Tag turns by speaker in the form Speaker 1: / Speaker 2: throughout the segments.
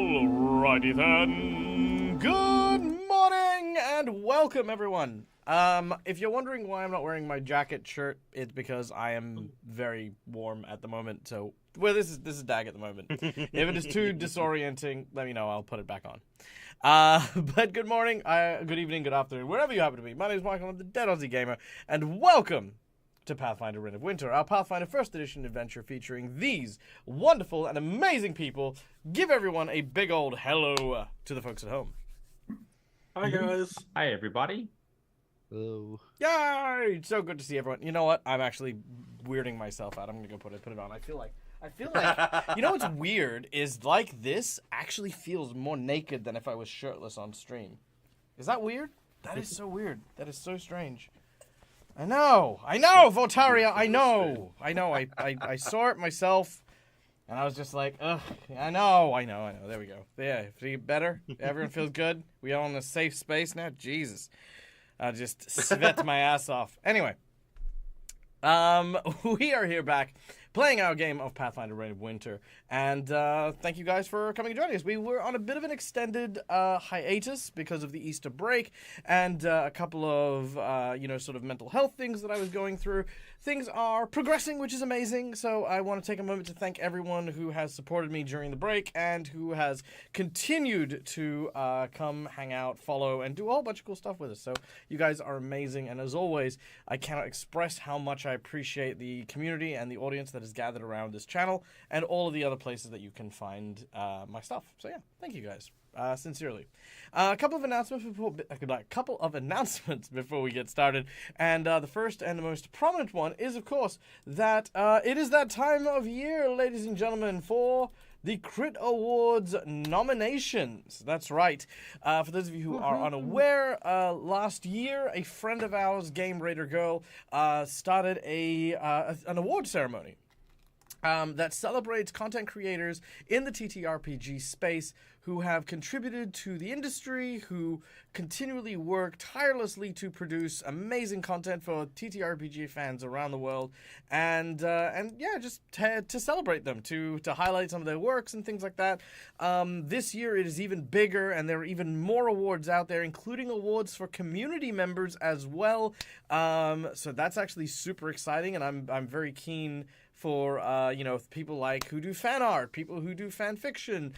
Speaker 1: Alrighty then. Good morning and welcome everyone. If you're wondering why I'm not wearing my jacket shirt, it's because I am very warm at the moment. So, well, this is Dag at the moment. If it is too disorienting, let me know. I'll put it back on. But good morning, good evening, good afternoon, wherever you happen to be. My name is Michael. I'm the Dead Aussie Gamer, and welcome to Pathfinder Reign of Winter, our Pathfinder First Edition adventure featuring these wonderful and amazing people. Give everyone a big old hello to the folks at home.
Speaker 2: Hi guys.
Speaker 3: Hi everybody.
Speaker 4: Hello.
Speaker 1: Yay! So good to see everyone. You know what? I'm actually weirding myself out. I'm gonna go put it on. I feel like you know what's weird is like this actually feels more naked than if I was shirtless on stream. Is that weird? That is so weird. That is so strange. I know, Voltaria, I know. I saw it myself, and I was just like, ugh, I know. There we go. Yeah, feel better? Everyone feels good? We all in a safe space now? Jesus. I just sweat my ass off. Anyway, we are here back playing our game of Pathfinder Reign of Winter, and thank you guys for coming and joining us. We were on a bit of an extended hiatus because of the Easter break and a couple of, sort of mental health things that I was going through. Things are progressing, which is amazing, so I want to take a moment to thank everyone who has supported me during the break and who has continued to come hang out, follow, and do a whole bunch of cool stuff with us. So you guys are amazing, and as always, I cannot express how much I appreciate the community and the audience that is gathered around this channel and all of the other places that you can find my stuff. So yeah, thank you guys. Sincerely. A couple of announcements before we get started. And the first and the most prominent one is, of course, that it is that time of year, ladies and gentlemen, for the Crit Awards nominations. That's right. For those of you who are unaware, last year, a friend of ours, Game Raider Girl, started an award ceremony that celebrates content creators in the TTRPG space who have contributed to the industry, who continually work tirelessly to produce amazing content for TTRPG fans around the world, and just to celebrate them, to highlight some of their works and things like that. This year it is even bigger, and there are even more awards out there, including awards for community members as well. So that's actually super exciting, and I'm very keen for, people like who do fan art, people who do fan fiction,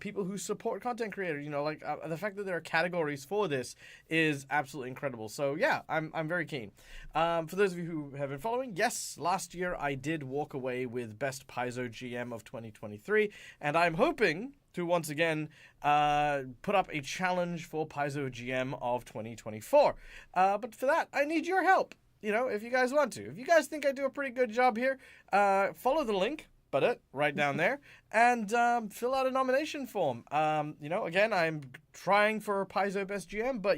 Speaker 1: people who support content creators. The fact that there are categories for this is absolutely incredible. So yeah, I'm very keen. For those of you who have been following, yes, last year I did walk away with Best Paizo GM of 2023, and I'm hoping to once again put up a challenge for Paizo GM of 2024. But for that, I need your help. If you guys want to. If you guys think I do a pretty good job here, follow the link, right down there, and fill out a nomination form. Again, I'm trying for Paizo Best GM, but,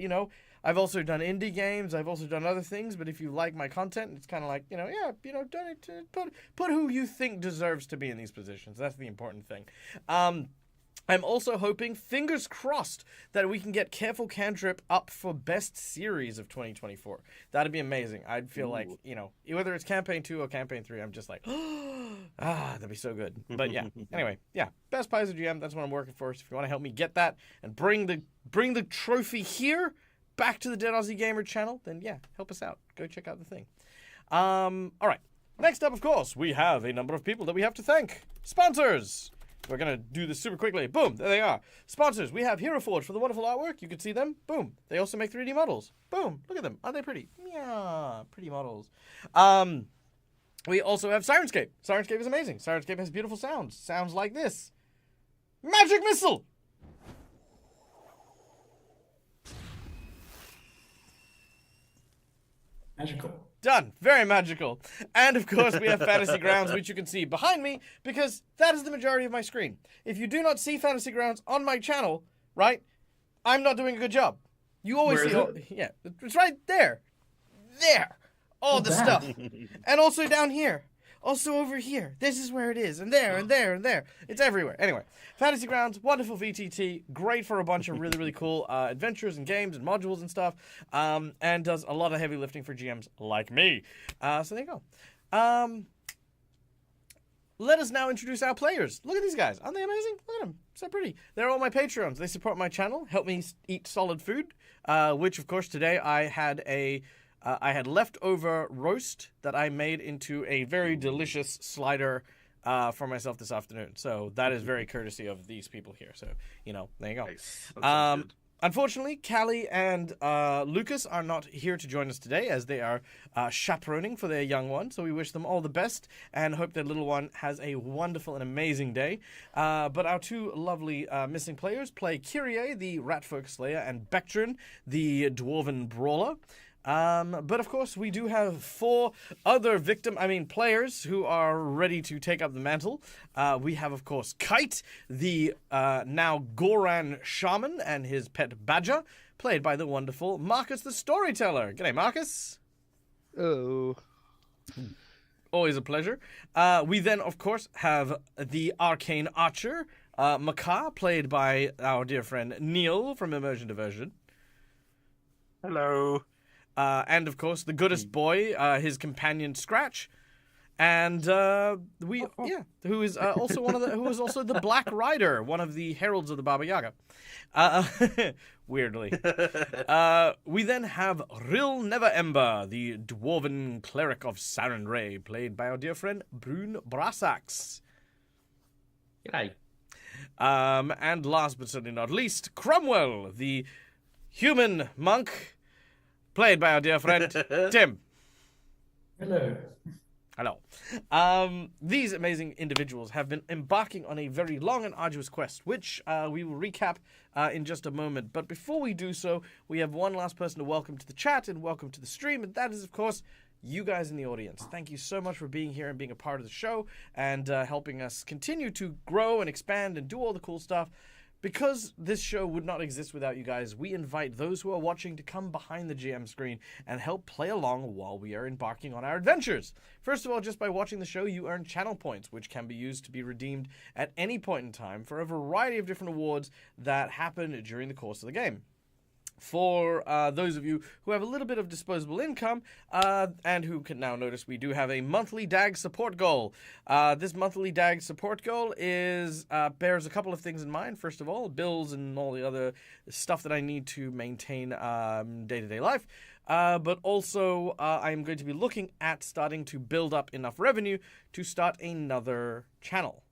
Speaker 1: I've also done indie games, I've also done other things, but if you like my content, it's kind of like, donate put who you think deserves to be in these positions. That's the important thing. I'm also hoping, fingers crossed, that we can get Careful Cantrip up for Best Series of 2024. That'd be amazing. I'd feel like, whether it's Campaign 2 or Campaign 3, I'm just like, that'd be so good. But yeah, anyway, yeah, Best Paizo GM, that's what I'm working for. So if you want to help me get that and bring the trophy here back to the Dead Aussie Gamer channel, then yeah, help us out. Go check out the thing. All right. Next up, of course, we have a number of people that we have to thank. Sponsors! We're going to do this super quickly. Boom, there they are. Sponsors, we have Hero Forge for the wonderful artwork. You can see them. Boom. They also make 3D models. Boom. Look at them. Aren't they pretty? Yeah, pretty models. We also have Sirenscape. Sirenscape is amazing. Sirenscape has beautiful sounds. Sounds like this. Magic Missile!
Speaker 2: Magical.
Speaker 1: Done. Very magical. And, of course, we have Fantasy Grounds, which you can see behind me, because that is the majority of my screen. If you do not see Fantasy Grounds on my channel, right, I'm not doing a good job. You always see it? Yeah, it's right there. There. All the stuff. And also down here. Also over here. This is where it is. And there, and there, and there. It's everywhere. Anyway, Fantasy Grounds, wonderful VTT. Great for a bunch of really, really cool adventures and games and modules and stuff. And does a lot of heavy lifting for GMs like me. So there you go. let us now introduce our players. Look at these guys. Aren't they amazing? Look at them. So pretty. They're all my Patreons. They support my channel, help me eat solid food, which, of course, today I had leftover roast that I made into a very delicious slider for myself this afternoon. So that is very courtesy of these people here. So, there you go.
Speaker 2: Nice. That sounds good.
Speaker 1: Unfortunately, Callie and Lucas are not here to join us today as they are chaperoning for their young one. So we wish them all the best and hope their little one has a wonderful and amazing day. But our two lovely missing players play Kyrie, the Ratfolk Slayer, and Bectrin, the Dwarven Brawler. But of course, we do have four other players who are ready to take up the mantle. We have, of course, Kite, the now Goran Shaman, and his pet Badger, played by the wonderful Marcus the Storyteller. G'day, Marcus.
Speaker 3: Oh.
Speaker 1: Always a pleasure. We then, of course, have the Arcane Archer, Macaw, played by our dear friend Neil from Immersion Diversion.
Speaker 2: Hello.
Speaker 1: And of course, the goodest boy, his companion Scratch, and who is also the Black Rider, one of the heralds of the Baba Yaga. Weirdly, we then have Rill Neverember, the dwarven cleric of Sarenrae, played by our dear friend Brune Brassax.
Speaker 3: G'day.
Speaker 1: And last but certainly not least, Cromwell, the human monk, played by our dear friend, Tim.
Speaker 2: Hello.
Speaker 1: Hello. These amazing individuals have been embarking on a very long and arduous quest, which we will recap in just a moment. But before we do so, we have one last person to welcome to the chat and welcome to the stream, and that is, of course, you guys in the audience. Thank you so much for being here and being a part of the show and helping us continue to grow and expand and do all the cool stuff. Because this show would not exist without you guys, we invite those who are watching to come behind the GM screen and help play along while we are embarking on our adventures. First of all, just by watching the show, you earn channel points, which can be used to be redeemed at any point in time for a variety of different awards that happen during the course of the game. For those of you who have a little bit of disposable income and who can now notice we do have a monthly DAG support goal. This monthly DAG support goal bears a couple of things in mind. First of all, bills and all the other stuff that I need to maintain day-to-day life. But also, I'm going to be looking at starting to build up enough revenue to start another channel.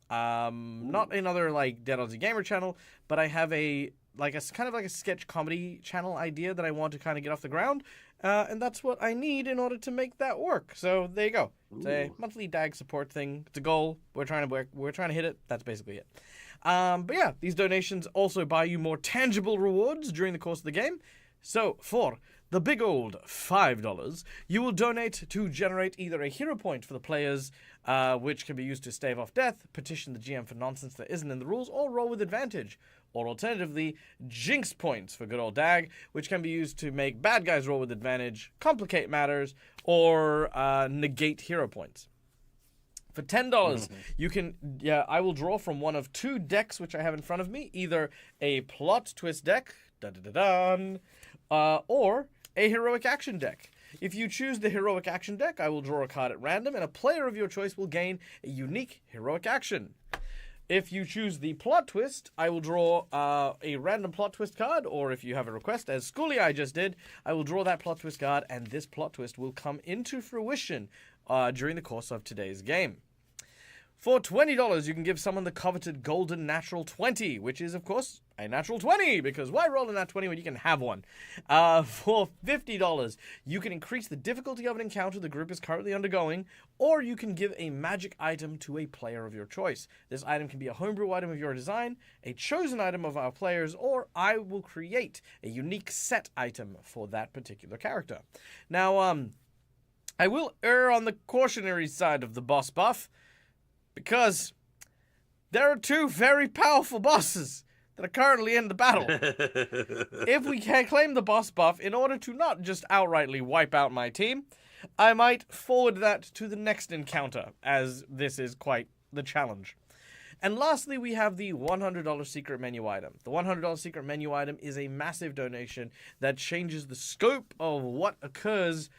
Speaker 1: Not another Dead Odds Gamer channel, but I have a kind of a sketch comedy channel idea that I want to kind of get off the ground, and that's what I need in order to make that work. So there you go. It's a monthly DAG support thing. It's a goal. We're trying to hit it. That's basically it. But yeah, these donations also buy you more tangible rewards during the course of the game. So for the big old $5, you will donate to generate either a hero point for the players, which can be used to stave off death, petition the GM for nonsense that isn't in the rules, or roll with advantage. Or alternatively, jinx points for good old DAG, which can be used to make bad guys roll with advantage, complicate matters, or negate hero points. For $10, you can, I will draw from one of two decks which I have in front of me, either a plot twist deck, or a heroic action deck. If you choose the heroic action deck, I will draw a card at random, and a player of your choice will gain a unique heroic action. If you choose the plot twist, I will draw a random plot twist card, or if you have a request, as Schoolie I just did, I will draw that plot twist card, and this plot twist will come into fruition during the course of today's game. For $20, you can give someone the coveted golden natural 20, which is, of course, a natural 20, because why roll a nat 20 when you can have one? For $50, you can increase the difficulty of an encounter the group is currently undergoing, or you can give a magic item to a player of your choice. This item can be a homebrew item of your design, a chosen item of our players, or I will create a unique set item for that particular character. Now, I will err on the cautionary side of the boss buff, because there are two very powerful bosses that are currently in the battle. If we can claim the boss buff, in order to not just outrightly wipe out my team, I might forward that to the next encounter, as this is quite the challenge. And lastly, we have the $100 secret menu item. The $100 secret menu item is a massive donation that changes the scope of what occurs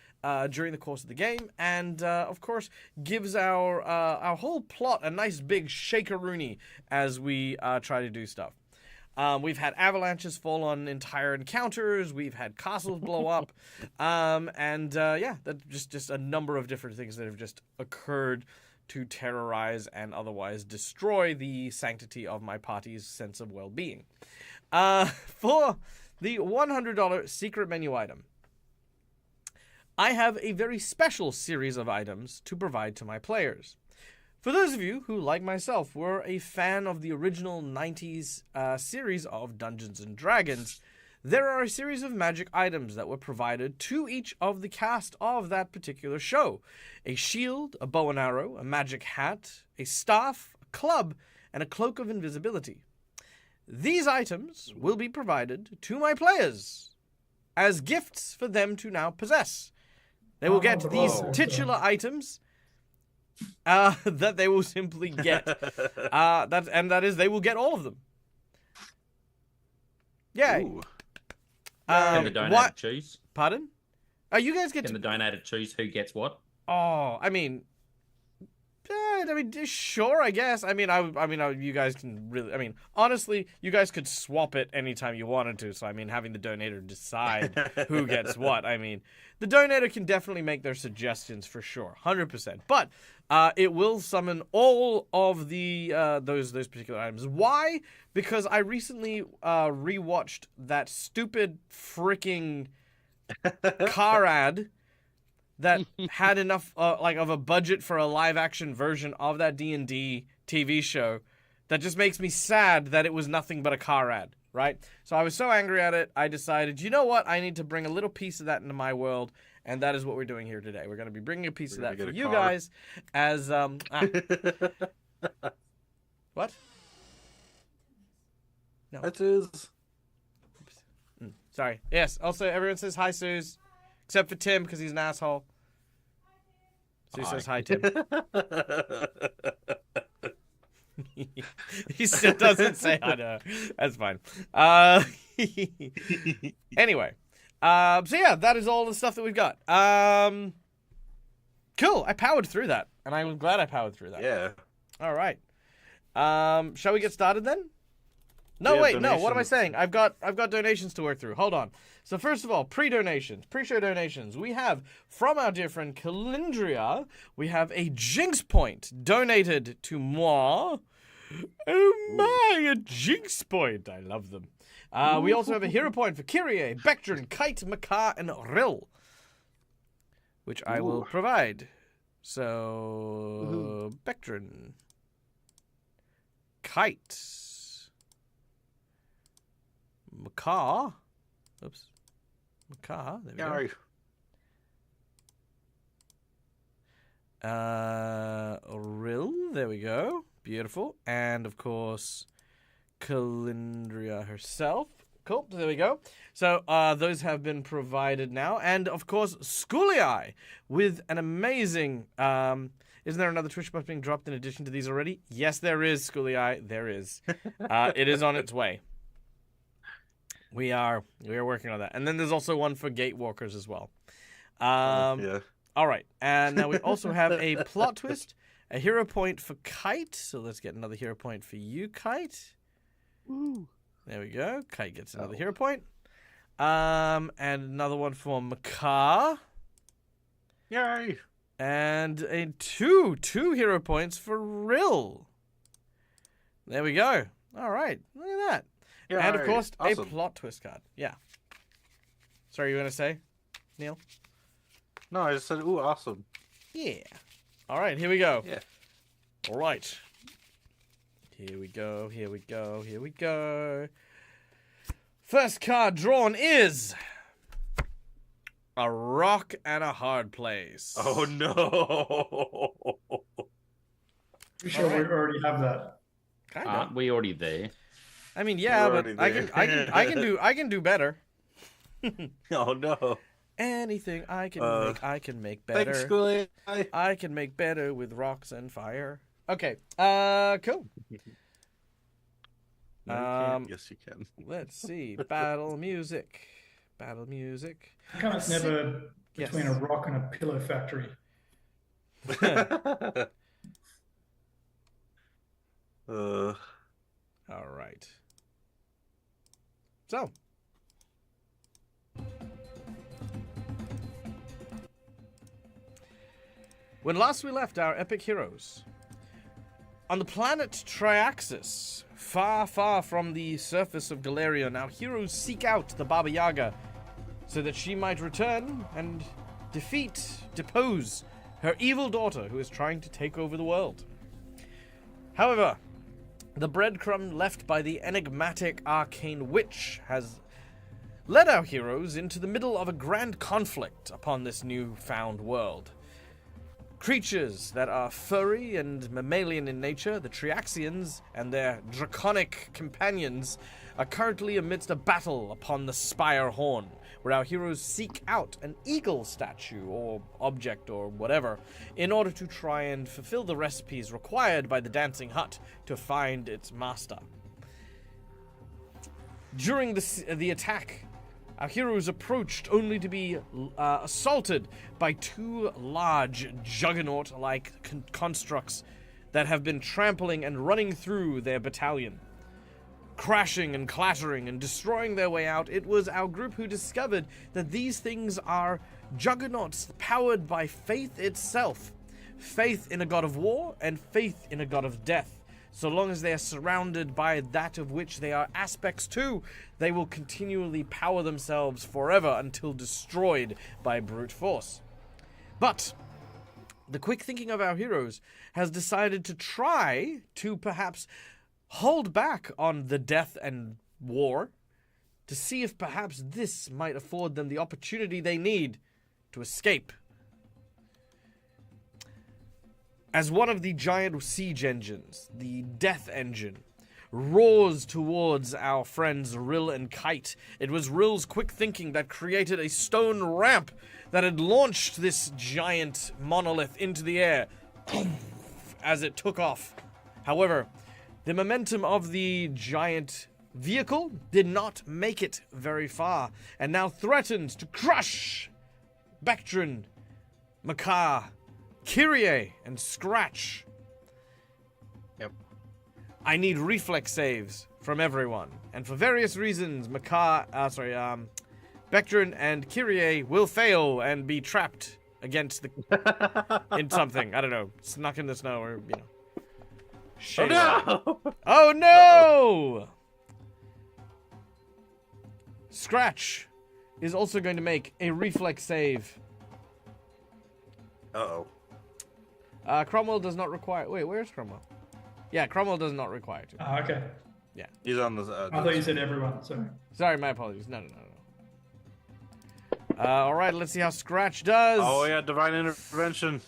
Speaker 1: during the course of the game, and of course gives our whole plot a nice big shakeroonie as we try to do stuff. We've had avalanches fall on entire encounters. We've had castles blow up, and that's just a number of different things that have just occurred to terrorize and otherwise destroy the sanctity of my party's sense of well-being. For the $100 secret menu item, I have a very special series of items to provide to my players. For those of you who, like myself, were a fan of the original 90s series of Dungeons & Dragons, there are a series of magic items that were provided to each of the cast of that particular show. A shield, a bow and arrow, a magic hat, a staff, a club, and a cloak of invisibility. These items will be provided to my players as gifts for them to now possess. They will get these titular items that they will simply get. That is, they will get all of them. Yeah.
Speaker 3: Can the donator choose?
Speaker 1: Pardon? You guys get
Speaker 3: Can the donator choose who gets what?
Speaker 1: Oh, I mean, sure, I guess. You guys can really. Honestly, you guys could swap it anytime you wanted to. So, having the donator decide who gets what. The donator can definitely make their suggestions for sure, 100%. But it will summon all of the those particular items. Why? Because I recently rewatched that stupid freaking car ad that had enough of a budget for a live action version of that D&D TV show that just makes me sad that it was nothing but a car ad, right? So I was so angry at it, I decided, you know what? I need to bring a little piece of that into my world, and that is what we're doing here today. We're going to be bringing a piece of that for you guys as What? No.
Speaker 2: That is.
Speaker 1: Sorry. Yes. Also, everyone says hi, Suze, except for Tim because he's an asshole. Sue says hi, Tim. He still doesn't say hi to her. That's fine. Anyway. So yeah, that is all the stuff that we've got. Cool. I powered through that, and I'm glad I powered through that.
Speaker 2: Yeah.
Speaker 1: All right. Shall we get started then? No,
Speaker 2: Yeah,
Speaker 1: wait,
Speaker 2: donations.
Speaker 1: no. What am I saying? I've got donations to work through. Hold on. So first of all, pre-show donations. We have from our dear friend Calindria. We have a Jinx point donated to moi. Oh my, a Jinx point! I love them. We also have a hero point for Kyrie, Bectron, Kite, Makar, and Rill, which I will provide. So Bectron, Kite, Makar. Oops. Makar. There we go. Rill. There we go. Beautiful. And of course, Calindria herself. Cool. There we go. So those have been provided now. And of course, Schoolie with an amazing. Isn't there another Twitch bot being dropped in addition to these already? Yes, there is, Schoolie. There is. It is on its way. We are working on that. And then there's also one for Gatewalkers as well.
Speaker 2: Yeah.
Speaker 1: All right. And now we also have a plot twist, a hero point for Kite. So let's get another hero point for you, Kite.
Speaker 3: Woo.
Speaker 1: There we go. Kite gets another hero point. And another one for Makar.
Speaker 2: Yay.
Speaker 1: And a two hero points for Rill. There we go. All right. Look at that.
Speaker 2: Yeah,
Speaker 1: and of course,
Speaker 2: awesome.
Speaker 1: a plot twist card. Yeah. Sorry, you going to say, Neil?
Speaker 2: No, I just said, ooh, awesome.
Speaker 1: Yeah. All right, here we go.
Speaker 2: Yeah.
Speaker 1: All right. Here we go. First card drawn is a rock and a hard place.
Speaker 2: Oh, no.
Speaker 4: You sure we already have that?
Speaker 1: Kind of.
Speaker 3: Aren't we already there?
Speaker 1: Yeah,
Speaker 2: We're
Speaker 1: but
Speaker 2: already
Speaker 1: I can do better.
Speaker 2: Oh, no.
Speaker 1: Anything I can make better.
Speaker 2: Thanks, Schoolie.
Speaker 1: I can make better with rocks and fire. Okay. Cool.
Speaker 2: No, you can't. Yes, you can.
Speaker 1: Let's see. Battle music.
Speaker 4: I kind of never between a rock and a pillow factory.
Speaker 1: All right. So. When last we left our epic heroes, on the planet Triaxus, far, far from the surface of Golarion, our heroes seek out the Baba Yaga so that she might return and depose her evil daughter who is trying to take over the world. However, the breadcrumb left by the enigmatic arcane witch has led our heroes into the middle of a grand conflict upon this new-found world. Creatures that are furry and mammalian in nature, the Triaxians and their draconic companions, are currently amidst a battle upon the Spire Horn, where our heroes seek out an eagle statue or object or whatever in order to try and fulfill the recipes required by the Dancing Hut to find its master. During the attack, our heroes approached only to be assaulted by two large juggernaut-like constructs that have been trampling and running through their battalion. Crashing and clattering and destroying their way out, it was our group who discovered that these things are juggernauts powered by faith itself. Faith in a god of war and faith in a god of death. So long as they are surrounded by that of which they are aspects to, they will continually power themselves forever until destroyed by brute force. But the quick thinking of our heroes has decided to try to perhaps hold back on the death and war to see if perhaps this might afford them the opportunity they need to escape. As one of the giant siege engines, the Death Engine, roars towards our friends Rill and Kite, it was Rill's quick thinking that created a stone ramp that had launched this giant monolith into the air as it took off. However, the momentum of the giant vehicle did not make it very far, and now threatens to crush Bectrin, Makar, Kyrie, and Scratch.
Speaker 2: Yep.
Speaker 1: I need reflex saves from everyone, and for various reasons, Bectrin and Kyrie will fail and be trapped against the in something. I don't know, snuck in the snow or
Speaker 2: Oh no!
Speaker 1: Oh no! Scratch is also going to make a reflex save.
Speaker 2: Uh-oh.
Speaker 1: Cromwell does not require... Wait, where's Cromwell? Yeah, Cromwell does not require to.
Speaker 4: Okay.
Speaker 1: Yeah.
Speaker 2: He's on the...
Speaker 4: I thought you said everyone, sorry.
Speaker 1: Sorry, my apologies. No. Alright, let's see how Scratch does.
Speaker 2: Oh yeah, divine intervention.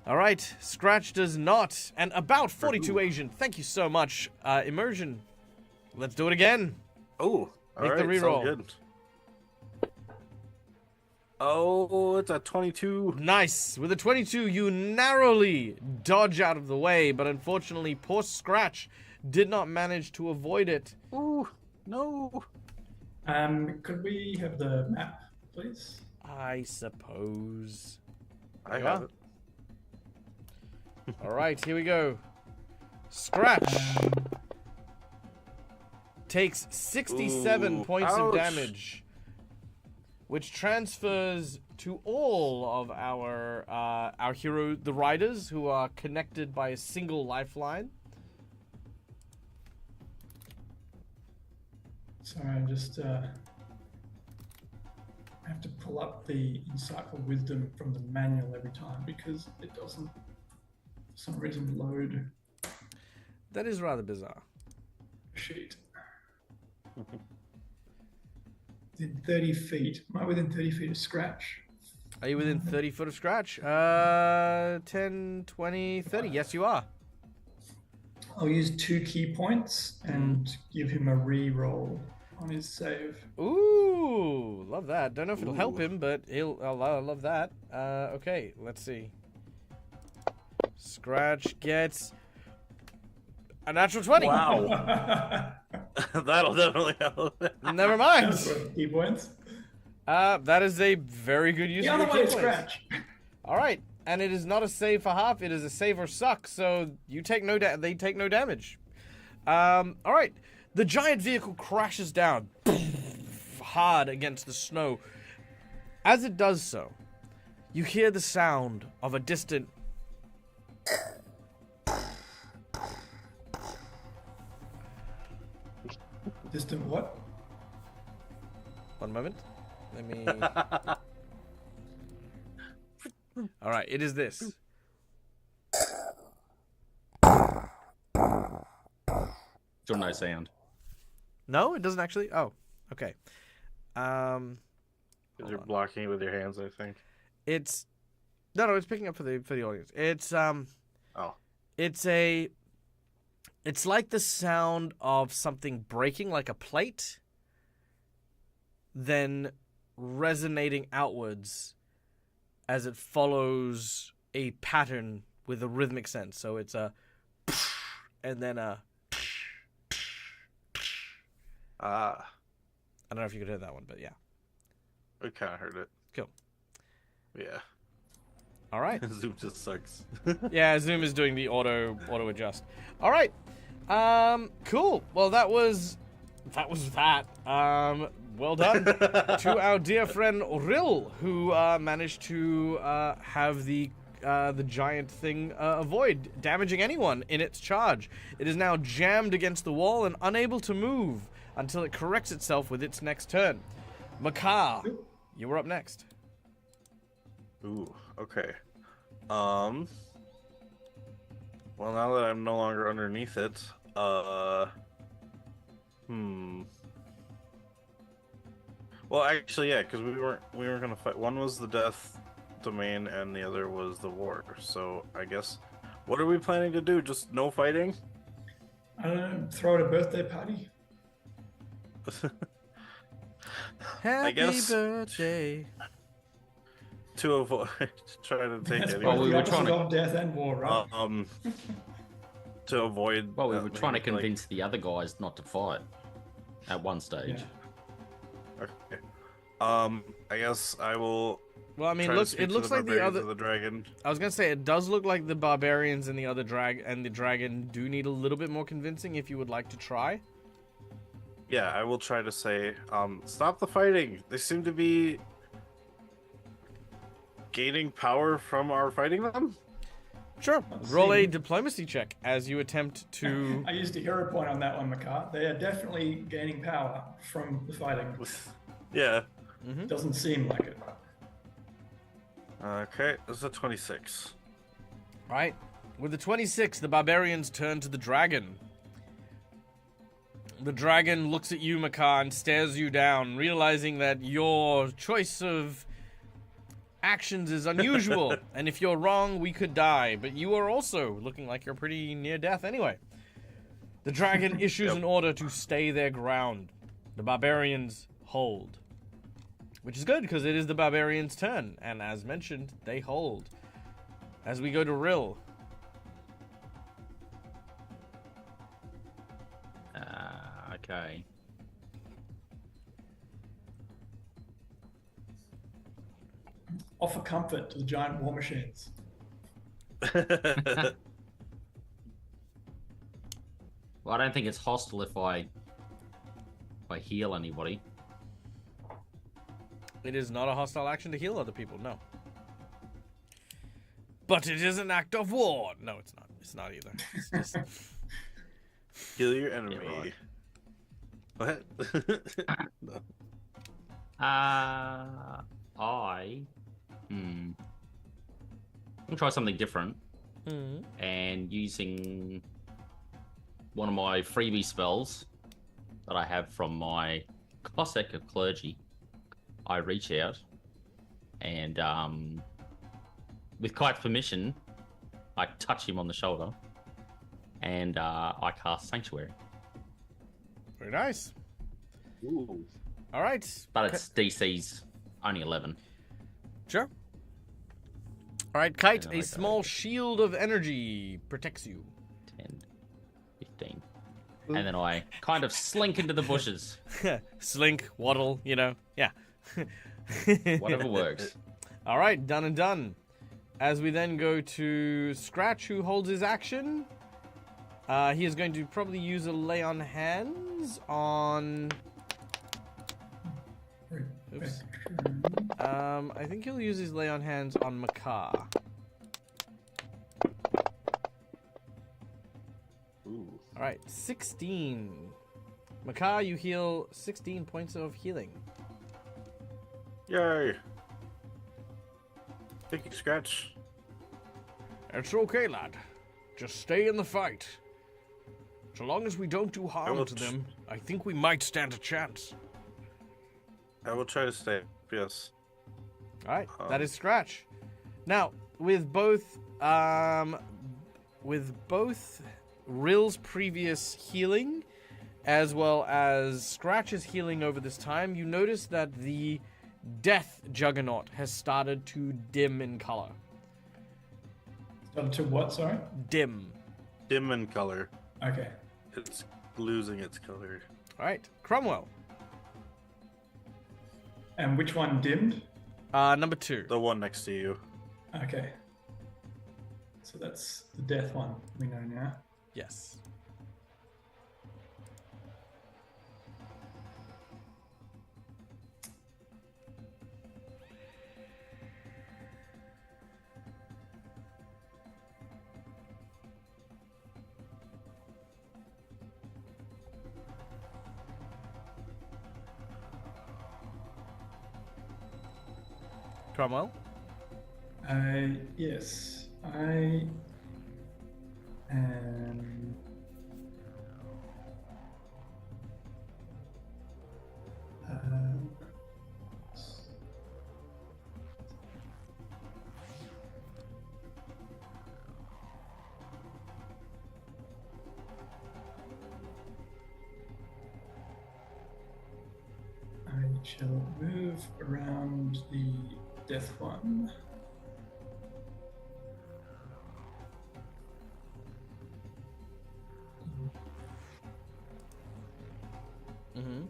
Speaker 1: Alright, Scratch does not. And about 42 Asian. Thank you so much. Immersion. Let's do it again.
Speaker 2: Oh,
Speaker 1: Make the reroll.
Speaker 2: Good. Oh, it's a 22.
Speaker 1: Nice. With a 22, you narrowly dodge out of the way, but unfortunately, poor Scratch did not manage to avoid it.
Speaker 2: Ooh, no.
Speaker 4: Could we have the map, please?
Speaker 1: I suppose.
Speaker 2: I have it.
Speaker 1: All right, here we go. Scratch takes 67 points of
Speaker 2: ouch.
Speaker 1: damage, which transfers to all of our hero, the riders, who are connected by a single lifeline.
Speaker 4: Sorry, I just have to pull up the insightful wisdom from the manual every time because it doesn't, for some reason, load
Speaker 1: That is rather bizarre.
Speaker 4: the sheet. Within 30 feet. Am I within 30 feet of Scratch?
Speaker 1: Are you within 30 foot of Scratch? 10, 20, 30. Yes, you are.
Speaker 4: I'll use 2 key points and give him a re-roll on his save.
Speaker 1: Ooh, love that. Don't know if it'll help him, but I'll love that. Okay, let's see. Scratch gets a natural 20.
Speaker 2: Wow. That'll definitely help.
Speaker 1: Never mind.
Speaker 4: Key points.
Speaker 1: That is a very good use
Speaker 4: The
Speaker 1: of
Speaker 4: other
Speaker 1: your
Speaker 4: way
Speaker 1: key
Speaker 4: to
Speaker 1: points.
Speaker 4: scratch.
Speaker 1: All right, and it is not a save for half. It is a save or suck. So you take no they take no damage. All right, the giant vehicle crashes down hard against the snow. As it does so, you hear the sound of a distant.
Speaker 4: Distant what?
Speaker 1: One moment. Let me. All right, it is this.
Speaker 3: Still no sound.
Speaker 1: No, it doesn't actually. Oh, okay.
Speaker 2: Because you're
Speaker 1: on.
Speaker 2: blocking it with your hands, I think.
Speaker 1: It's no, it's picking up for the audience. It's
Speaker 2: Oh.
Speaker 1: it's like the sound of something breaking, like a plate, then resonating outwards as it follows a pattern with a rhythmic sense. So it's a and then a. I don't know if you could hear that one, but yeah.
Speaker 2: I kind of heard it.
Speaker 1: Cool.
Speaker 2: Yeah.
Speaker 1: All right.
Speaker 2: Zoom just sucks.
Speaker 1: Yeah, Zoom is doing the auto adjust. All right. Cool. Well, that was that. Well done to our dear friend Rill, who managed to have the giant thing avoid damaging anyone in its charge. It is now jammed against the wall and unable to move until it corrects itself with its next turn. Makar, you were up next.
Speaker 2: Ooh, okay. Well, now that I'm no longer underneath it, Well, actually, yeah, because we weren't gonna fight. One was the death domain, and the other was the war. So I guess, what are we planning to do? Just no fighting?
Speaker 4: I don't know. Throw it a birthday party.
Speaker 1: Happy
Speaker 2: guess-
Speaker 1: birthday.
Speaker 2: To avoid trying to take
Speaker 4: That's
Speaker 2: any.
Speaker 3: Well,
Speaker 4: both
Speaker 3: we
Speaker 4: the
Speaker 3: were
Speaker 4: opposite
Speaker 3: trying to-
Speaker 4: of death and war, right?
Speaker 2: To avoid.
Speaker 3: Well, we were trying to
Speaker 2: maybe, like-
Speaker 3: convince the other guys not to fight at one stage.
Speaker 4: Yeah.
Speaker 2: Okay. I guess I will.
Speaker 1: Well, I mean,
Speaker 2: try to
Speaker 1: it
Speaker 2: speak to
Speaker 1: looks like the
Speaker 2: barbarians
Speaker 1: other.
Speaker 2: of the dragon.
Speaker 1: I was gonna say it does look like the barbarians and the other dragon do need a little bit more convincing if you would like to try.
Speaker 2: Yeah, I will try to say, stop the fighting. They seem to be gaining power from our fighting them.
Speaker 1: Sure.
Speaker 4: Let's
Speaker 1: Roll a
Speaker 4: see.
Speaker 1: diplomacy check as you attempt to.
Speaker 4: I used a hero point on that one, Makar. They are definitely gaining power from the fighting.
Speaker 2: Yeah.
Speaker 4: Doesn't seem like it.
Speaker 2: Okay, this is a 26.
Speaker 1: Right. With the 26, the barbarians turn to the dragon. The dragon looks at you, Makar, and stares you down, realizing that your choice of actions is unusual, and if you're wrong, we could die. But you are also looking like you're pretty near death anyway. The dragon issues an order to stay their ground. The barbarians hold. Which is good, because it is the barbarians' turn, and as mentioned, they hold. As we go to Rill.
Speaker 3: Okay.
Speaker 4: Offer comfort to the giant war machines.
Speaker 3: Well, I don't think it's hostile if I heal anybody.
Speaker 1: It is not a hostile action to heal other people, no. But it is an act of war. No, it's not. It's not either. It's just...
Speaker 2: Kill your enemy.
Speaker 3: right.
Speaker 2: What? No.
Speaker 3: I'm gonna try something different,
Speaker 1: Mhm.
Speaker 3: and using one of my freebie spells that I have from my Cossack of Clergy, I reach out and, with Kite's permission, I touch him on the shoulder, and I cast Sanctuary.
Speaker 1: Very nice.
Speaker 2: Ooh.
Speaker 1: All right.
Speaker 3: But it's DC's only 11.
Speaker 1: Sure. All right, Kite,
Speaker 3: Yeah,
Speaker 1: a
Speaker 3: like
Speaker 1: small shield of energy protects you.
Speaker 3: 10, 15. and then I kind of slink into the bushes.
Speaker 1: Slink, waddle, yeah.
Speaker 3: Whatever works.
Speaker 1: All right, done and done. As we then go to Scratch, who holds his action. He is going to probably use a lay on hands on... Oops. I think he'll use his lay on hands on Makar.
Speaker 2: Ooh.
Speaker 1: All right, 16. Makar, you heal 16 points of healing.
Speaker 2: Yay. Thank you, Scratch.
Speaker 1: It's okay, lad. Just stay in the fight. So long as we don't do harm to them, I think we might stand a chance.
Speaker 2: I will try to stay. Yes.
Speaker 1: All right, that is Scratch. Now, with both Rill's previous healing, as well as Scratch's healing over this time, you notice that the Death Juggernaut has started to dim in color.
Speaker 4: Started to what, sorry?
Speaker 1: Dim.
Speaker 2: Dim in color.
Speaker 4: Okay.
Speaker 2: It's losing its color.
Speaker 1: All right, Cromwell.
Speaker 4: And which one dimmed?
Speaker 1: Number 2.
Speaker 2: The one next to you.
Speaker 4: Okay. So that's the death one we know now.
Speaker 1: Yes. Cromwell?
Speaker 4: Yes. I am... I shall move around the death one.
Speaker 1: Mm-hmm.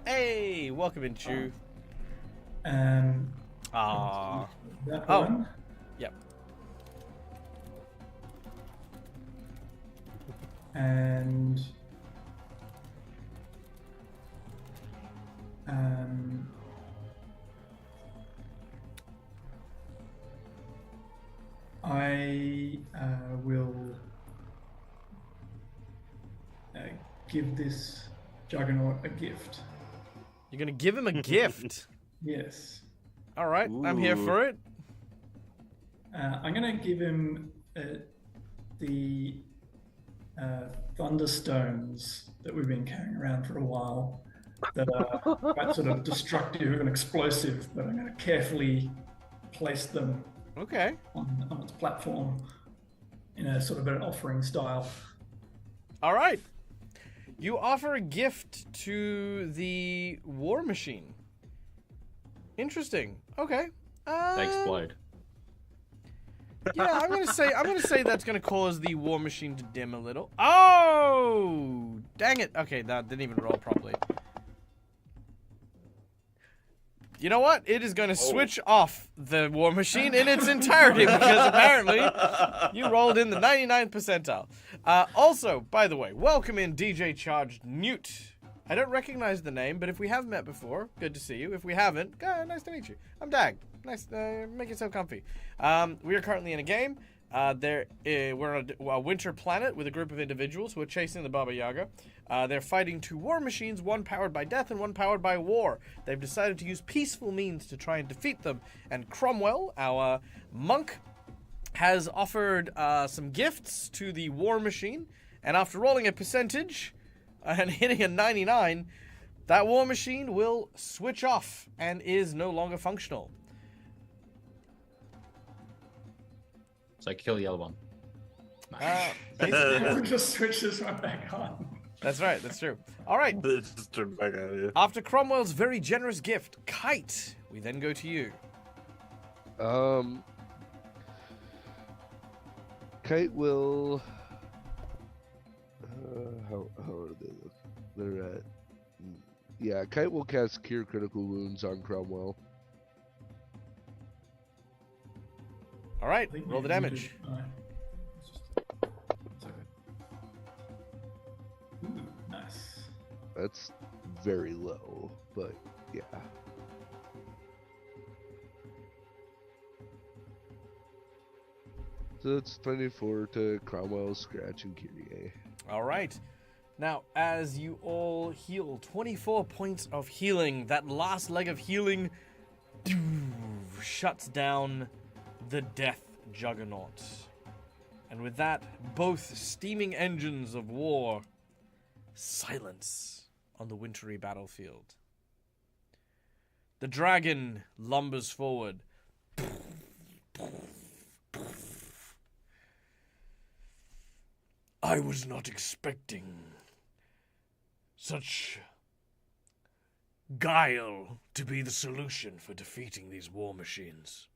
Speaker 1: Hey, welcome in, Chew.
Speaker 4: That
Speaker 1: Oh.
Speaker 4: one.
Speaker 1: Yep.
Speaker 4: And I will give this Juggernaut a gift.
Speaker 1: You're gonna give him a gift.
Speaker 4: Yes.
Speaker 1: All right, I'm here
Speaker 2: Ooh.
Speaker 1: for it.
Speaker 4: I'm going to give him the Thunderstones that we've been carrying around for a while that are quite sort of destructive and explosive, but I'm going to carefully place them
Speaker 1: Okay.
Speaker 4: on its platform in a sort of an offering style.
Speaker 1: All right. You offer a gift to the war machine. Interesting. Okay.
Speaker 3: They explode.
Speaker 1: Yeah, I'm gonna say that's gonna cause the war machine to dim a little. Oh, dang it. Okay, that didn't even roll properly. You know what? It is gonna switch off the war machine in its entirety because apparently you rolled in the 99th percentile. Also, by the way, welcome in DJ Charged Newt. I don't recognize the name, but if we have met before, good to see you. If we haven't, nice to meet you. I'm Dag. Nice, make yourself comfy. We are currently in a game. We're on a winter planet with a group of individuals who are chasing the Baba Yaga. They're fighting two war machines, one powered by death and one powered by war. They've decided to use peaceful means to try and defeat them. And Cromwell, our monk, has offered some gifts to the war machine. And after rolling a percentage and hitting a 99, that war machine will switch off and is no longer functional.
Speaker 3: So kill the other one.
Speaker 4: We'll just switch this one back on.
Speaker 1: That's right, that's true. All right.
Speaker 2: It just turned back on you.
Speaker 1: After Cromwell's very generous gift, Kite, we then go to you.
Speaker 5: Kite will. How do they look? They're at. Yeah, Kite will cast Cure Critical Wounds on Cromwell.
Speaker 1: All right,
Speaker 4: I think
Speaker 1: roll the
Speaker 4: we
Speaker 1: damage.
Speaker 4: did- alright. It's okay. Ooh, nice.
Speaker 5: That's very low, but yeah. So it's 24 to Cromwell, Scratch, and Kyrie.
Speaker 1: All right. Now, as you all heal, 24 points of healing, that last leg of healing shuts down the Death Juggernaut. And with that, both steaming engines of war silence on the wintry battlefield. The dragon lumbers forward. I was not expecting such guile to be the solution for defeating these war machines.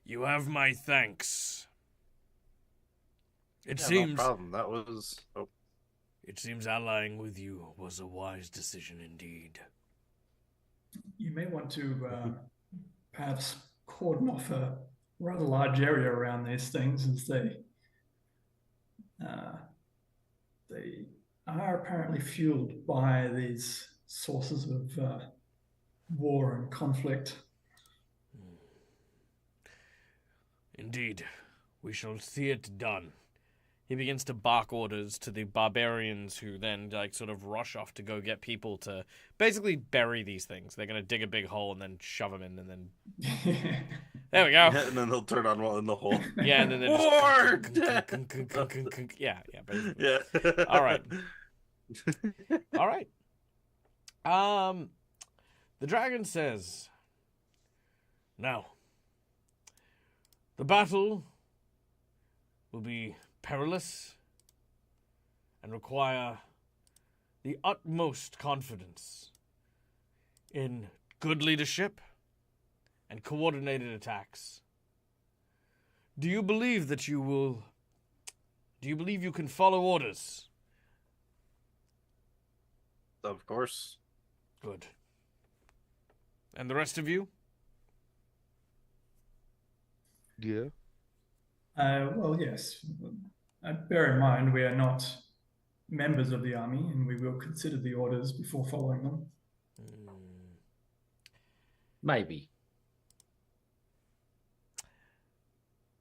Speaker 1: You have my thanks. It seems
Speaker 2: No problem. That was. Oh,
Speaker 1: it seems allying with you was a wise decision indeed.
Speaker 4: You may want to perhaps cordon off a rather large area around these things, as they are apparently fueled by these sources of war and conflict.
Speaker 1: Indeed, we shall see it done. He begins to bark orders to the barbarians, who then sort of rush off to go get people to basically bury these things. They're going to dig a big hole and then shove them in, and then there we go.
Speaker 2: yeah, and then they'll turn on one in the hole.
Speaker 1: Yeah, and then they're
Speaker 2: Warlord!
Speaker 1: just yeah, basically.
Speaker 2: Yeah.
Speaker 1: All right. All right. The dragon says, now, the battle will be perilous and require the utmost confidence in good leadership and coordinated attacks. Do you believe you can follow orders?
Speaker 2: Of course.
Speaker 1: Good. And the rest of you?
Speaker 5: Yeah.
Speaker 4: Well, yes. Bear in mind, we are not members of the army, and we will consider the orders before following them.
Speaker 3: Maybe.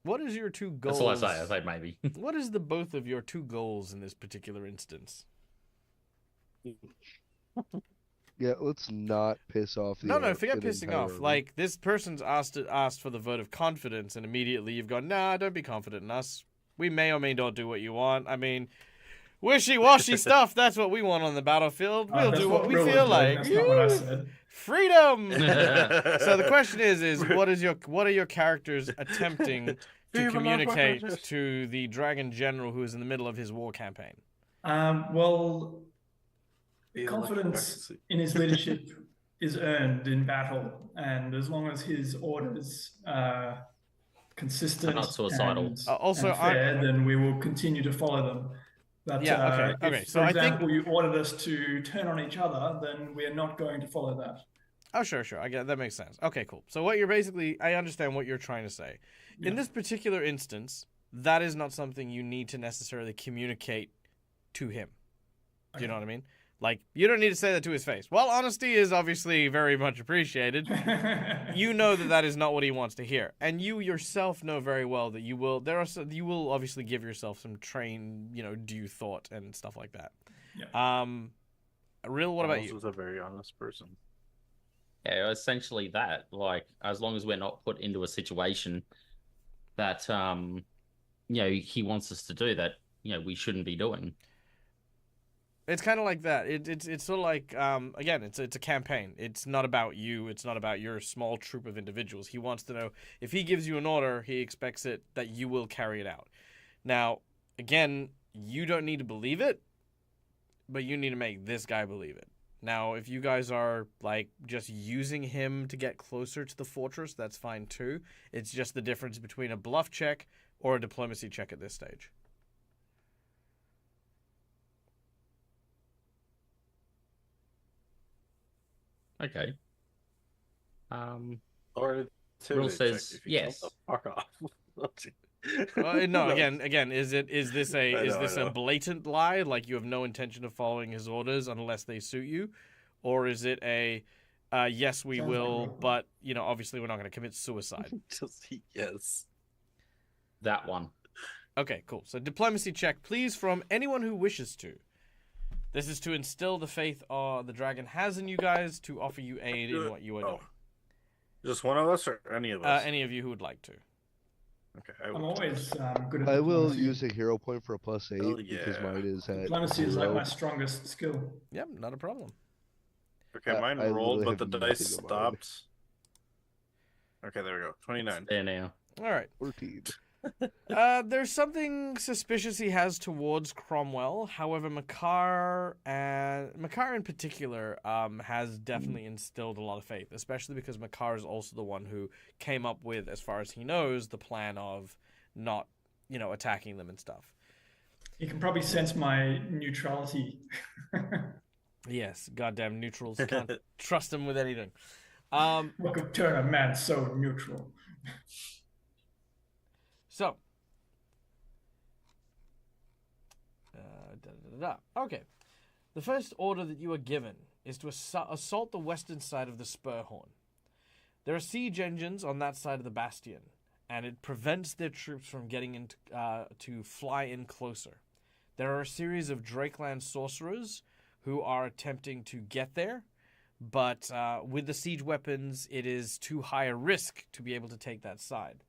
Speaker 1: What is your two goals?
Speaker 3: That's all I say. I say maybe.
Speaker 1: What is the both of your two goals in this particular instance?
Speaker 5: Yeah, let's not piss off the
Speaker 1: No, forget
Speaker 5: the
Speaker 1: pissing
Speaker 5: entire
Speaker 1: off.
Speaker 5: army.
Speaker 1: Like, this person's asked for the vote of confidence, and immediately you've gone, nah, don't be confident in us. We may or may not do what you want. I mean, wishy-washy stuff, that's what we want on the battlefield. We'll
Speaker 4: That's
Speaker 1: do what we
Speaker 4: Brill
Speaker 1: feel
Speaker 4: was doing,
Speaker 1: like.
Speaker 4: That's not what I said.
Speaker 1: Freedom! So the question is what are your characters attempting to
Speaker 2: Viva la
Speaker 1: communicate
Speaker 2: Justice.
Speaker 1: to the dragon general who is in the middle of his war campaign?
Speaker 4: Well,
Speaker 2: Feel
Speaker 4: confidence
Speaker 2: like
Speaker 4: in his leadership is earned in battle, and as long as his orders are consistent
Speaker 3: Not suicidal.
Speaker 4: and,
Speaker 1: Also,
Speaker 4: and fair, then we will continue to follow them. But
Speaker 1: Yeah, okay.
Speaker 4: if,
Speaker 1: So
Speaker 4: for
Speaker 1: I think-
Speaker 4: example, you ordered us to turn on each other, then we are not going to follow that.
Speaker 1: Oh, sure. I get it. That makes sense. Okay, cool. So what you're basically, I understand what you're trying to say. In
Speaker 4: Yeah.
Speaker 1: this particular instance, that is not something you need to necessarily communicate to him. Do you know what I mean? Like, you don't need to say that to his face. While honesty is obviously very much appreciated, you know that is not what he wants to hear. And you yourself know very well that you will obviously give yourself some due thought and stuff like that.
Speaker 4: Yeah.
Speaker 1: Real, what about
Speaker 2: Almost
Speaker 1: you?
Speaker 2: was a very honest person.
Speaker 3: Yeah, essentially that. Like, as long as we're not put into a situation that, he wants us to do that, we shouldn't be doing.
Speaker 1: It's kind of like that. It's sort of like, again, it's a campaign. It's not about you. It's not about your small troop of individuals. He wants to know if he gives you an order, he expects that you will carry it out. Now, again, you don't need to believe it, but you need to make this guy believe it. Now, if you guys are like just using him to get closer to the fortress, that's fine too. It's just the difference between a bluff check or a diplomacy check at this stage.
Speaker 3: Okay.
Speaker 2: Or
Speaker 3: Rule
Speaker 2: intimidate
Speaker 3: says
Speaker 2: check if you
Speaker 3: yes.
Speaker 2: tell the fuck off.
Speaker 1: No, again, is this
Speaker 2: I know, I
Speaker 1: a
Speaker 2: know.
Speaker 1: blatant lie, like you have no intention of following his orders unless they suit you, or is it a yes we
Speaker 4: Sounds like
Speaker 1: will,
Speaker 4: roleplay.
Speaker 1: but obviously we're not going to commit suicide.
Speaker 2: Just yes.
Speaker 3: That one.
Speaker 1: Okay, cool. So diplomacy check, please, from anyone who wishes to. This is to instill the faith the dragon has in you guys to offer you aid in what you are doing.
Speaker 2: Just one of us or any of us?
Speaker 1: Any of you who would like to.
Speaker 2: Okay,
Speaker 4: I'm always good at
Speaker 5: I will
Speaker 4: diplomacy.
Speaker 5: use a hero point for a +8
Speaker 2: Oh,
Speaker 5: because
Speaker 2: yeah.
Speaker 5: mine is at
Speaker 4: Diplomacy is like
Speaker 5: 0.
Speaker 4: my strongest skill.
Speaker 1: Yep, not a problem.
Speaker 2: Okay, mine
Speaker 5: I
Speaker 2: rolled,
Speaker 5: literally
Speaker 2: but the
Speaker 5: have
Speaker 2: dice
Speaker 5: nothing of mine.
Speaker 2: stopped. Okay, there we go. 29.
Speaker 3: There now.
Speaker 1: All right.
Speaker 5: 14.
Speaker 1: There's something suspicious he has towards Cromwell. However, Makar in particular has definitely instilled a lot of faith, especially because Makar is also the one who came up with, as far as he knows, the plan of not, attacking them and stuff.
Speaker 4: You can probably sense my neutrality.
Speaker 1: Yes, goddamn neutrals. Can't trust them with anything.
Speaker 4: What could turn a man so neutral?
Speaker 1: So, okay. The first order that you are given is to assault the western side of the Spurhorn. There are siege engines on that side of the bastion, and it prevents their troops from getting into to fly in closer. There are a series of Drakeland sorcerers who are attempting to get there, but with the siege weapons, it is too high a risk to be able to take that side.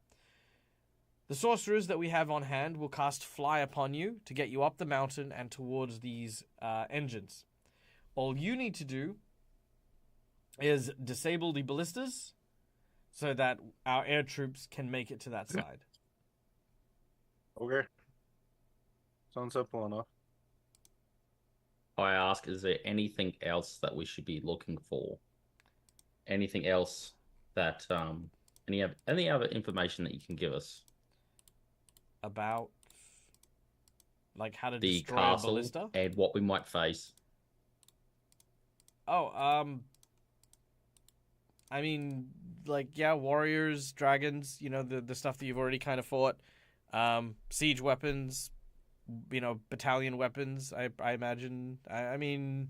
Speaker 1: The sorcerers that we have on hand will cast Fly upon you to get you up the mountain and towards these engines. All you need to do is disable the ballistas so that our air troops can make it to that side.
Speaker 2: Okay. Sounds simple enough.
Speaker 3: I ask, is there anything else that we should be looking for? Anything else that any other information that you can give us?
Speaker 1: About, like, how to
Speaker 3: The
Speaker 1: destroy a
Speaker 3: castle
Speaker 1: ballista?
Speaker 3: and what we might face.
Speaker 1: Oh, I mean, like, yeah, warriors, dragons, the stuff that you've already kind of fought. Siege weapons, battalion weapons, I imagine. I mean,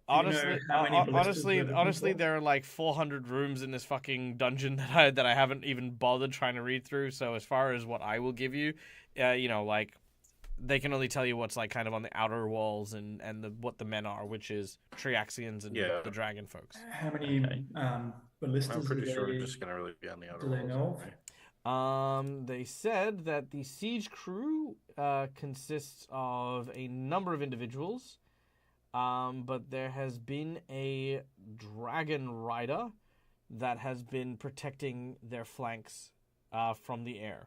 Speaker 1: honestly,
Speaker 4: how many ballistas we're looking
Speaker 1: honestly,
Speaker 4: for?
Speaker 1: there are like 400 rooms in this fucking dungeon that I haven't even bothered trying to read through. So as far as what I will give you, like, they can only tell you what's like kind of on the outer walls and what the men are, which is Triaxians and
Speaker 2: Yeah.
Speaker 1: the dragon folks.
Speaker 4: How many
Speaker 3: Okay.
Speaker 4: ballistas
Speaker 2: I'm pretty
Speaker 4: do
Speaker 2: sure
Speaker 4: they,
Speaker 2: we're just gonna really be on the outer
Speaker 4: do they
Speaker 2: walls
Speaker 4: know?
Speaker 2: anyway.
Speaker 1: They said that the siege crew consists of a number of individuals, but there has been a dragon rider that has been protecting their flanks from the air.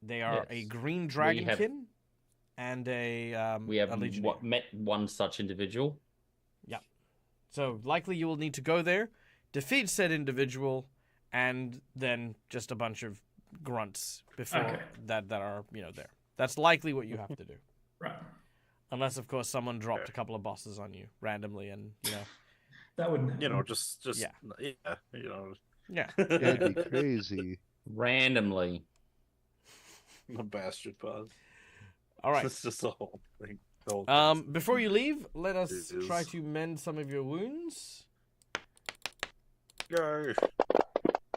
Speaker 1: They are a
Speaker 3: Yes.
Speaker 1: green
Speaker 3: We have-
Speaker 1: dragonkin and a
Speaker 3: We have
Speaker 1: legionnaire.
Speaker 3: met one such individual.
Speaker 1: So likely you will need to go there, defeat said individual, and then just a bunch of grunts before
Speaker 4: Okay.
Speaker 1: that are there. That's likely what you have to do,
Speaker 4: Right.
Speaker 1: unless of course someone dropped
Speaker 2: Okay.
Speaker 1: a couple of bosses on you randomly, and
Speaker 4: That wouldn't happen.
Speaker 2: Just
Speaker 1: Yeah.
Speaker 2: yeah,
Speaker 5: That'd be crazy.
Speaker 3: Randomly.
Speaker 2: the bastard pause.
Speaker 1: all right.
Speaker 2: It's just the whole thing. The whole thing.
Speaker 1: Before you leave, let us
Speaker 2: It is.
Speaker 1: try to mend some of your wounds.
Speaker 2: Yay.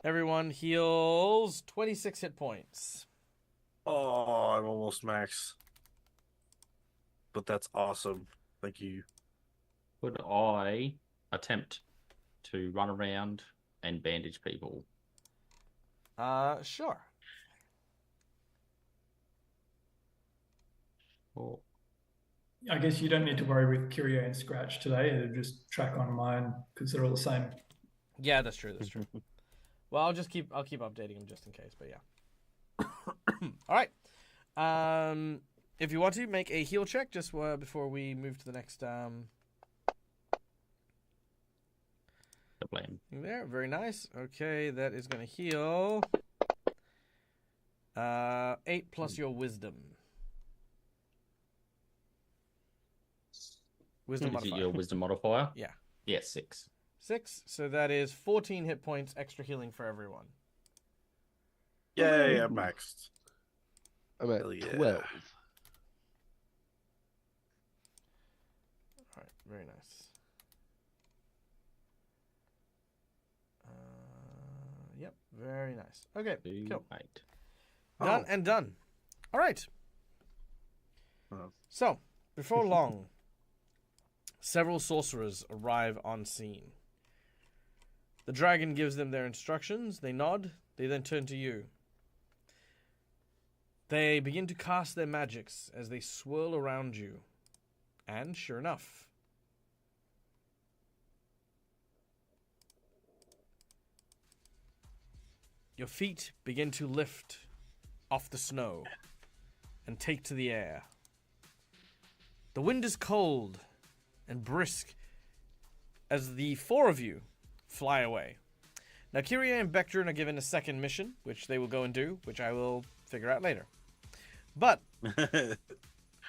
Speaker 1: Everyone heals 26 hit points.
Speaker 2: Oh, I'm almost max. But that's awesome. Thank you.
Speaker 3: Would I attempt to run around and bandage people?
Speaker 1: Sure.
Speaker 3: Or
Speaker 4: I guess you don't need to worry with Kyrie and Scratch today. It'll just track on mine because they're all the same.
Speaker 1: Yeah, that's true. That's true. Well, I'll keep updating them just in case. But yeah. All right. If you want to make a heal check just before we move to the next
Speaker 3: the blame.
Speaker 1: thing there. Very nice. Okay, that is going to heal 8 plus your wisdom. Wisdom
Speaker 3: Is it
Speaker 1: modifier.
Speaker 3: your wisdom modifier?
Speaker 1: Yeah.
Speaker 3: Yeah, 6.
Speaker 1: 6, so that is 14 hit points extra healing for everyone.
Speaker 2: Yay, I'm maxed.
Speaker 5: I'm at
Speaker 2: Hell yeah.
Speaker 5: 12.
Speaker 1: Alright, very nice. Yep, very nice. Okay, cool.
Speaker 3: 8.
Speaker 1: Done and done. Alright. So, before long, several sorcerers arrive on scene. The dragon gives them their instructions, they nod, they then turn to you. They begin to cast their magics as they swirl around you. And sure enough, your feet begin to lift off the snow and take to the air. The wind is cold and brisk as the 4 of you fly away. Now, Kyria and Bectrin are given a second mission, which they will go and do, which I will figure out later. But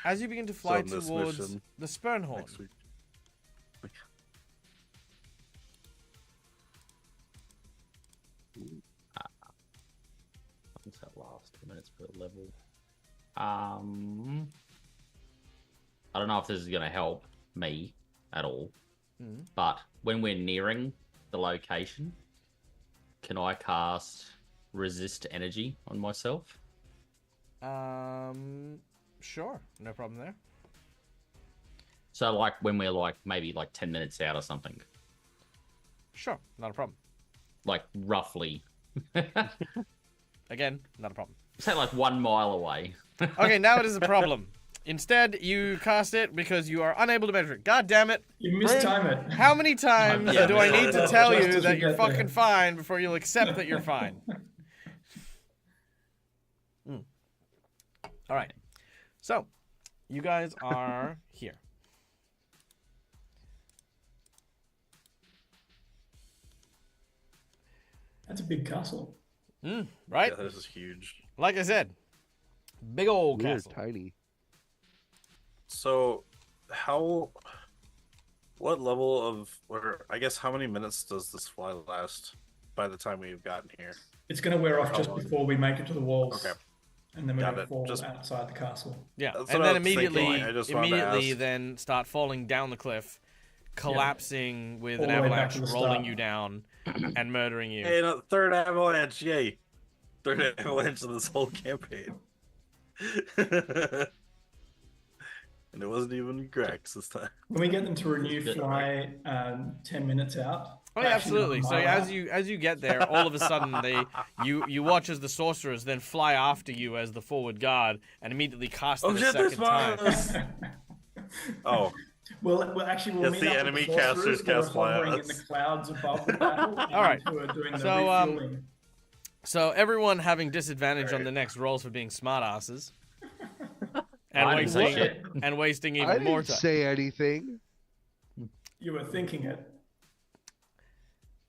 Speaker 1: as you begin to fly
Speaker 2: So this
Speaker 1: towards
Speaker 2: mission
Speaker 1: the Spurnhorn,
Speaker 2: next week.
Speaker 3: What's that last 2 minutes per level? I don't know if this is going to help me at all, but when we're nearing the location, can I cast resist energy on myself?
Speaker 1: sure, no problem there.
Speaker 3: So like when we're like maybe like 10 minutes out or something,
Speaker 1: Sure, not a problem.
Speaker 3: like roughly,
Speaker 1: Again, not a problem.
Speaker 3: say like 1 mile away.
Speaker 1: Okay, now it is a problem. Instead, you cast it because you are unable to measure it. God damn it.
Speaker 4: You mistime it.
Speaker 1: How many times
Speaker 3: Yeah,
Speaker 1: do I need to tell
Speaker 4: just
Speaker 1: you
Speaker 4: as
Speaker 1: that
Speaker 4: we
Speaker 1: you're
Speaker 4: get there.
Speaker 1: fucking fine before you'll accept that you're fine? All right. So, you guys are here.
Speaker 4: That's a big castle.
Speaker 1: Right?
Speaker 2: Yeah, this is huge.
Speaker 1: Like I said, big old
Speaker 5: We're
Speaker 1: castle.
Speaker 5: tiny.
Speaker 2: So, what level of, or I guess, how many minutes does this fly last by the time we've gotten here?
Speaker 4: It's going to wear off
Speaker 2: How
Speaker 4: just
Speaker 2: long?
Speaker 4: before we make it to the walls.
Speaker 2: Okay.
Speaker 4: And then we're
Speaker 2: Got
Speaker 4: going to
Speaker 2: it.
Speaker 4: fall
Speaker 2: Just-
Speaker 4: outside the castle.
Speaker 1: Yeah,
Speaker 2: That's
Speaker 1: and
Speaker 2: what I
Speaker 1: then
Speaker 2: was thinking.
Speaker 1: immediately,
Speaker 2: I just wanted to ask.
Speaker 1: then start falling down the cliff, collapsing with
Speaker 4: All
Speaker 1: an
Speaker 4: the way back
Speaker 1: avalanche
Speaker 4: to the
Speaker 1: rolling
Speaker 4: start.
Speaker 1: you down and murdering you.
Speaker 2: Hey, no, third avalanche, yay! Third avalanche of this whole campaign. And it wasn't even Grex this time.
Speaker 4: When we get them to renew
Speaker 3: Good.
Speaker 4: fly 10 minutes out.
Speaker 1: Oh yeah,
Speaker 4: actually not
Speaker 1: absolutely.
Speaker 4: a
Speaker 1: So
Speaker 4: mile out.
Speaker 1: as you get there, all of a sudden you watch as the sorcerers then fly after you as the forward guard and immediately cast them
Speaker 2: Oh
Speaker 1: a
Speaker 2: shit, there's
Speaker 1: second time.
Speaker 2: Mars! Oh,
Speaker 4: We'll actually we'll
Speaker 2: Yes,
Speaker 4: meet
Speaker 2: the
Speaker 4: up with
Speaker 2: enemy
Speaker 4: sorcerers
Speaker 2: casters
Speaker 4: who are
Speaker 2: cast fly
Speaker 4: hovering
Speaker 2: at
Speaker 4: in the
Speaker 2: us.
Speaker 4: clouds above the battle.
Speaker 1: All right.
Speaker 4: Who are doing the
Speaker 1: So,
Speaker 4: refueling.
Speaker 1: So everyone having disadvantage on
Speaker 2: Alright.
Speaker 1: the next rolls for being smartasses.
Speaker 3: I didn't say shit.
Speaker 1: And wasting
Speaker 5: I
Speaker 1: even
Speaker 5: didn't
Speaker 1: more time.
Speaker 5: say anything.
Speaker 4: You were thinking it.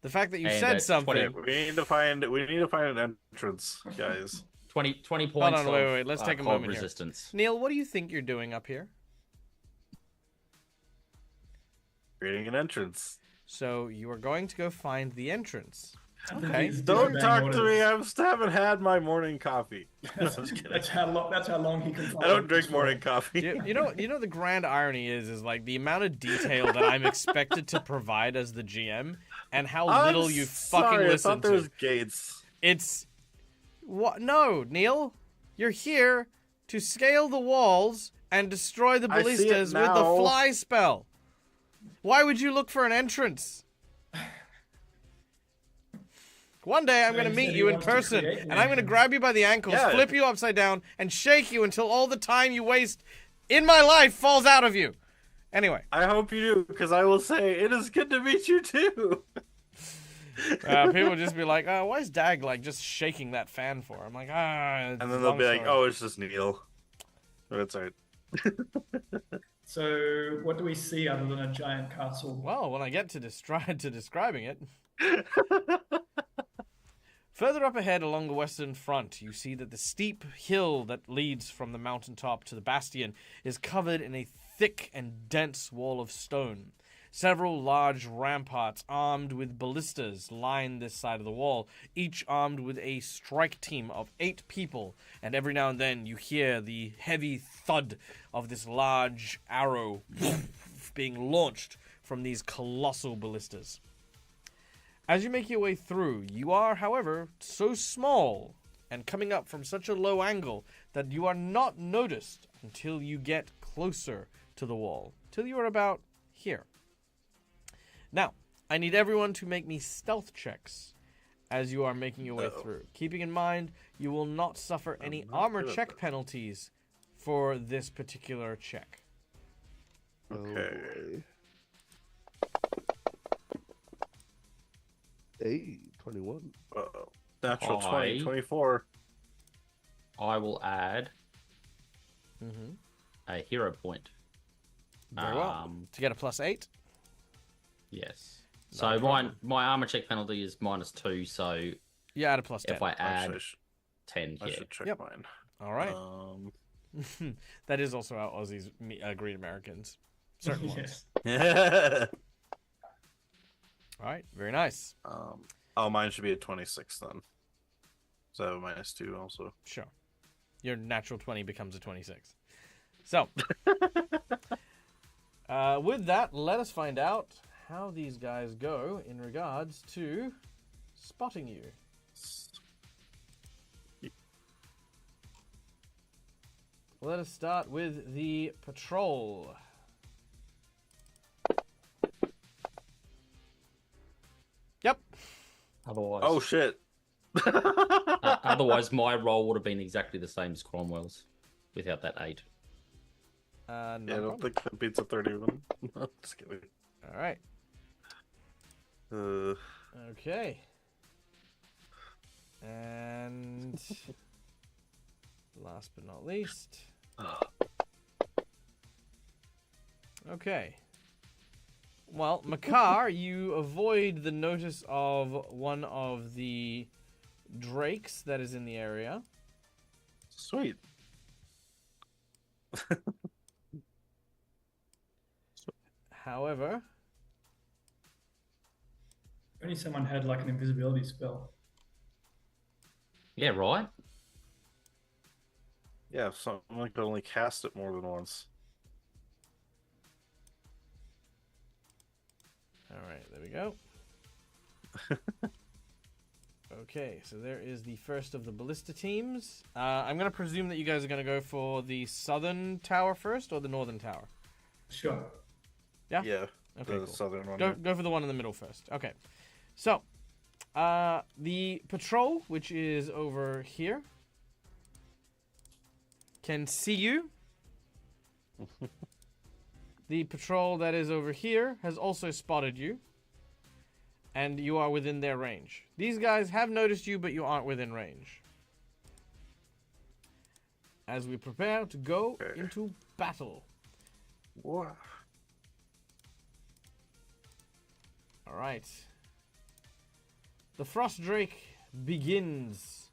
Speaker 1: The fact that you
Speaker 3: And
Speaker 1: said
Speaker 3: that's
Speaker 1: something.
Speaker 3: 20.
Speaker 2: we need to find an entrance, guys.
Speaker 3: 20 points
Speaker 1: on, wait,
Speaker 3: of
Speaker 1: wait, let's take a
Speaker 3: cold
Speaker 1: moment here.
Speaker 3: resistance.
Speaker 1: Neil, what do you think you're doing up here?
Speaker 2: Creating an entrance.
Speaker 1: So you are going to go find the entrance.
Speaker 4: I think
Speaker 1: Okay.
Speaker 4: he's
Speaker 2: Don't
Speaker 4: disobeying
Speaker 2: talk to
Speaker 4: orders.
Speaker 2: me. I just haven't had my morning coffee. I'm
Speaker 4: That's,
Speaker 2: just kidding.
Speaker 4: that's how long he can.
Speaker 2: I don't drink morning coffee.
Speaker 1: You know the grand irony is like the amount of detail that I'm expected to provide as the GM and how
Speaker 2: I'm
Speaker 1: little you fucking
Speaker 2: sorry, I
Speaker 1: listen
Speaker 2: thought there
Speaker 1: to.
Speaker 2: was gates.
Speaker 1: It's what? No, Neil, you're here to scale the walls and destroy the
Speaker 2: I see it
Speaker 1: ballistas with the
Speaker 2: now.
Speaker 1: fly spell. Why would you look for an entrance? One day I'm
Speaker 4: So
Speaker 1: going to
Speaker 4: he
Speaker 1: meet
Speaker 4: said he
Speaker 1: you in
Speaker 4: wants to
Speaker 1: person,
Speaker 4: create an
Speaker 1: and I'm going to
Speaker 4: entrance.
Speaker 1: grab you by the ankles,
Speaker 2: Yeah.
Speaker 1: flip you upside down, and shake you until all the time you waste in my life falls out of you. Anyway,
Speaker 2: I hope you do, because I will say it is good to meet you too.
Speaker 1: people will just be like, why is Dag like just shaking that fan for? I'm like,
Speaker 2: And then they'll be like, "Oh, it's just Neil." That's alright.
Speaker 4: So, what do we see other than a giant castle?
Speaker 1: Well, when I get to describing it, Further up ahead along the western front, you see that the steep hill that leads from the mountaintop to the bastion is covered in a thick and dense wall of stone. Several large ramparts armed with ballistas line this side of the wall, each armed with a strike team of 8 people, and every now and then you hear the heavy thud of this large arrow being launched from these colossal ballistas. As you make your way through, you are, however, so small and coming up from such a low angle that you are not noticed until you get closer to the wall, till you are about here. Now, I need everyone to make me stealth checks as you are making your way through, keeping in mind you will not suffer any armor check penalties for this particular check.
Speaker 2: Okay.
Speaker 5: Hey, 21.
Speaker 2: Uh-oh. Natural
Speaker 3: I-
Speaker 2: 20, 24.
Speaker 3: I will add
Speaker 1: Mm-hmm.
Speaker 3: a hero point.
Speaker 1: Very well. To get a +8?
Speaker 3: Yes.
Speaker 1: No
Speaker 3: So
Speaker 1: problem.
Speaker 3: my armor check penalty is -2. So
Speaker 1: You add a +10.
Speaker 3: if I add
Speaker 2: Actually,
Speaker 3: 10,
Speaker 2: I
Speaker 3: yeah.
Speaker 2: should check
Speaker 1: Yep.
Speaker 2: mine.
Speaker 1: All right. That is also how Aussies greet Americans. Certain ones.
Speaker 4: Yes.
Speaker 1: All right. Very nice.
Speaker 2: Oh, mine should be a 26 then. So I have a -2 also.
Speaker 1: Sure. Your natural 20 becomes a 26. So, with that, let us find out how these guys go in regards to spotting you. Let us start with the patrol. Yep.
Speaker 3: Otherwise,
Speaker 2: Oh shit.
Speaker 3: otherwise my roll would have been exactly the same as Cromwell's without that 8.
Speaker 1: No
Speaker 2: Yeah, I don't
Speaker 1: problem.
Speaker 2: think that beats a 31. No, just kidding.
Speaker 1: All right. Okay. And last but not least. Okay. Well, Makar, you avoid the notice of one of the drakes that is in the area.
Speaker 2: Sweet.
Speaker 1: However,
Speaker 4: Only someone had like an invisibility spell.
Speaker 3: Yeah, right?
Speaker 2: Yeah, if someone could only cast it more than once.
Speaker 1: all right, there we go. Okay, so there is the first of the ballista teams. I'm going to presume that you guys are going to go for the southern tower first or the northern tower.
Speaker 4: Sure.
Speaker 1: Yeah?
Speaker 2: Yeah,
Speaker 1: Okay,
Speaker 2: the
Speaker 1: cool.
Speaker 2: southern one.
Speaker 1: Go for the one in the middle first. Okay. So, the patrol, which is over here, can see you. The patrol that is over here has also spotted you. And you are within their range. These guys have noticed you, but you aren't within range. As we prepare to go
Speaker 2: Okay.
Speaker 1: into battle.
Speaker 2: Whoa.
Speaker 1: All right. The Frost Drake begins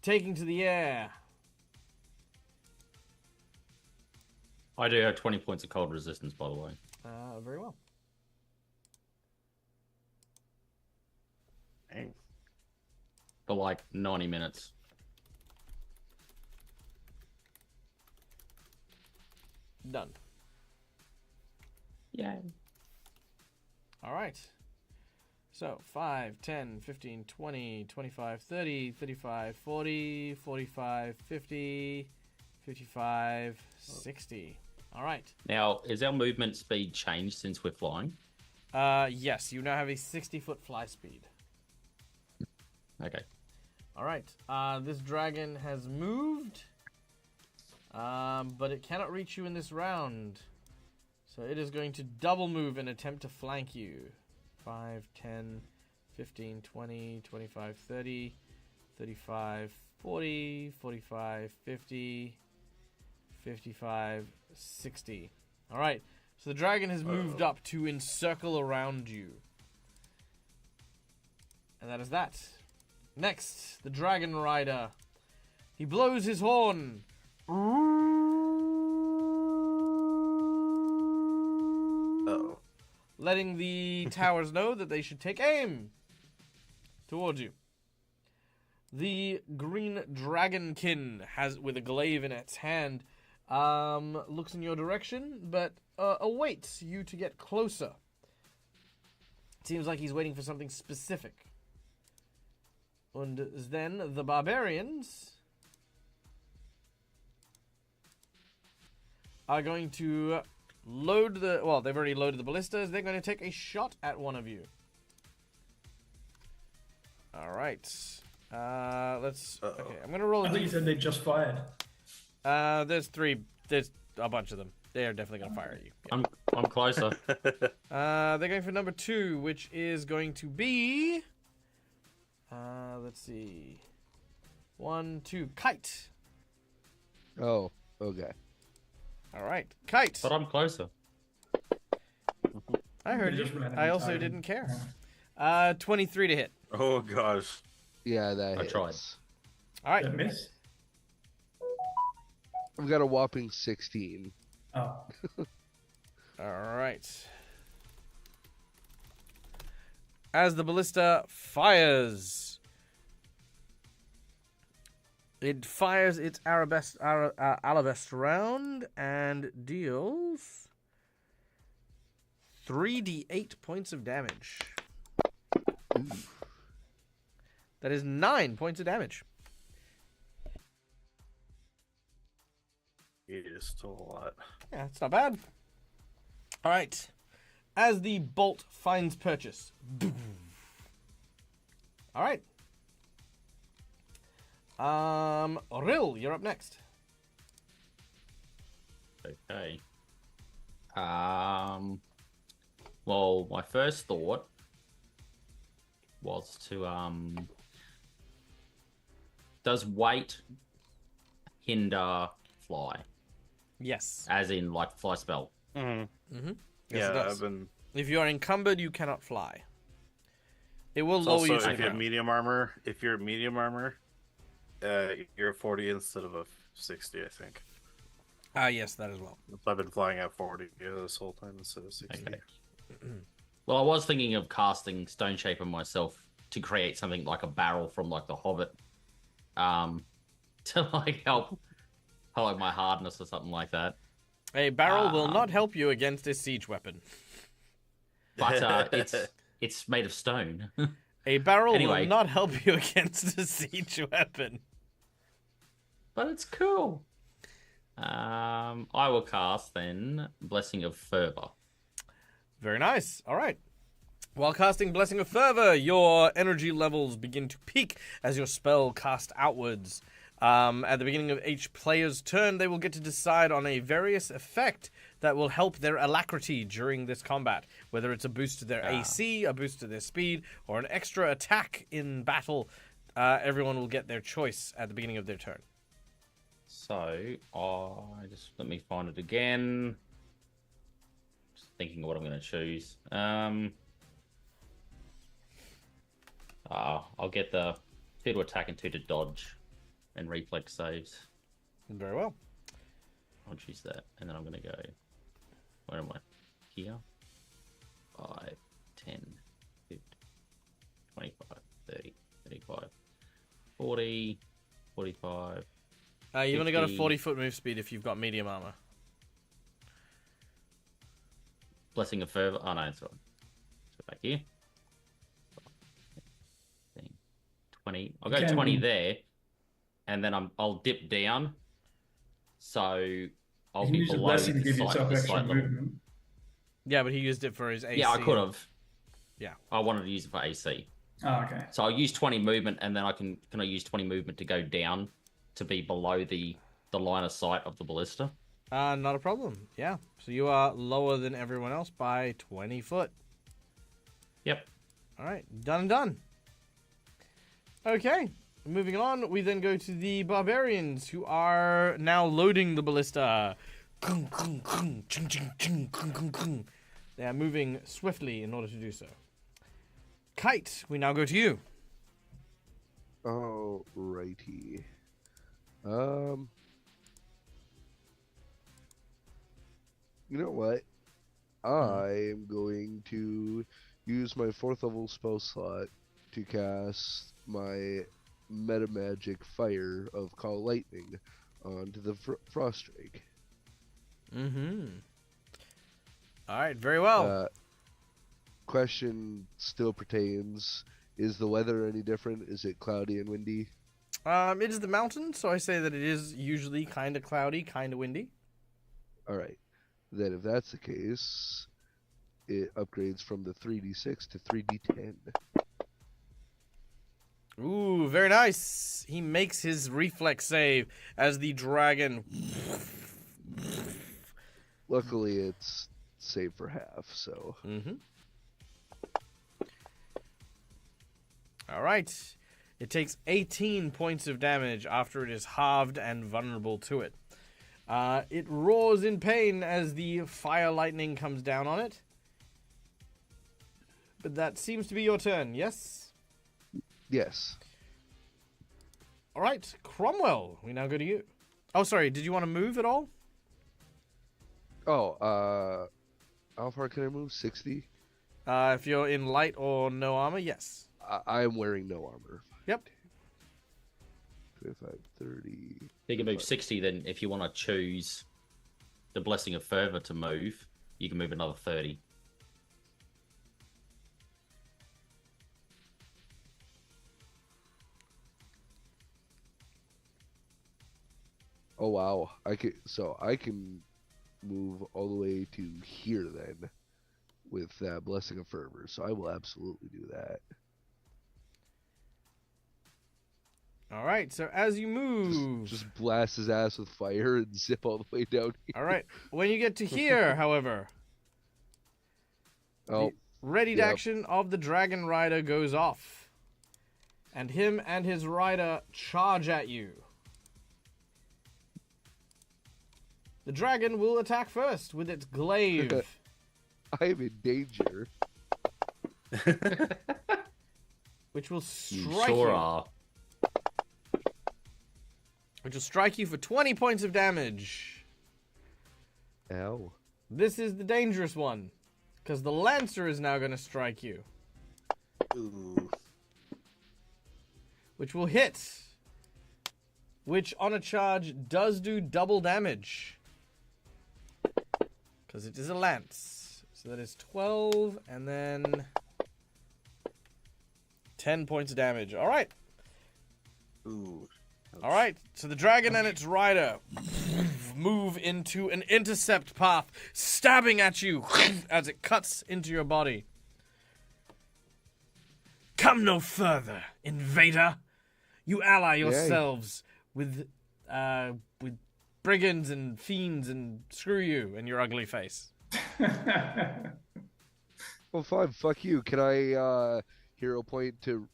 Speaker 1: taking to the air.
Speaker 3: I do have 20 points of cold resistance, by the way.
Speaker 1: Very well.
Speaker 2: Dang.
Speaker 3: For like 90 minutes.
Speaker 1: Done.
Speaker 3: Yeah.
Speaker 1: All right. So 5, 10, 15, 20, 25, 30, 35, 40, 45, 50, 55, 60. All right.
Speaker 3: Now, is our movement speed changed since we're flying?
Speaker 1: Yes, you now have a 60-foot fly speed.
Speaker 3: Okay.
Speaker 1: All right. This dragon has moved, but it cannot reach you in this round. So it is going to double move and attempt to flank you. 5, 10, 15, 20, 25, 30, 35, 40, 45, 50, 55, 60. All right. So the dragon has moved up to encircle around you. And that is that. Next, the dragon rider. He blows his horn.
Speaker 2: Uh-oh.
Speaker 1: Letting the towers know that they should take aim towards you. The green dragonkin has, with a glaive in its hand, looks in your direction, but awaits you to get closer. It seems like he's waiting for something specific. And then the barbarians are going to load the... Well, they've already loaded the ballistas. They're going to take a shot at one of you. All right. Let's... Okay, I'm going to roll a
Speaker 4: I think you said they just fired.
Speaker 1: There's a bunch of them. They are definitely going to fire at you. Yeah.
Speaker 3: I'm closer.
Speaker 1: They're going for number 2, which is going to be... let's see. 1, 2, Kite.
Speaker 5: Oh, okay.
Speaker 1: All right, Kite.
Speaker 3: But I'm closer.
Speaker 1: I heard
Speaker 4: They
Speaker 1: you.
Speaker 4: just ran
Speaker 1: I
Speaker 4: out of
Speaker 1: also
Speaker 4: time.
Speaker 1: didn't care. 23 to hit.
Speaker 2: Oh gosh.
Speaker 5: Yeah, that
Speaker 3: I
Speaker 5: hits.
Speaker 3: tried.
Speaker 1: All right.
Speaker 4: Did I miss?
Speaker 5: I've got a whopping 16.
Speaker 4: Oh.
Speaker 1: All right. As the ballista fires, it fires its Alabest round and deals 3d8 points of damage. That is 9 points of damage.
Speaker 2: It is still a lot.
Speaker 1: Yeah, it's not bad. All right. As the bolt finds purchase. All right. Rill, you're up next.
Speaker 3: Okay. Well, my first thought was to does weight hinder fly?
Speaker 1: Yes.
Speaker 3: As in like fly spell?
Speaker 2: Mm-hmm.
Speaker 1: Mm-hmm.
Speaker 2: Yeah, I've been.
Speaker 1: If you are encumbered, you cannot fly. It will
Speaker 2: It's
Speaker 1: lower
Speaker 2: also,
Speaker 1: you to the
Speaker 2: if you have
Speaker 1: ground.
Speaker 2: medium armor, you're a 40 instead of a 60, I think.
Speaker 1: Yes, that as well.
Speaker 2: I've been flying at 40 this whole time instead of 60.
Speaker 3: Okay. Well, I was thinking of casting Stone Shaper myself to create something like a barrel from like the Hobbit, to like help like my hardness or something like that.
Speaker 1: A barrel will not help you against a siege weapon.
Speaker 3: But it's made of stone.
Speaker 1: A barrel
Speaker 3: Anyway.
Speaker 1: will not help you against a siege weapon.
Speaker 3: But it's cool. I will cast then Blessing of Fervor.
Speaker 1: Very nice. All right. While casting Blessing of Fervor, your energy levels begin to peak as your spell casts outwards. At the beginning of each player's turn, they will get to decide on a various effect that will help their alacrity during this combat. Whether it's a boost to their AC, a boost to their speed, or an extra attack in battle, everyone will get their choice at the beginning of their turn.
Speaker 3: So, just let me find it again. Just thinking of what I'm going to choose. I'll get the 2 to attack and 2 to dodge and reflex saves.
Speaker 1: Very well.
Speaker 3: I'll choose that. And then I'm going to go... Where am I? Here. 5, 10, 15, 25, 30, 35, 40, 45...
Speaker 1: You've only got a
Speaker 3: 50.
Speaker 1: 40-foot move speed if you've got medium armor.
Speaker 3: Blessing of Fervor. Oh, no, it's all right. So back here. 20. I'll go
Speaker 4: Can
Speaker 3: 20
Speaker 4: we-
Speaker 3: there. And then I'll dip down. So I'll
Speaker 4: You can
Speaker 3: be
Speaker 4: use a
Speaker 3: below
Speaker 4: blessing to
Speaker 3: the
Speaker 4: give
Speaker 3: slight-
Speaker 4: yourself
Speaker 3: the
Speaker 4: extra
Speaker 3: slight level.
Speaker 4: movement.
Speaker 1: Yeah, but he used it for his AC.
Speaker 3: Yeah, I could have.
Speaker 1: Yeah.
Speaker 3: I wanted to use it for AC.
Speaker 4: Oh, okay.
Speaker 3: So I'll use 20 movement, and then can I use 20 movement to go down to be below the line of sight of the ballista?
Speaker 1: Not a problem. Yeah. So you are lower than everyone else by 20 foot.
Speaker 3: Yep.
Speaker 1: All right. Done and done. Okay. Moving on, we then go to the barbarians who are now loading the ballista. They are moving swiftly in order to do so. Kite, we now go to you.
Speaker 5: Alrighty. You know what? I am going to use my 4th level spell slot to cast my meta magic fire of Call Lightning onto the Frost Drake.
Speaker 1: Mm-hmm. All right, very well.
Speaker 5: Question still pertains. Is the weather any different? Is it cloudy and windy?
Speaker 1: It is the mountain, so I say that it is usually kind of cloudy, kind of windy.
Speaker 5: Alright. Then if that's the case, it upgrades from the 3d6 to 3d10.
Speaker 1: Ooh, very nice. He makes his reflex save as the dragon.
Speaker 5: Luckily, it's saved for half, so...
Speaker 1: Mm-hmm. All right. It takes 18 points of damage after it is halved and vulnerable to it. It roars in pain as the fire lightning comes down on it. But that seems to be your turn, yes?
Speaker 5: Yes.
Speaker 1: All right, Cromwell, we now go to you. Oh, sorry, did you want to move at all?
Speaker 5: Oh, how far can I move? 60?
Speaker 1: If you're in light or no armor, yes.
Speaker 5: I am wearing no armor.
Speaker 1: Yep.
Speaker 5: 25, 30...
Speaker 3: You can move 60, then if you want to choose the Blessing of Fervor to move, you can move another 30.
Speaker 5: Oh, wow. I can move all the way to here then with that Blessing of Fervor. So I will absolutely do that.
Speaker 1: All right, so as you move...
Speaker 5: Just blast his ass with fire and zip all the way down here.
Speaker 1: All right, when you get to here, however...
Speaker 5: Oh,
Speaker 1: the readied
Speaker 5: yep.
Speaker 1: action of the Dragon Rider goes off. And him and his rider charge at you. The dragon will attack first with its glaive.
Speaker 5: I am in danger.
Speaker 1: Which will
Speaker 3: You
Speaker 1: strike
Speaker 3: sure
Speaker 1: you.
Speaker 3: are.
Speaker 1: Which will strike you for 20 points of damage.
Speaker 5: Ow.
Speaker 1: This is the dangerous one. Because the Lancer is now going to strike you.
Speaker 2: Ooh.
Speaker 1: Which will hit. Which on a charge does do double damage. Because it is a lance. So that is 12 and then 10 points of damage. All right.
Speaker 2: Ooh.
Speaker 1: All right. So the dragon and its rider move into an intercept path, stabbing at you as it cuts into your body. Come no further, invader. You ally yourselves with brigands and fiends and screw you and your ugly face.
Speaker 5: Well, fine. Fuck you. Can I hero point to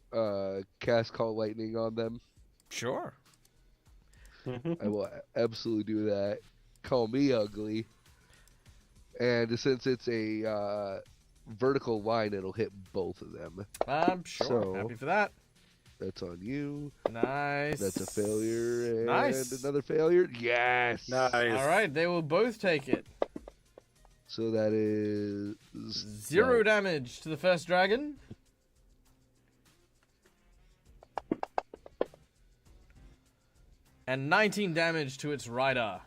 Speaker 5: cast Call Lightning on them?
Speaker 1: Sure.
Speaker 5: I will absolutely do that. Call me ugly. And since it's a vertical line, it'll hit both of them.
Speaker 1: I'm sure.
Speaker 5: So-
Speaker 1: Happy for that.
Speaker 5: That's on you.
Speaker 1: Nice.
Speaker 5: That's a failure. And
Speaker 1: Nice.
Speaker 5: another failure. Yes.
Speaker 2: Nice.
Speaker 1: All right, they will both take it.
Speaker 5: So that is...
Speaker 1: 0 damage to the first dragon. And 19 damage to its rider.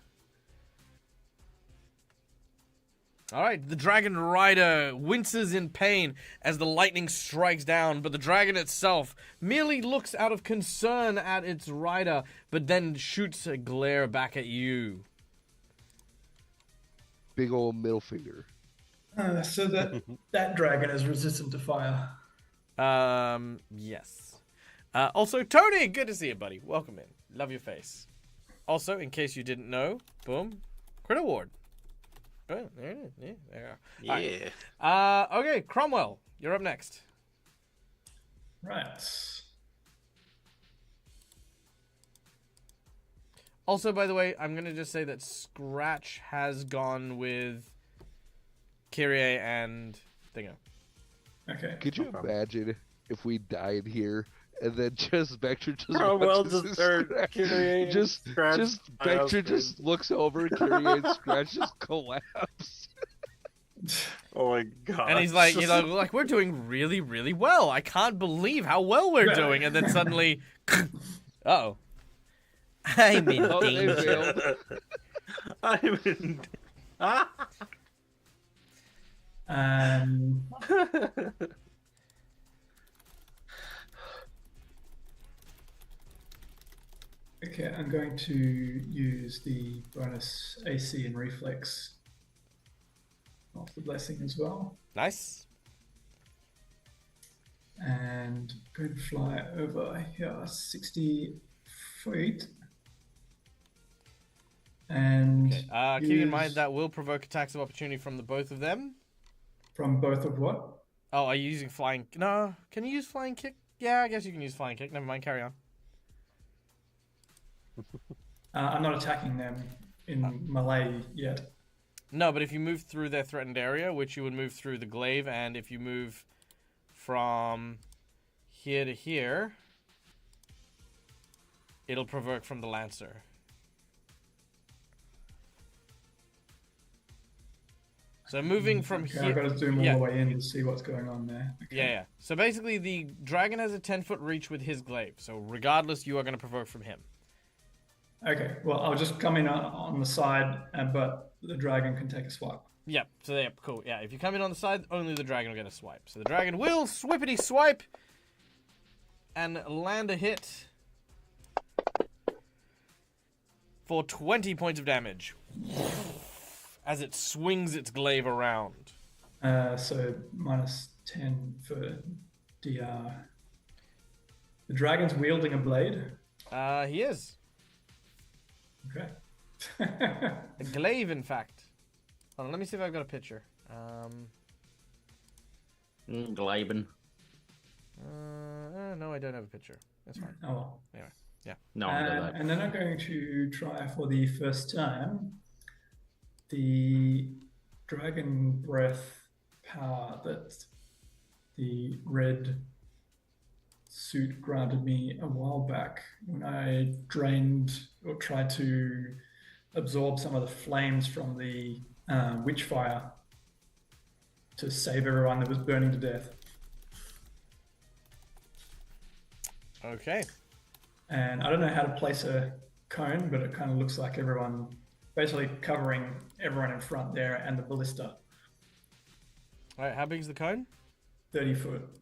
Speaker 1: Alright, the dragon rider winces in pain as the lightning strikes down, but the dragon itself merely looks out of concern at its rider, but then shoots a glare back at you.
Speaker 5: Big old middle finger.
Speaker 4: So that dragon is resistant to fire.
Speaker 1: Yes. Also, Tony, good to see you, buddy. Welcome in. Love your face. Also, in case you didn't know, boom, crit award. Oh, there it is. Yeah, there you are.
Speaker 2: Yeah.
Speaker 1: All right. Okay, Cromwell, you're up next.
Speaker 4: Right.
Speaker 1: Also, by the way, I'm going to just say that Scratch has gone with Kyrie and Dingo.
Speaker 4: Okay.
Speaker 5: Could you imagine if we died here and then just Vector just
Speaker 2: Cromwell
Speaker 5: watches
Speaker 2: just
Speaker 5: his
Speaker 2: start
Speaker 5: scratch.
Speaker 2: carrying
Speaker 5: just
Speaker 2: scratch
Speaker 5: Vector
Speaker 2: screen.
Speaker 5: just looks over, carrying scratch just collapse.
Speaker 2: Oh my god!
Speaker 1: And he's like, like we're doing really, really well. I can't believe how well we're doing. And then suddenly, uh-oh. I'm in
Speaker 5: Oh, they
Speaker 1: danger.
Speaker 5: failed.
Speaker 2: I'm in.
Speaker 4: Okay, I'm going to use the bonus AC and reflex of the blessing as well.
Speaker 1: Nice.
Speaker 4: And going to fly over here 60 feet. And
Speaker 1: Keep in mind that will provoke attacks of opportunity from the both of them.
Speaker 4: from both of what?
Speaker 1: Oh, are you using flying? No. Can you use flying kick? Yeah, I guess you can use flying kick. Never mind. Carry on.
Speaker 4: I'm not attacking them in melee yet.
Speaker 1: No, but if you move through their threatened area, which you would move through the glaive, and if you move from here to here, it'll provoke from the lancer. So moving from
Speaker 4: Okay,
Speaker 1: here...
Speaker 4: I've got to zoom all
Speaker 1: yeah.
Speaker 4: the way in to see what's going on there. Okay.
Speaker 1: Yeah. So basically, the dragon has a 10-foot reach with his glaive. So regardless, you are going to provoke from him.
Speaker 4: Okay, well, I'll just come in on the side, but the dragon can take a swipe.
Speaker 1: Yep. So yeah, cool. Yeah. If you come in on the side, only the dragon will get a swipe. So the dragon will swippity swipe and land a hit for 20 points of damage as it swings its glaive around.
Speaker 4: So minus 10 for DR. The dragon's wielding a blade.
Speaker 1: He is.
Speaker 4: Okay.
Speaker 1: A glaive, in fact. Hold on, let me see if I've got a picture.
Speaker 3: Glaben.
Speaker 1: No, I don't have a picture. That's fine.
Speaker 4: Oh, well.
Speaker 1: Anyway, yeah.
Speaker 3: No, I know that.
Speaker 4: And then I'm going to try for the first time the dragon breath power that the red suit granted me a while back when I drained or tried to absorb some of the flames from the witch fire to save everyone that was burning to death.
Speaker 1: Okay.
Speaker 4: And I don't know how to place a cone, but it kind of looks like everyone, basically covering everyone in front there and the ballista.
Speaker 1: All right, how big is the cone?
Speaker 4: 30 foot.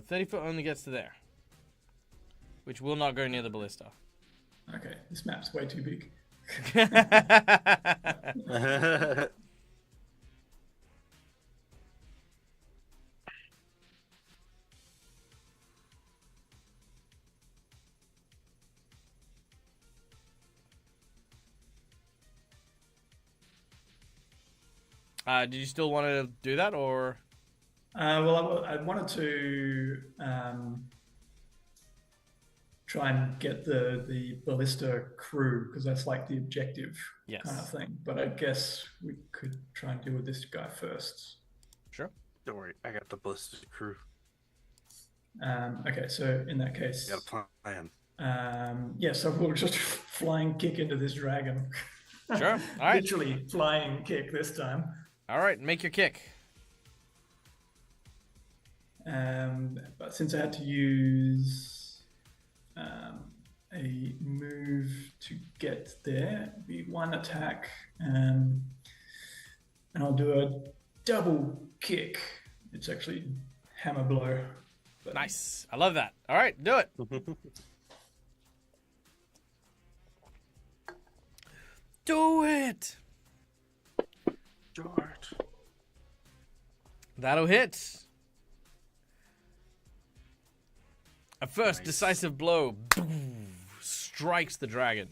Speaker 1: 30 foot only gets to there, which will not go near the ballista.
Speaker 4: Okay, this map's way too big.
Speaker 1: Did you still want to do that, or?
Speaker 4: Well, I wanted to try and get the ballista crew, because that's like the objective
Speaker 1: Yes.
Speaker 4: kind of thing. But I guess we could try and deal with this guy first.
Speaker 1: Sure.
Speaker 2: Don't worry, I got the ballistic crew.
Speaker 4: Okay, so in that case,
Speaker 2: Got a plan.
Speaker 4: yeah, so we'll just flying kick into this dragon.
Speaker 1: Sure. All right.
Speaker 4: Literally flying kick this time.
Speaker 1: All right, make your kick.
Speaker 4: But since I had to use a move to get there, it'd be one attack, and I'll do a double kick. It's actually hammer blow. But
Speaker 1: Nice. I love that. All right, do it. Do it.
Speaker 2: George.
Speaker 1: That'll hit. A first
Speaker 2: Nice.
Speaker 1: decisive blow strikes the dragon.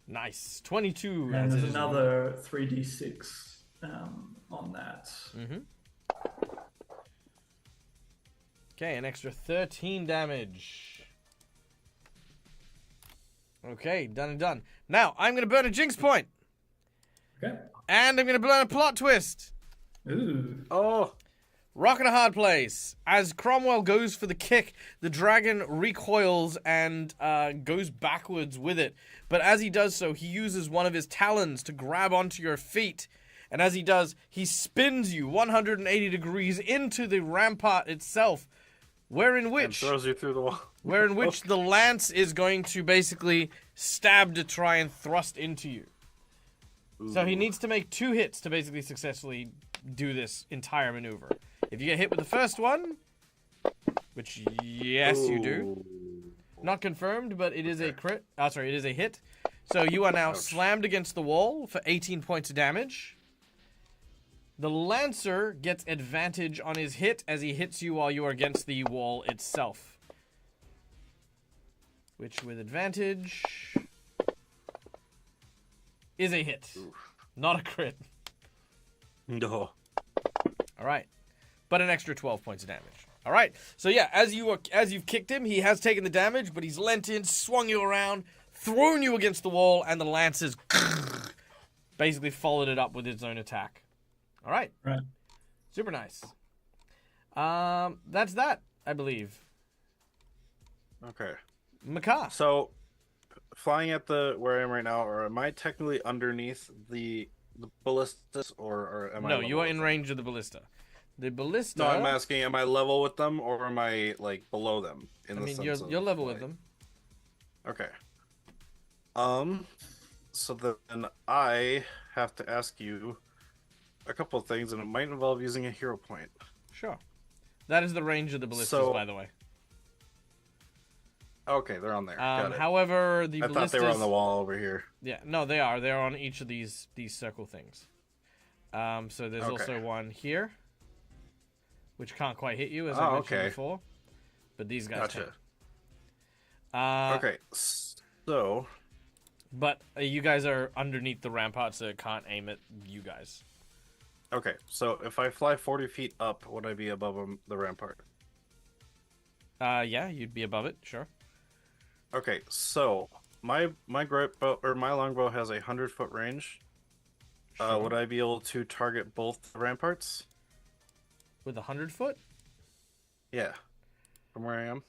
Speaker 1: Nice. 22.
Speaker 4: And
Speaker 1: as
Speaker 4: there's
Speaker 1: it is
Speaker 4: another 3d6 on that.
Speaker 1: Okay, an extra 13 damage. Okay, done and done. Now, I'm going to burn a jinx point.
Speaker 4: Okay.
Speaker 1: And I'm going to burn a plot twist.
Speaker 4: Ooh.
Speaker 2: Oh,
Speaker 1: Rock in a hard place. As Cromwell goes for the kick, the dragon recoils and goes backwards with it. But as he does so, he uses one of his talons to grab onto your feet. And as he does, he spins you 180 degrees into the rampart itself,
Speaker 2: and throws you through the wall.
Speaker 1: wherein which the lance is going to basically stab to try and thrust into you. So he needs to make 2 hits to basically successfully do this entire maneuver. If you get hit with the first one, which yes you do, not confirmed, but it is a crit. Sorry, it is a hit. So you are now slammed against the wall for 18 points of damage. The Lancer gets advantage on his hit as he hits you while you are against the wall itself. Which with advantage is a hit. Not a crit.
Speaker 2: No.
Speaker 1: Alright. But an extra 12 points of damage. Alright. So yeah, as you've kicked him, he has taken the damage, but he's leant in, swung you around, thrown you against the wall, and the Lancers basically followed it up with its own attack. Alright.
Speaker 4: Right.
Speaker 1: Super nice. That's that, I believe.
Speaker 2: Okay.
Speaker 1: Maka.
Speaker 2: So, flying at where I am right now, or am I technically underneath the ballistas, or am I?
Speaker 1: No,
Speaker 2: level
Speaker 1: you are
Speaker 2: with
Speaker 1: in
Speaker 2: them?
Speaker 1: range of the ballista. The ballista.
Speaker 2: No, I'm asking, am I level with them, or am I like below them?
Speaker 1: I mean, you're level with them.
Speaker 2: Okay. So then I have to ask you a couple of things, and it might involve using a hero point.
Speaker 1: Sure. That is the range of the ballistas,
Speaker 2: So-
Speaker 1: by the way.
Speaker 2: Okay, they're on there. Got it.
Speaker 1: However, the
Speaker 2: I
Speaker 1: ballistas.
Speaker 2: thought they were on the wall over here.
Speaker 1: Yeah, no, they are. They're on each of these circle things. So there's
Speaker 2: Okay.
Speaker 1: also one here, which can't quite hit you, as I mentioned
Speaker 2: okay.
Speaker 1: before. But these guys
Speaker 2: Gotcha.
Speaker 1: can.
Speaker 2: Okay, so
Speaker 1: But you guys are underneath the rampart, so it can't aim at you guys.
Speaker 2: okay, so if I fly 40 feet up, would I be above the rampart?
Speaker 1: Yeah, you'd be above it, sure.
Speaker 2: Okay, so my great bow or my longbow has a 100-foot range.
Speaker 1: Sure.
Speaker 2: Would I be able to target both the ramparts?
Speaker 1: With 100 foot?
Speaker 2: Yeah, from where I am.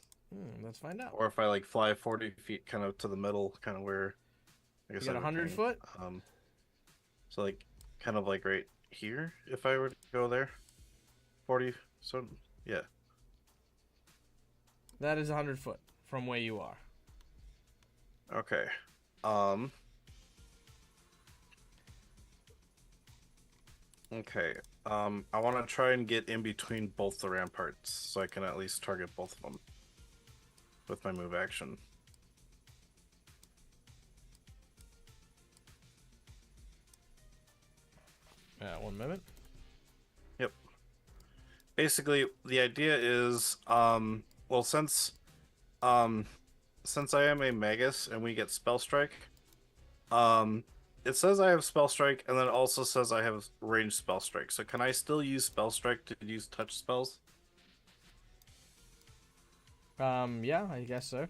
Speaker 1: Let's find out.
Speaker 2: Or if I like fly 40 feet, kind of to the middle, kind of where. I guess
Speaker 1: You got
Speaker 2: I would
Speaker 1: 100
Speaker 2: aim.
Speaker 1: foot?
Speaker 2: So like, kind of like right here, if I were to go there. 40. So yeah.
Speaker 1: That is 100 foot from where you are.
Speaker 2: Okay. Okay. I want to try and get in between both the ramparts, so I can at least target both of them with my move action.
Speaker 1: One moment.
Speaker 2: Yep. Basically, the idea is, well, since I am a magus and we get spell strike, it says I have spell strike, and then it also says I have ranged spell strike. So can I still use spell strike to use touch spells?
Speaker 1: Yeah, I guess so.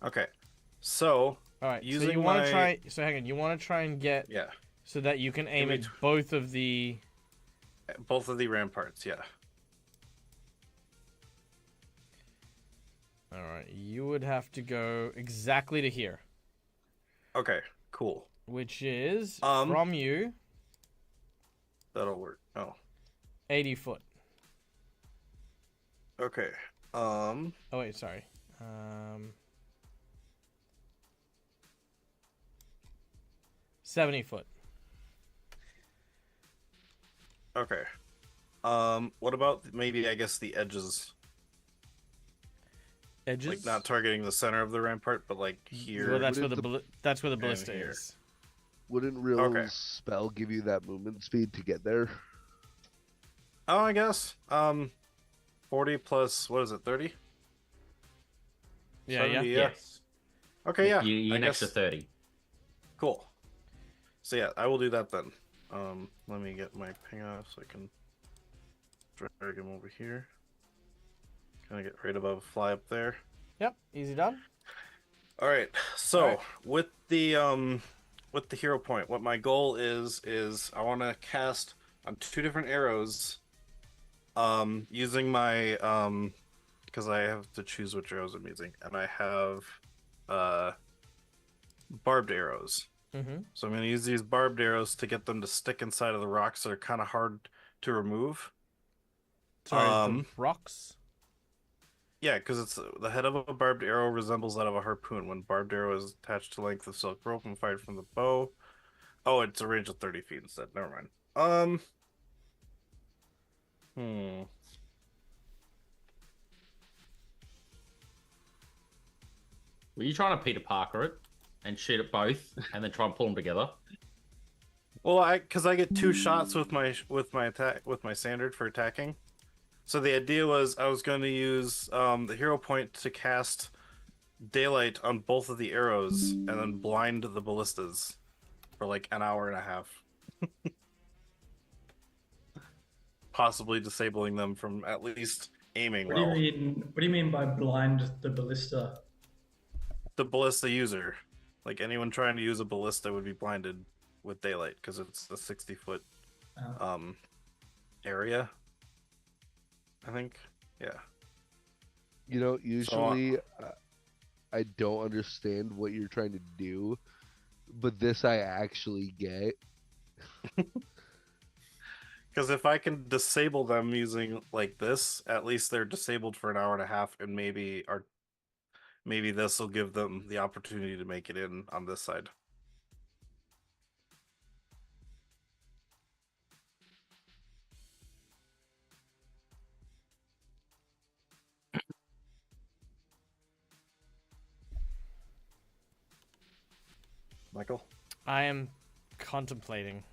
Speaker 2: Okay. So
Speaker 1: All right. So
Speaker 2: using
Speaker 1: you want to
Speaker 2: my-
Speaker 1: try? So hang on. You want to try and get
Speaker 2: yeah,
Speaker 1: so that you can aim at
Speaker 2: between-
Speaker 1: both of the.
Speaker 2: both of the ramparts. Yeah.
Speaker 1: All right. You would have to go exactly to here,
Speaker 2: Okay. Cool.
Speaker 1: which is
Speaker 2: Um,
Speaker 1: from you
Speaker 2: That'll work. Oh.
Speaker 1: 80 foot.
Speaker 2: Okay.
Speaker 1: Oh wait, sorry. 70 foot.
Speaker 2: Okay. What about maybe I guess the edges?
Speaker 1: Edges.
Speaker 2: Like not targeting the center of the rampart, but like here.
Speaker 1: Well, that's where
Speaker 5: What
Speaker 1: the
Speaker 5: is
Speaker 1: that's where the
Speaker 2: and
Speaker 1: ballista
Speaker 2: here.
Speaker 1: is.
Speaker 5: Wouldn't real
Speaker 2: Okay.
Speaker 5: spell give you that movement speed to get there?
Speaker 2: Oh, I guess. 40 plus what is it? 30?
Speaker 1: Yeah, yeah.
Speaker 2: 70,
Speaker 3: Yes.
Speaker 2: Okay, yeah.
Speaker 3: You
Speaker 2: I
Speaker 3: an
Speaker 2: guess.
Speaker 3: extra 30.
Speaker 2: Cool. So yeah, I will do that then. Let me get my ping off so I can drag him over here. Kind of get right above, fly up there.
Speaker 1: Yep. Easy done.
Speaker 2: All right. So
Speaker 1: Alright.
Speaker 2: with the hero point, what my goal is I want to cast on 2 different arrows, using my because I have to choose which arrows I'm using, and I have barbed arrows.
Speaker 1: Mm-hmm.
Speaker 2: So I'm going to use these barbed arrows to get them to stick inside of the rocks that are kind of hard to remove.
Speaker 1: Sorry, the rocks?
Speaker 2: Yeah, because it's the head of a barbed arrow resembles that of a harpoon. When barbed arrow is attached to length of silk rope and fired from the bow. Oh, it's a range of 30 feet instead. Never mind.
Speaker 3: Were you trying to Peter Parker it and shoot at both, and then try and pull them together?
Speaker 2: Well, because I get 2 shots with my standard for attacking. So the idea was I was going to use the hero point to cast daylight on both of the arrows and then blind the ballistas for like an hour and a half. Possibly disabling them from at least aiming well.
Speaker 4: What do you mean by blind the ballista?
Speaker 2: The ballista user. Like anyone trying to use a ballista would be blinded with daylight because it's a 60-foot area. I think, yeah.
Speaker 5: You know, usually I don't understand what you're trying to do, but this I actually get.
Speaker 2: Because if I can disable them using like this, at least they're disabled for an hour and a half, and maybe this will give them the opportunity to make it in on this side. Michael?
Speaker 1: I am contemplating.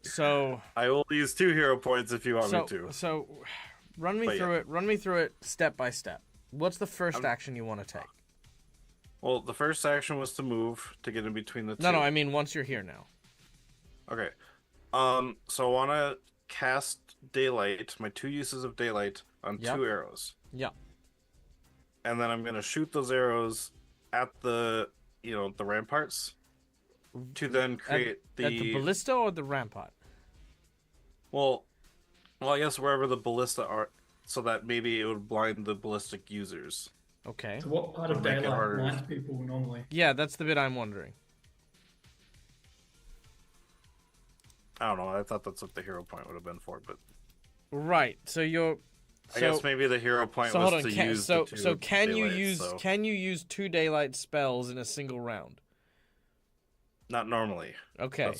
Speaker 1: So
Speaker 2: I will use 2 hero points if you want me to.
Speaker 1: So run me through it. Run me through it step by step. What's the first action you want to take?
Speaker 2: Well, the first action was to move to get in between the 2.
Speaker 1: No, I mean once you're here now.
Speaker 2: Okay. So I want to cast daylight, my 2 uses of daylight on 2 arrows.
Speaker 1: Yeah.
Speaker 2: And then I'm going to shoot those arrows at the ramparts to then create
Speaker 1: at the ballista or the rampart?
Speaker 2: Well, I guess wherever the ballista are, so that maybe it would blind the ballistic users.
Speaker 1: Okay.
Speaker 4: So what part of daylight blinds people normally?
Speaker 1: Yeah, that's the bit I'm wondering.
Speaker 2: I don't know. I thought that's what the hero point would have been for, but
Speaker 1: right. So you're.
Speaker 2: I guess maybe the hero point was to use.
Speaker 1: So can you use 2 daylight spells in a single round?
Speaker 2: Not normally.
Speaker 1: Okay.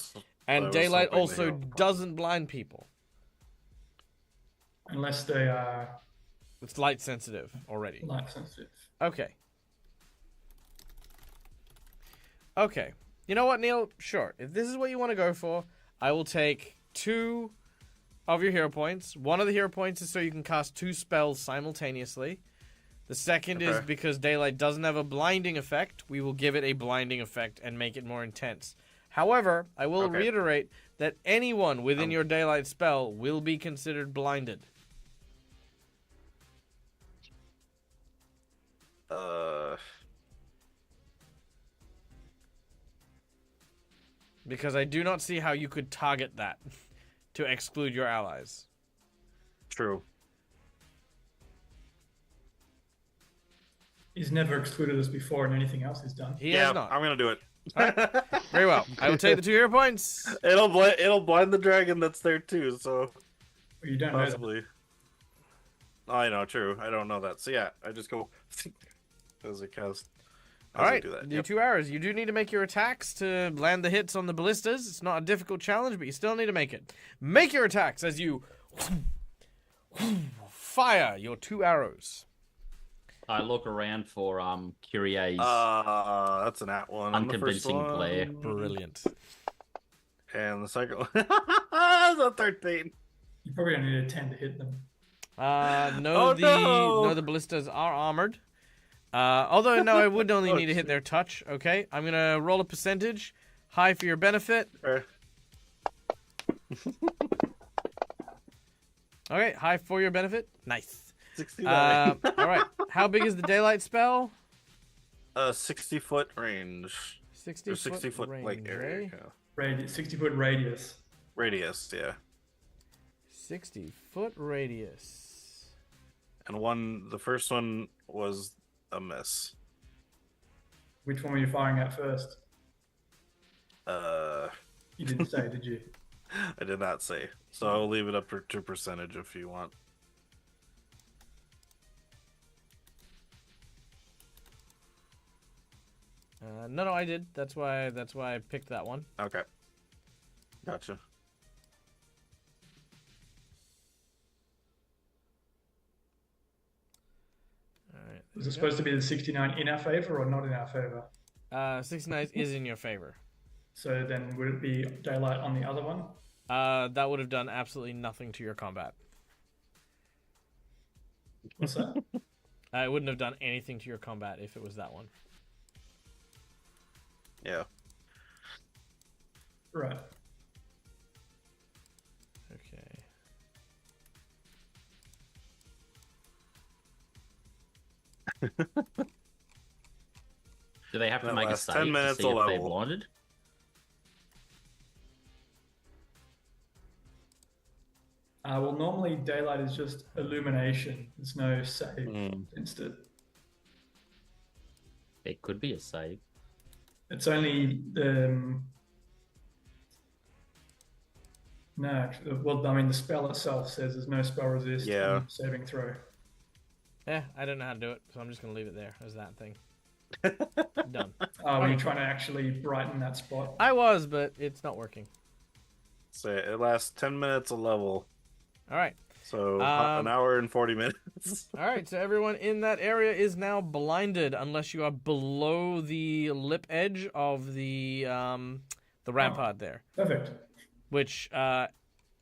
Speaker 1: And daylight also doesn't blind people.
Speaker 4: Unless they are...
Speaker 1: It's light sensitive already.
Speaker 4: Light sensitive.
Speaker 1: Okay. Okay. You know what, Neil? Sure. If this is what you want to go for, I will take 2 of your hero points. One of the hero points is so you can cast 2 spells simultaneously. The second is because daylight doesn't have a blinding effect. We will give it a blinding effect and make it more intense. However, I will reiterate that anyone within your daylight spell will be considered blinded. Because I do not see how you could target that to exclude your allies.
Speaker 2: True.
Speaker 4: He's never excluded us before in anything else he's done.
Speaker 1: He has not.
Speaker 2: I'm gonna do it.
Speaker 1: Right. Very well. I will take the 2 hero points.
Speaker 2: It'll blind the dragon that's there too. So
Speaker 4: You don't
Speaker 2: possibly.
Speaker 4: know
Speaker 2: Oh, I know. True. I don't know that. So yeah, I just go as a cast.
Speaker 1: All right, do 2 arrows. You do need to make your attacks to land the hits on the ballistas. It's not a difficult challenge, but you still need to make it. Make your attacks as you fire your 2 arrows.
Speaker 3: I look around for Curia's
Speaker 2: that's an @1.
Speaker 3: unconvincing glare.
Speaker 1: Brilliant.
Speaker 2: And the second one, that's a 13.
Speaker 4: You probably don't need a 10 to hit them.
Speaker 1: No, the ballistas are armored. Although, no, I would only need to hit their touch. Okay, I'm going to roll a percentage. High for your benefit. Okay, high for your benefit. Nice.
Speaker 2: 69.
Speaker 1: All right, how big is the daylight spell?
Speaker 2: 60-foot range.
Speaker 1: 60
Speaker 2: Or 60 foot
Speaker 1: range,
Speaker 2: like area.
Speaker 1: eh?
Speaker 2: Yeah.
Speaker 4: Radius, 60-foot radius.
Speaker 2: Radius, yeah.
Speaker 1: 60-foot radius.
Speaker 2: And the first one was a miss.
Speaker 4: Which one were you firing at first? You didn't say, did you?
Speaker 2: I did not say. So I'll leave it up to percentage if you want.
Speaker 1: No, I did. That's why I picked that one.
Speaker 2: Okay. Gotcha.
Speaker 1: All right.
Speaker 4: Was it supposed to be the 69 in our favor or not in our favor?
Speaker 1: 69 is in your favor.
Speaker 4: So then would it be daylight on the other one?
Speaker 1: That would have done absolutely nothing to your combat.
Speaker 4: What's that?
Speaker 1: It wouldn't have done anything to your combat if it was that one.
Speaker 2: Yeah.
Speaker 4: Right.
Speaker 1: Okay.
Speaker 3: Do they have to
Speaker 2: That
Speaker 3: make a
Speaker 2: lasts
Speaker 3: save
Speaker 2: 10
Speaker 3: to
Speaker 2: minutes
Speaker 3: see
Speaker 2: a
Speaker 3: if they're
Speaker 2: level.
Speaker 3: blinded?
Speaker 4: Well, normally daylight is just illumination. There's no save
Speaker 2: Mm.
Speaker 4: against it.
Speaker 3: It could be a save.
Speaker 4: It's only no. Actually, well, I mean, the spell itself says there's no spell resist.
Speaker 2: Yeah.
Speaker 4: On saving throw.
Speaker 1: I don't know how to do it, so I'm just going to leave it there as that thing. Done.
Speaker 4: Were you trying to actually brighten that spot?
Speaker 1: I was, but it's not working.
Speaker 2: So it lasts 10 minutes a level.
Speaker 1: All right.
Speaker 2: So an hour and 40 minutes.
Speaker 1: All right, so everyone in that area is now blinded unless you are below the lip edge of the rampart there,
Speaker 4: Perfect.
Speaker 1: which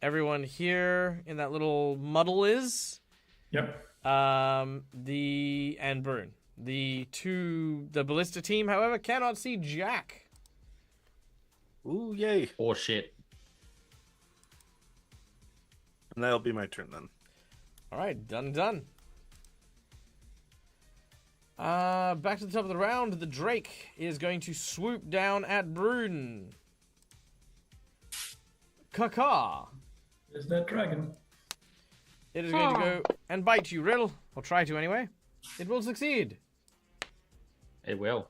Speaker 1: everyone here in that little muddle is.
Speaker 4: Yep.
Speaker 1: And Brune. The ballista team, however, cannot see Jack.
Speaker 2: Ooh, yay.
Speaker 3: Or shit.
Speaker 2: And that'll be my turn then.
Speaker 1: All right, done. Back to the top of the round. The Drake is going to swoop down at Brune. Caca.
Speaker 4: There's that dragon.
Speaker 1: It is going to go and bite you, Riddle. Or try to anyway. It will succeed.
Speaker 3: It will.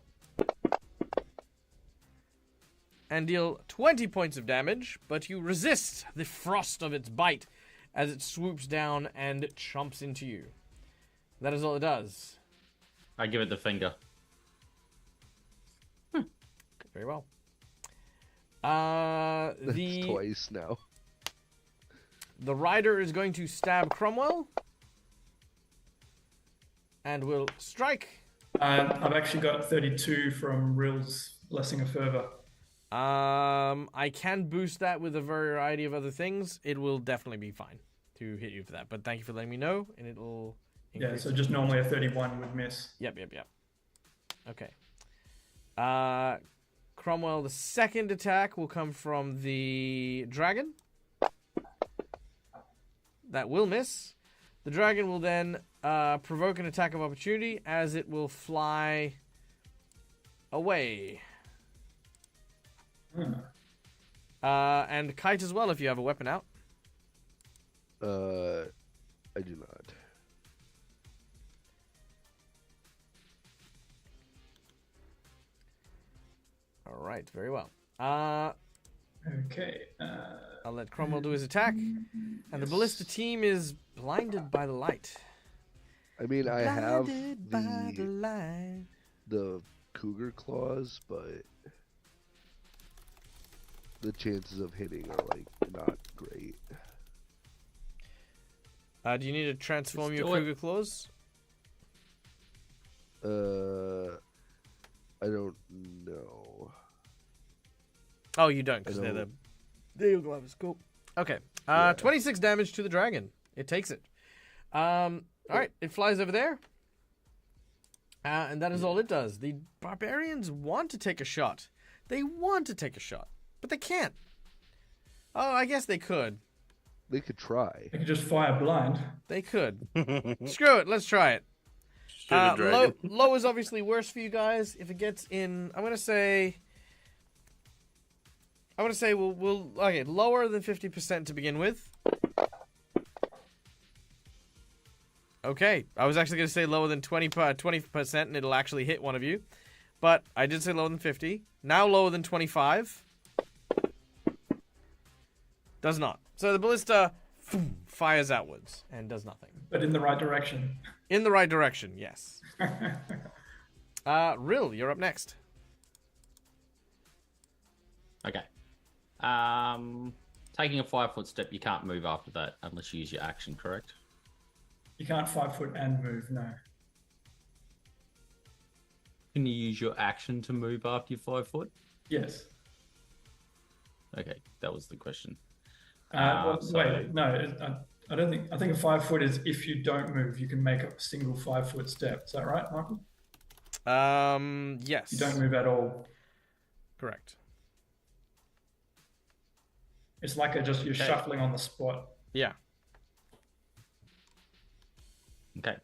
Speaker 1: And deal 20 points of damage, but you resist the frost of its bite as it swoops down and chomps into you. That is all it does.
Speaker 3: I give it the finger.
Speaker 1: Very well.
Speaker 5: That's
Speaker 1: The
Speaker 5: twice now.
Speaker 1: rider is going to stab Cromwell. And will strike.
Speaker 4: I've actually got 32 from Rill's Blessing of Fervor.
Speaker 1: I can boost that with a variety of other things. It will definitely be fine to hit you for that. But thank you for letting me know, and it'll
Speaker 4: Yeah,
Speaker 1: increase.
Speaker 4: so just normally a 31 would miss.
Speaker 1: Yep. Okay. Cromwell, the second attack will come from the dragon. That will miss. The dragon will then provoke an attack of opportunity as it will fly away. And kite as well if you have a weapon out.
Speaker 5: I do not.
Speaker 1: All right, very well.
Speaker 4: Okay.
Speaker 1: I'll let Cromwell do his attack. And the ballista team is blinded by the light.
Speaker 5: I mean, I have
Speaker 1: Blinded by the light.
Speaker 5: the cougar claws, but the chances of hitting are like not great.
Speaker 1: Do you need to transform
Speaker 3: Let's
Speaker 1: your
Speaker 3: do it.
Speaker 1: cougar claws?
Speaker 5: I don't know.
Speaker 1: Oh, you don't, because
Speaker 5: I
Speaker 1: they're the...
Speaker 5: don't.
Speaker 1: There you go, cool. Okay.
Speaker 5: Yeah.
Speaker 1: 26 damage to the dragon. It takes it. Alright, it flies over there. And that is all it does. The barbarians want to take a shot. They want to take a shot, but they can't. Oh, I guess they could.
Speaker 5: They could try.
Speaker 4: I could just fire blind.
Speaker 1: They could. Screw it, let's try it.
Speaker 2: Shoot a dragon.
Speaker 1: Low is obviously worse for you guys. If it gets in, I'm going to say, I'm gonna say we'll okay, lower than 50% to begin with. Okay, I was actually gonna say lower than 20%, and it'll actually hit one of you, but I did say lower than 50. Now lower than 25. Does not. So the ballista fires outwards and does nothing.
Speaker 4: But in the right direction.
Speaker 1: In the right direction, yes. Rill, you're up next.
Speaker 3: Okay. Taking a 5-foot step, you can't move after that unless you use your action, correct?
Speaker 4: You can't 5 foot and move, no.
Speaker 3: Can you use your action to move after your 5 foot?
Speaker 4: Yes.
Speaker 3: Okay, that was the question.
Speaker 4: Wait, no, I don't think. I think a 5 foot is if you don't move, you can make a single 5 foot step. Is that right, Michael?
Speaker 1: Yes.
Speaker 4: You don't move at all.
Speaker 1: Correct.
Speaker 4: It's like you're shuffling on the spot.
Speaker 1: Yeah.
Speaker 3: Okay.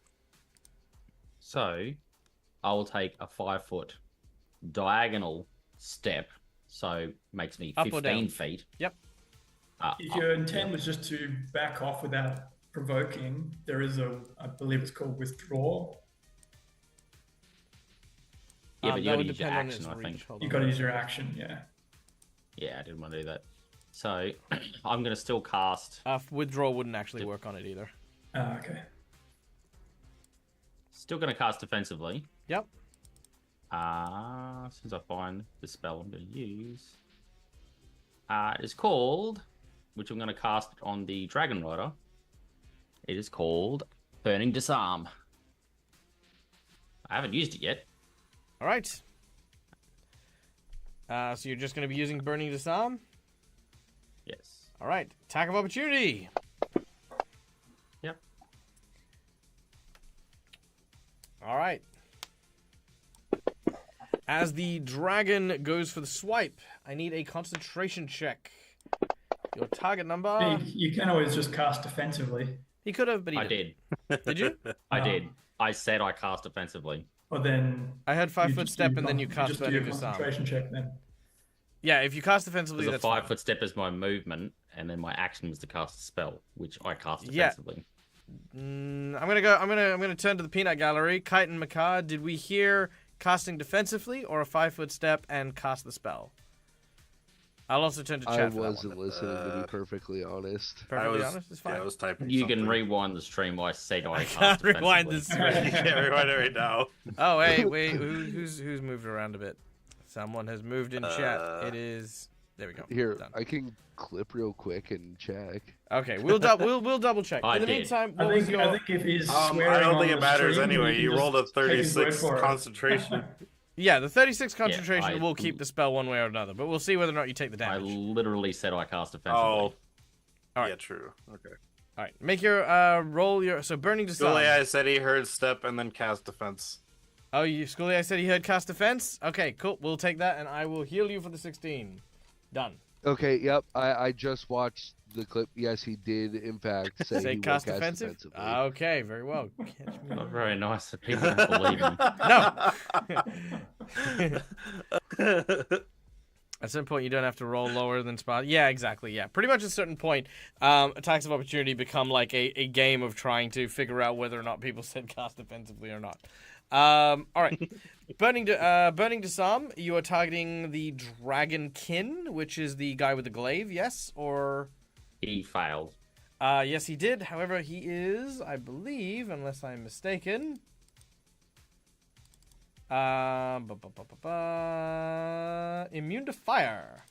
Speaker 3: So, I will take a 5 foot diagonal step. So, makes me
Speaker 1: Up or down?
Speaker 3: 15 feet.
Speaker 1: Yep.
Speaker 4: If your intent was just to back off without provoking, there is I believe it's called withdraw.
Speaker 3: Yeah, but you
Speaker 1: that
Speaker 3: got to
Speaker 1: would
Speaker 3: use your
Speaker 1: depend on
Speaker 3: action,
Speaker 1: its
Speaker 3: I
Speaker 1: reach.
Speaker 3: think.
Speaker 1: Hold
Speaker 4: You
Speaker 1: on.
Speaker 4: got to use your action, yeah.
Speaker 3: Yeah, I didn't want to do that. So, I'm going to still cast...
Speaker 1: Withdraw wouldn't actually work on it either.
Speaker 4: Okay.
Speaker 3: Still going to cast defensively.
Speaker 1: Yep.
Speaker 3: Since I find the spell I'm going to use. It is called, which I'm going to cast on the Dragon Rider. It is called Burning Disarm. I haven't used it yet.
Speaker 1: All right. So you're just going to be using Burning Disarm?
Speaker 3: Yes.
Speaker 1: All right. Attack of opportunity.
Speaker 3: Yep.
Speaker 1: All right. As the dragon goes for the swipe, I need a concentration check. Your target number...
Speaker 4: You can always just cast defensively.
Speaker 1: He could have, but he
Speaker 3: I
Speaker 1: didn't.
Speaker 3: did.
Speaker 1: Did you?
Speaker 3: I did. I said I cast defensively.
Speaker 4: Or then
Speaker 1: I heard 5 foot step, and then you
Speaker 4: just
Speaker 1: cast
Speaker 4: do
Speaker 1: Burning
Speaker 4: your
Speaker 1: Disarm.
Speaker 4: concentration check then.
Speaker 1: Yeah, if you cast defensively,
Speaker 3: Because
Speaker 1: that's
Speaker 3: a
Speaker 1: fine.
Speaker 3: 5 foot step is my movement, and then my action was to cast a spell, which I cast
Speaker 1: Yeah.
Speaker 3: defensively.
Speaker 1: I'm gonna turn to the peanut gallery. Kite and Makar, did we hear casting defensively or a 5 foot step and cast the spell? I'll also turn to chat
Speaker 5: I
Speaker 1: for that one.
Speaker 5: wasn't listening, to be perfectly honest.
Speaker 1: Perfectly honest, it's fine.
Speaker 2: Yeah, I was typing.
Speaker 3: You
Speaker 2: something.
Speaker 3: can rewind the stream. I said I
Speaker 1: can't
Speaker 3: cast
Speaker 1: rewind
Speaker 3: defensively.
Speaker 1: this.
Speaker 2: You can't rewind it right now.
Speaker 1: Oh, hey, wait, who's moved around a bit? Someone has moved in chat. It is. There we go.
Speaker 5: Here,
Speaker 1: Done.
Speaker 5: I can clip real quick and check.
Speaker 1: Okay, we'll double check.
Speaker 3: I
Speaker 1: In the
Speaker 3: did.
Speaker 1: meantime,
Speaker 4: I
Speaker 1: what was
Speaker 4: think,
Speaker 1: your...
Speaker 4: I think if he's
Speaker 2: I
Speaker 4: swearing
Speaker 2: don't
Speaker 4: on
Speaker 2: think it
Speaker 4: the
Speaker 2: matters
Speaker 4: stream,
Speaker 2: anyway.
Speaker 4: can
Speaker 2: You
Speaker 4: just
Speaker 2: rolled a
Speaker 4: take his word
Speaker 2: 36
Speaker 4: for it.
Speaker 2: concentration.
Speaker 1: Yeah, the 36 concentration
Speaker 3: I-
Speaker 1: will keep the spell one way or another, but we'll see whether or not you take the
Speaker 3: I
Speaker 1: damage.
Speaker 3: literally said I cast defensively.
Speaker 2: Oh.
Speaker 1: Alright.
Speaker 2: Yeah, true. Okay.
Speaker 1: All right, make your roll your Burning Disarm.
Speaker 2: Golarion said he heard step and then cast defense.
Speaker 1: Oh, I said he heard cast defense. Okay, cool. We'll take that, and I will heal you for the 16. Done.
Speaker 5: Okay, yep. I just watched the clip. Yes, he did, in fact, say
Speaker 1: Say
Speaker 5: he will
Speaker 1: cast
Speaker 5: cast
Speaker 1: defensive.
Speaker 5: defensively.
Speaker 1: Okay, very well. Catch me.
Speaker 3: Not very nice that people don't believe him.
Speaker 1: No. At some point, you don't have to roll lower than spot. Yeah, exactly. Yeah, pretty much at a certain point, attacks of opportunity become like a game of trying to figure out whether or not people said cast defensively or not. All right, Burning Disarm. You are targeting the Dragonkin, which is the guy with the glaive. Yes, or
Speaker 3: He failed.
Speaker 1: yes, he did. However, he is, I believe, unless I'm mistaken. Immune to fire.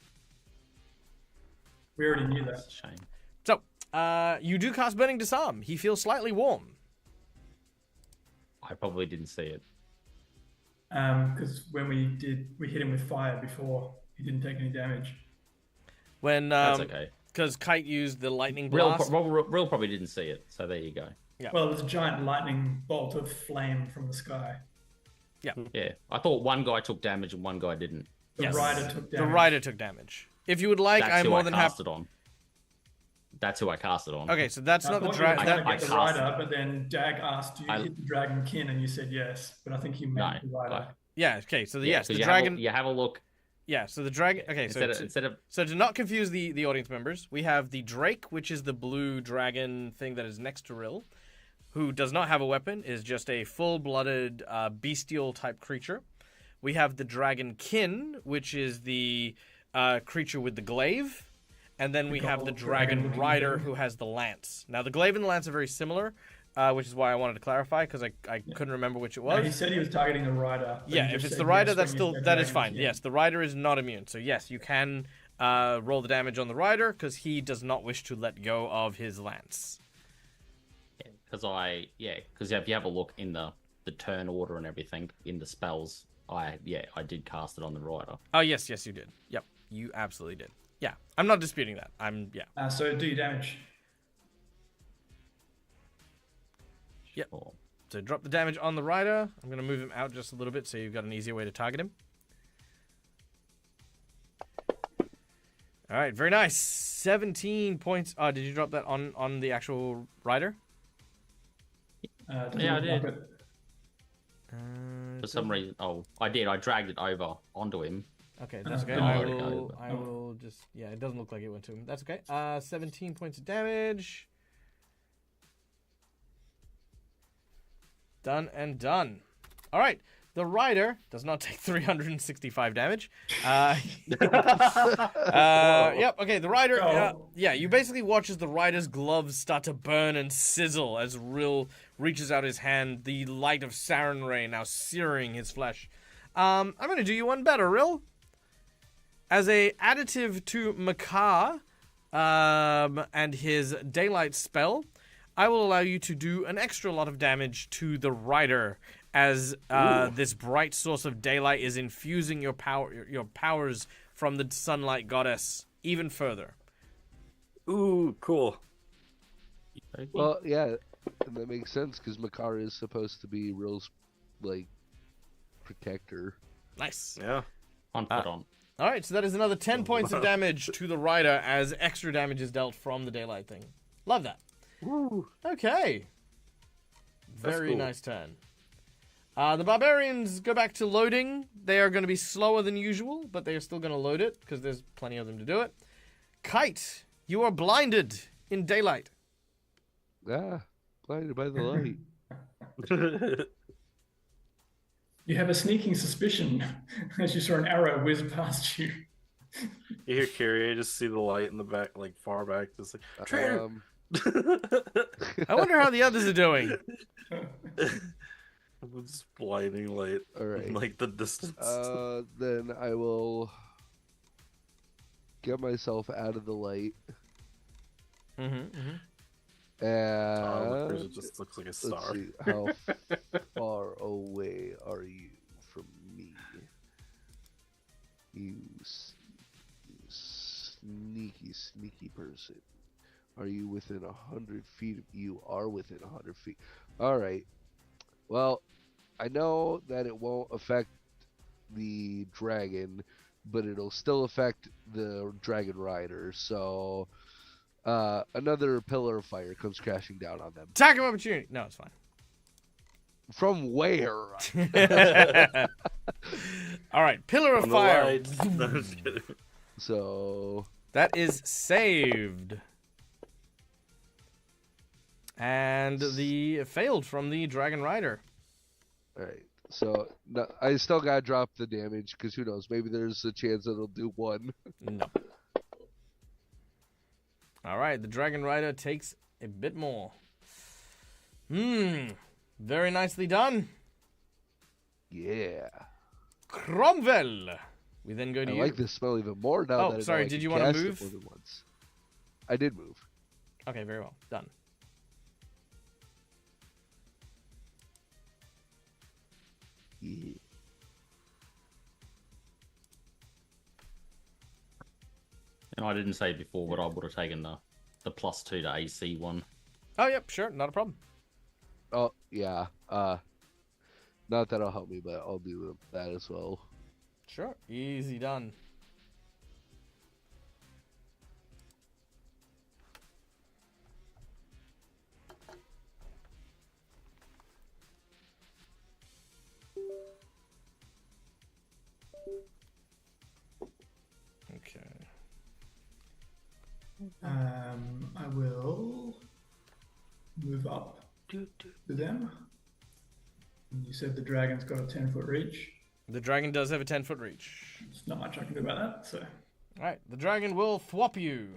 Speaker 4: We already knew
Speaker 3: That's
Speaker 4: that.
Speaker 3: a shame.
Speaker 1: So, you do cast Burning Disarm. He feels slightly warm.
Speaker 3: I probably didn't see it.
Speaker 4: Because when we hit him with fire before, he didn't take any damage.
Speaker 1: When
Speaker 3: That's okay.
Speaker 1: because Kite used the lightning
Speaker 3: Real
Speaker 1: blast.
Speaker 3: probably didn't see it, so there you go.
Speaker 1: Yeah.
Speaker 4: Well, there's a giant lightning bolt of flame from the sky.
Speaker 3: Yeah, I thought one guy took damage and one guy didn't.
Speaker 4: The
Speaker 1: Yes.
Speaker 4: rider took damage.
Speaker 1: The rider took damage. If you would like,
Speaker 3: That's
Speaker 1: I'm
Speaker 3: who
Speaker 1: more
Speaker 3: I
Speaker 1: than
Speaker 3: cast
Speaker 1: happy.
Speaker 3: it on. That's who I cast it on.
Speaker 1: Okay, so that's
Speaker 4: I
Speaker 1: not the
Speaker 4: thought you were
Speaker 1: dragon.
Speaker 4: trying to
Speaker 3: I
Speaker 4: get the
Speaker 3: cast
Speaker 4: rider, but then Dag asked, "Do you hit the dragon kin?" And you said yes, but I think he
Speaker 3: No,
Speaker 4: meant the rider.
Speaker 1: Yeah. Okay. So yes, the
Speaker 3: because
Speaker 1: dragon.
Speaker 3: You have a look.
Speaker 1: Yeah, so the dragon. Okay, so to not confuse the audience members, we have the Drake, which is the blue dragon thing that is next to Rill, who does not have a weapon, is just a full-blooded bestial type creature. We have the Dragon Kin, which is the creature with the glaive, and then we have the Dragon Rider, who has the lance. Now, the glaive and the lance are very similar. Which is why I wanted to clarify, because I couldn't remember which it was.
Speaker 4: No, he said he was targeting the rider.
Speaker 1: Yeah, if it's the rider, that is fine. Yes, the rider is not immune. So yes, you can roll the damage on the rider, because he does not wish to let go of his lance.
Speaker 3: Because if you have a look in the turn order and everything in the spells, I did cast it on the rider.
Speaker 1: Oh yes, you did. Yep, you absolutely did. Yeah, I'm not disputing that.
Speaker 4: So do your damage.
Speaker 1: Yep. So drop the damage on the rider. I'm going to move him out just a little bit so you've got an easier way to target him. All right, very nice. 17 points. Did you drop that on the actual rider?
Speaker 3: Yeah, I did. For some reason, I did. I dragged it over onto him.
Speaker 1: Okay, that's okay. I will just... Yeah, it doesn't look like it went to him. That's okay. 17 points of damage. Done and done. All right. The rider does not take 365 damage. Yep. Okay. The rider. You basically watch as the rider's gloves start to burn and sizzle as Rill reaches out his hand. The light of Sarenrae now searing his flesh. I'm going to do you one better, Rill. As a additive to Makar and his daylight spell, I will allow you to do an extra lot of damage to the rider as this bright source of daylight is infusing your powers from the sunlight goddess even further.
Speaker 2: Ooh, cool.
Speaker 5: Well, yeah, and that makes sense because Makar is supposed to be Rill's protector.
Speaker 1: Nice.
Speaker 2: Yeah.
Speaker 3: On.
Speaker 1: All right, so that is another 10 points of damage to the rider as extra damage is dealt from the daylight thing. Love that.
Speaker 2: Woo.
Speaker 1: Okay.
Speaker 2: That's
Speaker 1: Very
Speaker 2: cool.
Speaker 1: nice turn. The barbarians go back to loading. They are going to be slower than usual, but they are still going to load it because there's plenty of them to do it. Kite, you are blinded in daylight.
Speaker 5: Blinded by the light.
Speaker 4: You have a sneaking suspicion as you saw an arrow whiz past you.
Speaker 2: You hear Kyrie, just see the light in the back, far back, just like, traitor!
Speaker 1: I wonder how the others are doing.
Speaker 2: It's blinding light.
Speaker 5: All right.
Speaker 2: The distance.
Speaker 5: Then I will get myself out of the light. And
Speaker 2: it just looks like a star.
Speaker 5: Let's see, how far away are you from me? You sneaky person. Are you within 100 feet? You are within 100 feet. All right. Well, I know that it won't affect the dragon, but it'll still affect the dragon rider. So another pillar of fire comes crashing down on them.
Speaker 1: Attack of opportunity. No, it's fine.
Speaker 5: From where?
Speaker 1: All right, pillar of fire.
Speaker 2: No, I'm just kidding.
Speaker 5: So
Speaker 1: that is saved. And the failed from the Dragon Rider.
Speaker 5: All right. So no, I still gotta drop the damage because who knows? Maybe there's a chance that it'll do one.
Speaker 1: No. All right, the Dragon Rider takes a bit more. Very nicely done.
Speaker 5: Yeah.
Speaker 1: Cromwell. We then go to
Speaker 5: I
Speaker 1: you.
Speaker 5: like this spell even more now.
Speaker 1: Oh, sorry. Did you want to move?
Speaker 5: More than once. I did move.
Speaker 1: Okay, very well. Done.
Speaker 5: Yeah.
Speaker 3: And I didn't say before, but I would have taken the +2 to AC one.
Speaker 1: Oh, yep, sure, not a problem.
Speaker 5: Oh yeah. Not that'll help me, but I'll do that as well.
Speaker 1: Sure, easy done.
Speaker 4: I will move up to them. And you said the dragon's got a 10-foot reach.
Speaker 1: The dragon does have a 10-foot reach.
Speaker 4: There's not much I can do about that, so.
Speaker 1: Alright, the dragon will thwop you.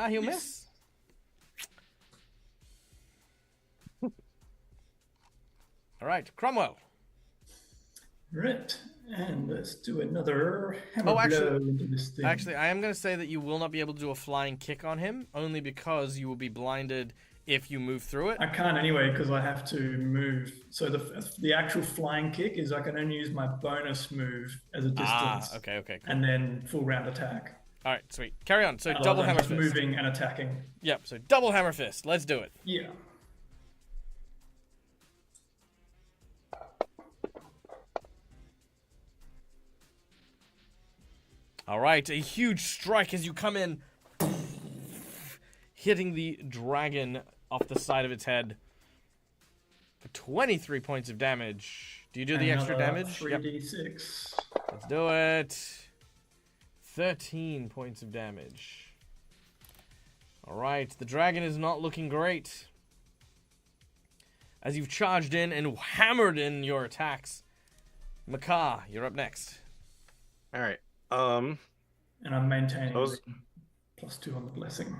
Speaker 1: He'll miss. Alright, Cromwell.
Speaker 4: Right, and let's do another hammer
Speaker 1: Oh,
Speaker 4: blow into this thing.
Speaker 1: Actually, I am going to say that you will not be able to do a flying kick on him, only because you will be blinded if you move through it.
Speaker 4: I can't anyway because I have to move. So the actual flying kick is I can only use my bonus move as a distance.
Speaker 1: Okay, cool.
Speaker 4: And then full round attack.
Speaker 1: All right, sweet. Carry on. So
Speaker 4: Otherwise,
Speaker 1: double
Speaker 4: I'm
Speaker 1: hammer
Speaker 4: just
Speaker 1: fist.
Speaker 4: moving and attacking.
Speaker 1: Yep, so double hammer fist. Let's do it.
Speaker 4: Yeah.
Speaker 1: All right, a huge strike as you come in, hitting the dragon off the side of its head for 23 points of damage. Do you do the extra damage?
Speaker 4: 3d6.
Speaker 1: Let's do it. 13 points of damage. All right, the dragon is not looking great. As you've charged in and hammered in your attacks, Makar, you're up next.
Speaker 2: All right.
Speaker 4: And I'm maintaining
Speaker 2: Those-
Speaker 4: +2 on the blessing.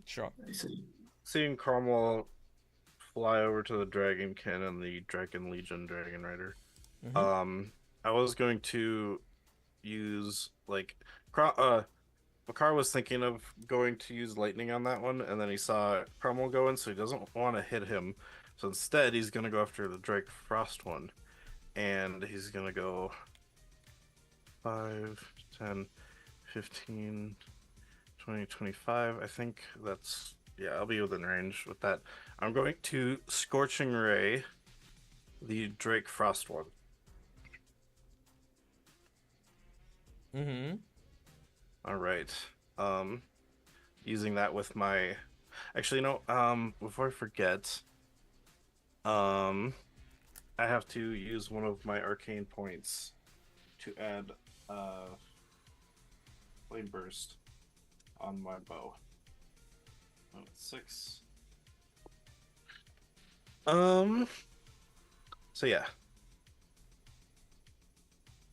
Speaker 1: Sure.
Speaker 4: I see.
Speaker 2: Seeing Cromwell fly over to the Dragonkin and the Dragon Legion Dragon Rider, I was going to use Makar was thinking of going to use lightning on that one, and then he saw Cromwell go in, so he doesn't want to hit him. So instead, he's going to go after the Drake Frost one, and he's going to go 5, 10, 15, 20, 25. I think that's, yeah, I'll be within range with that. I'm going to Scorching Ray the Drake Frost one. All right. Using that with my, actually, no, before I forget, I have to use one of my arcane points to add Flame Burst on my bow. 6. So yeah.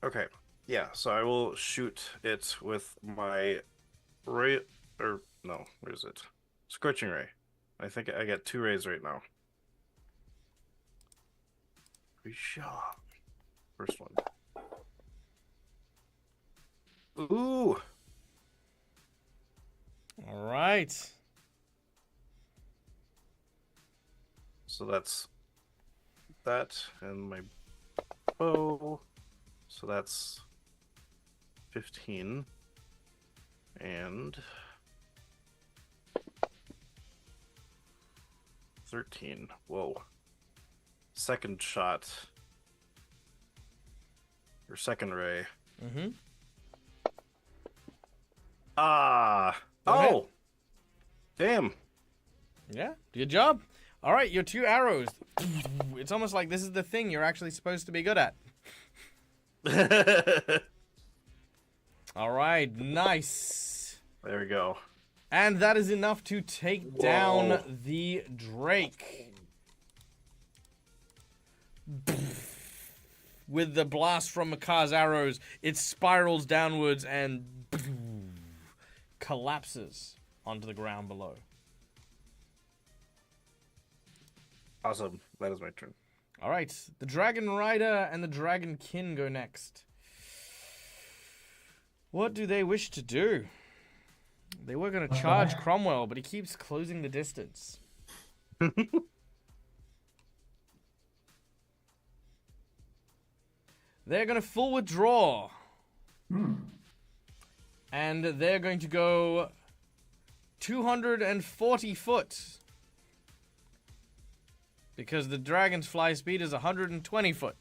Speaker 2: Okay. Yeah, so I will shoot it with my ray, or no, where is it? Scorching Ray. I think I get 2 rays right now. Shot. First one. Ooh.
Speaker 1: All right.
Speaker 2: So that's that and my bow. So that's 15 and 13. Whoa. Second shot. Or second ray. Ah.
Speaker 1: ahead.
Speaker 2: Oh. Damn.
Speaker 1: Yeah, good job. All right, your 2 arrows. It's almost like this is the thing you're actually supposed to be good at. All right, nice.
Speaker 2: There we go.
Speaker 1: And that is enough to take down the Drake. With the blast from Makar's arrows, it spirals downwards and collapses onto the ground below.
Speaker 2: Awesome. That is my turn.
Speaker 1: All right, the Dragon Rider and the Dragonkin go next. What do they wish to do? They were going to charge Cromwell, but he keeps closing the distance. They're going to full withdraw. And they're going to go 240 foot. Because the dragon's fly speed is 120 foot.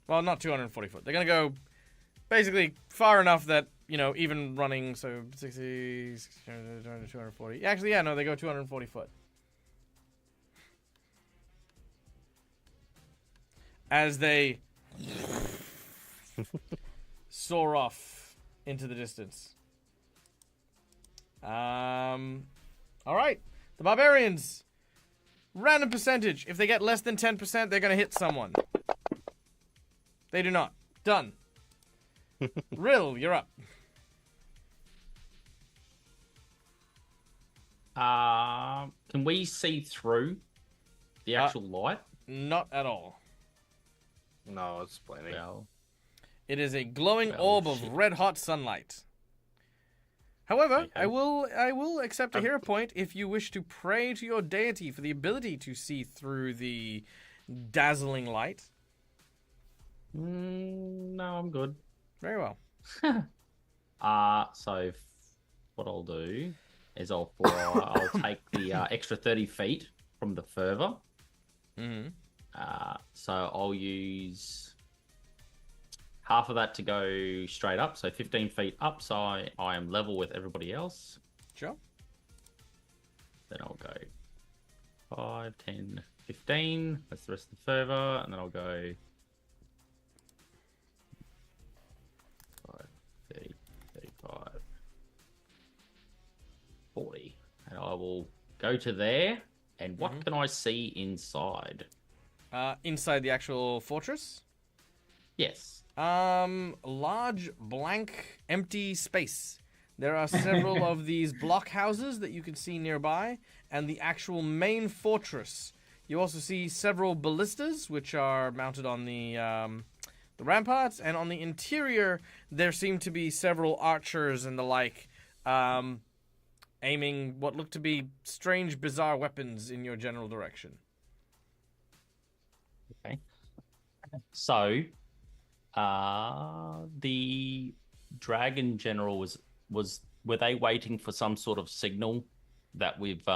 Speaker 1: Well, not 240 foot. They're going to go basically far enough that, you know, even running, so 60, 240. Actually, yeah, no, they go 240 foot. As they soar off into the distance. All right. The barbarians. Random percentage. If they get less than 10%, they're going to hit someone. They do not. Done. Rill, you're up.
Speaker 3: Can we see through the actual light?
Speaker 1: Not at all.
Speaker 2: No, it's plenty.
Speaker 3: Well,
Speaker 1: It is a glowing
Speaker 3: Well,
Speaker 1: orb
Speaker 3: shit.
Speaker 1: of red-hot sunlight. However,
Speaker 3: Okay.
Speaker 1: I will accept a hero point if you wish to pray to your deity for the ability to see through the dazzling light.
Speaker 3: no, I'm good.
Speaker 1: Very well.
Speaker 3: So what I'll do is I'll take the extra 30 feet from the fervor.
Speaker 1: Mm-hmm.
Speaker 3: So I'll use half of that to go straight up, so 15 feet up, so I am level with everybody else.
Speaker 1: Sure.
Speaker 3: Then I'll go 5, 10, 15. That's the rest of the fervor, and then I'll go 5, 30, 35, 40. And I will go to there, and what can I see inside?
Speaker 1: Inside the actual fortress,
Speaker 3: Yes.
Speaker 1: large, blank, empty space. There are several of these block houses that you can see nearby, and the actual main fortress. You also see several ballistas, which are mounted on the ramparts, and on the interior, there seem to be several archers and the like, aiming what look to be strange, bizarre weapons in your general direction.
Speaker 3: Okay. So, the dragon general were they waiting for some sort of signal that we've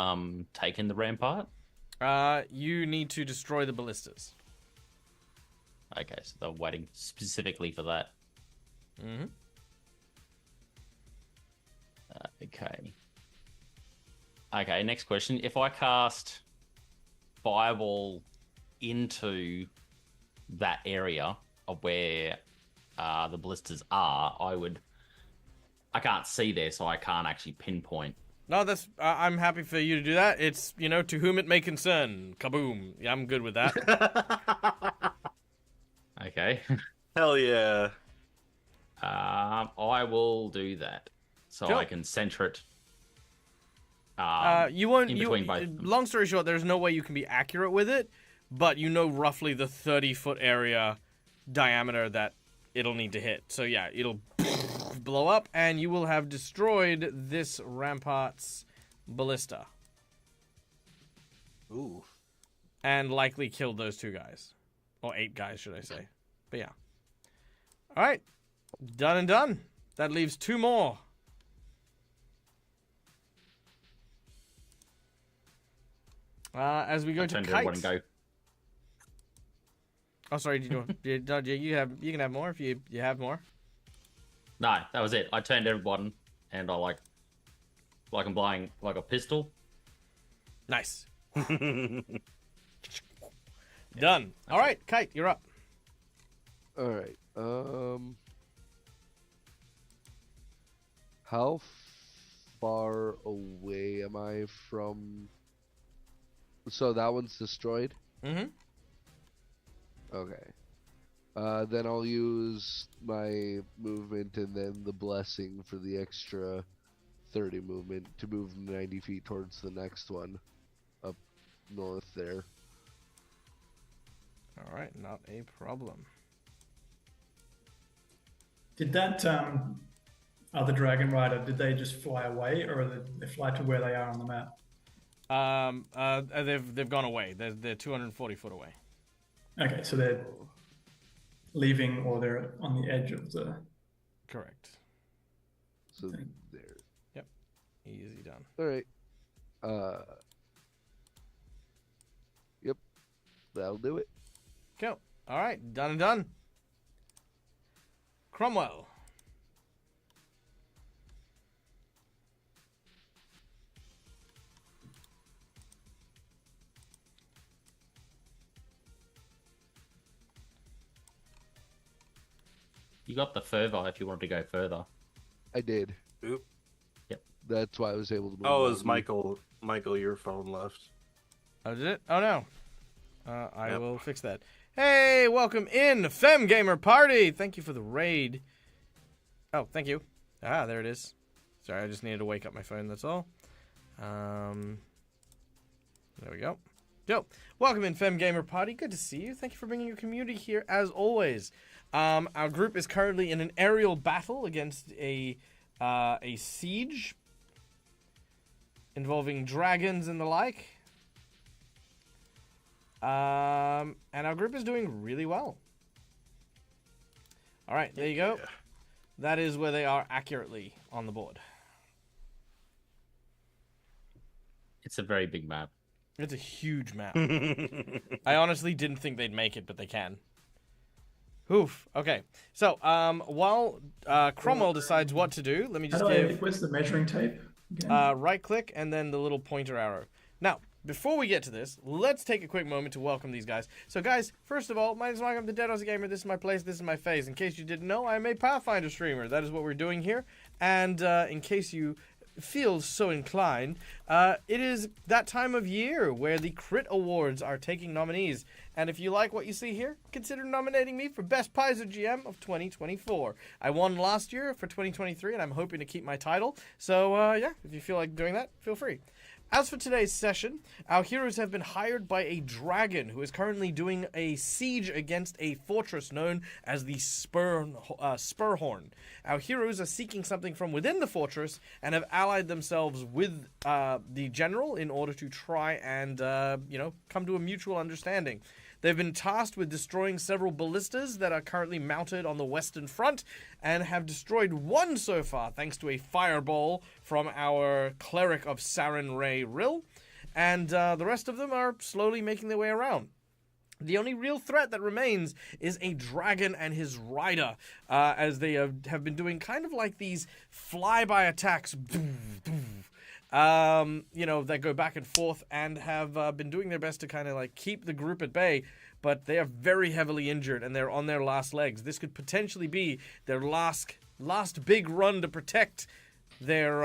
Speaker 3: taken the rampart?
Speaker 1: You need to destroy the ballistas.
Speaker 3: Okay, so they're waiting specifically for that.
Speaker 1: Mm-hmm.
Speaker 3: Okay. Okay, next question. If I cast Fireball into that area of where the ballistas are, I can't see there, so I can't actually pinpoint.
Speaker 1: No, that's. I'm happy for you to do that. It's, to whom it may concern. Kaboom. Yeah, I'm good with that.
Speaker 3: Okay.
Speaker 2: Hell yeah.
Speaker 3: I will do that, so
Speaker 1: Sure.
Speaker 3: I can center it.
Speaker 1: You won't.
Speaker 3: in between both of them.
Speaker 1: Long story short, there's no way you can be accurate with it, but you know roughly the 30-foot area diameter that it'll need to hit. So yeah, it'll blow up, and you will have destroyed this rampart's ballista,
Speaker 2: Ooh.
Speaker 1: and likely killed those 2 guys, or 8 guys, should I say? But yeah. All right, done and done. That leaves 2 more. As we go to
Speaker 3: Turn to everyone and
Speaker 1: Kite.
Speaker 3: go.
Speaker 1: Oh, sorry. You can have more if you have more.
Speaker 3: No, that was it. I turned everyone, and I like I'm blowing like a pistol.
Speaker 1: Nice. Done. All right, Kite, you're up.
Speaker 5: All right. How far away am I from? So that one's destroyed.
Speaker 1: Mm-hmm.
Speaker 5: Okay. Then I'll use my movement and then the blessing for the extra 30 movement to move 90 feet towards the next one up north there.
Speaker 1: All right, not a problem.
Speaker 4: Did that other dragon rider, did they just fly away, or did they fly to where they are on the map?
Speaker 1: They've gone away. They're 240 foot away.
Speaker 4: Okay, so they're leaving, or they're on the edge of the...
Speaker 1: Correct.
Speaker 5: So
Speaker 4: Okay.
Speaker 5: there.
Speaker 1: Easy done.
Speaker 5: All right. Yep. That'll do it.
Speaker 1: Cool. All right, done and done. Cromwell.
Speaker 3: You got the fervor if you wanted to go further.
Speaker 5: I did.
Speaker 2: Oop.
Speaker 5: That's why I was able to move.
Speaker 2: Oh,
Speaker 5: my
Speaker 2: is
Speaker 5: move.
Speaker 2: Michael, your phone left?
Speaker 1: Oh, did it? Oh, no. I
Speaker 2: Yep.
Speaker 1: will fix that. Hey, welcome in, Fem Gamer Party. Thank you for the raid. Oh, thank you. Ah, there it is. Sorry, I just needed to wake up my phone, that's all. There we go. Yo, welcome in, Fem Gamer Party. Good to see you. Thank you for bringing your community here, as always. Our group is currently in an aerial battle against a siege involving dragons and the like. And our group is doing really well. All right, there you go.
Speaker 2: Yeah.
Speaker 1: That is where they are accurately on the board.
Speaker 3: It's a very big map.
Speaker 1: It's a huge map. I honestly didn't think they'd make it, but they can. Oof. Okay. So, while Cromwell decides what to do, let me just give...
Speaker 4: Where's the measuring tape? Again?
Speaker 1: Right-click and then the little pointer arrow. Now, before we get to this, let's take a quick moment to welcome these guys. So, guys, first of all, my name is Mike. I'm the Dead Aussie Gamer. This is my place. This is my phase. In case you didn't know, I'm a Pathfinder streamer. That is what we're doing here. And in case you feel so inclined, it is that time of year where the Crit Awards are taking nominees. And if you like what you see here, consider nominating me for Best Paizo GM of 2024. I won last year for 2023, and I'm hoping to keep my title. So, yeah, if you feel like doing that, feel free. As for today's session, our heroes have been hired by a dragon who is currently doing a siege against a fortress known as the Spurhorn. Our heroes are seeking something from within the fortress and have allied themselves with the general in order to try and, come to a mutual understanding. They've been tasked with destroying several ballistas that are currently mounted on the western front and have destroyed one so far thanks to a fireball from our cleric of Saren Ray Rill, and the rest of them are slowly making their way around. The only real threat that remains is a dragon and his rider, as they have been doing kind of like these flyby attacks, that go back and forth and have been doing their best to kind of like keep the group at bay, but they are very heavily injured and they're on their last legs. This could potentially be their last big run to protect their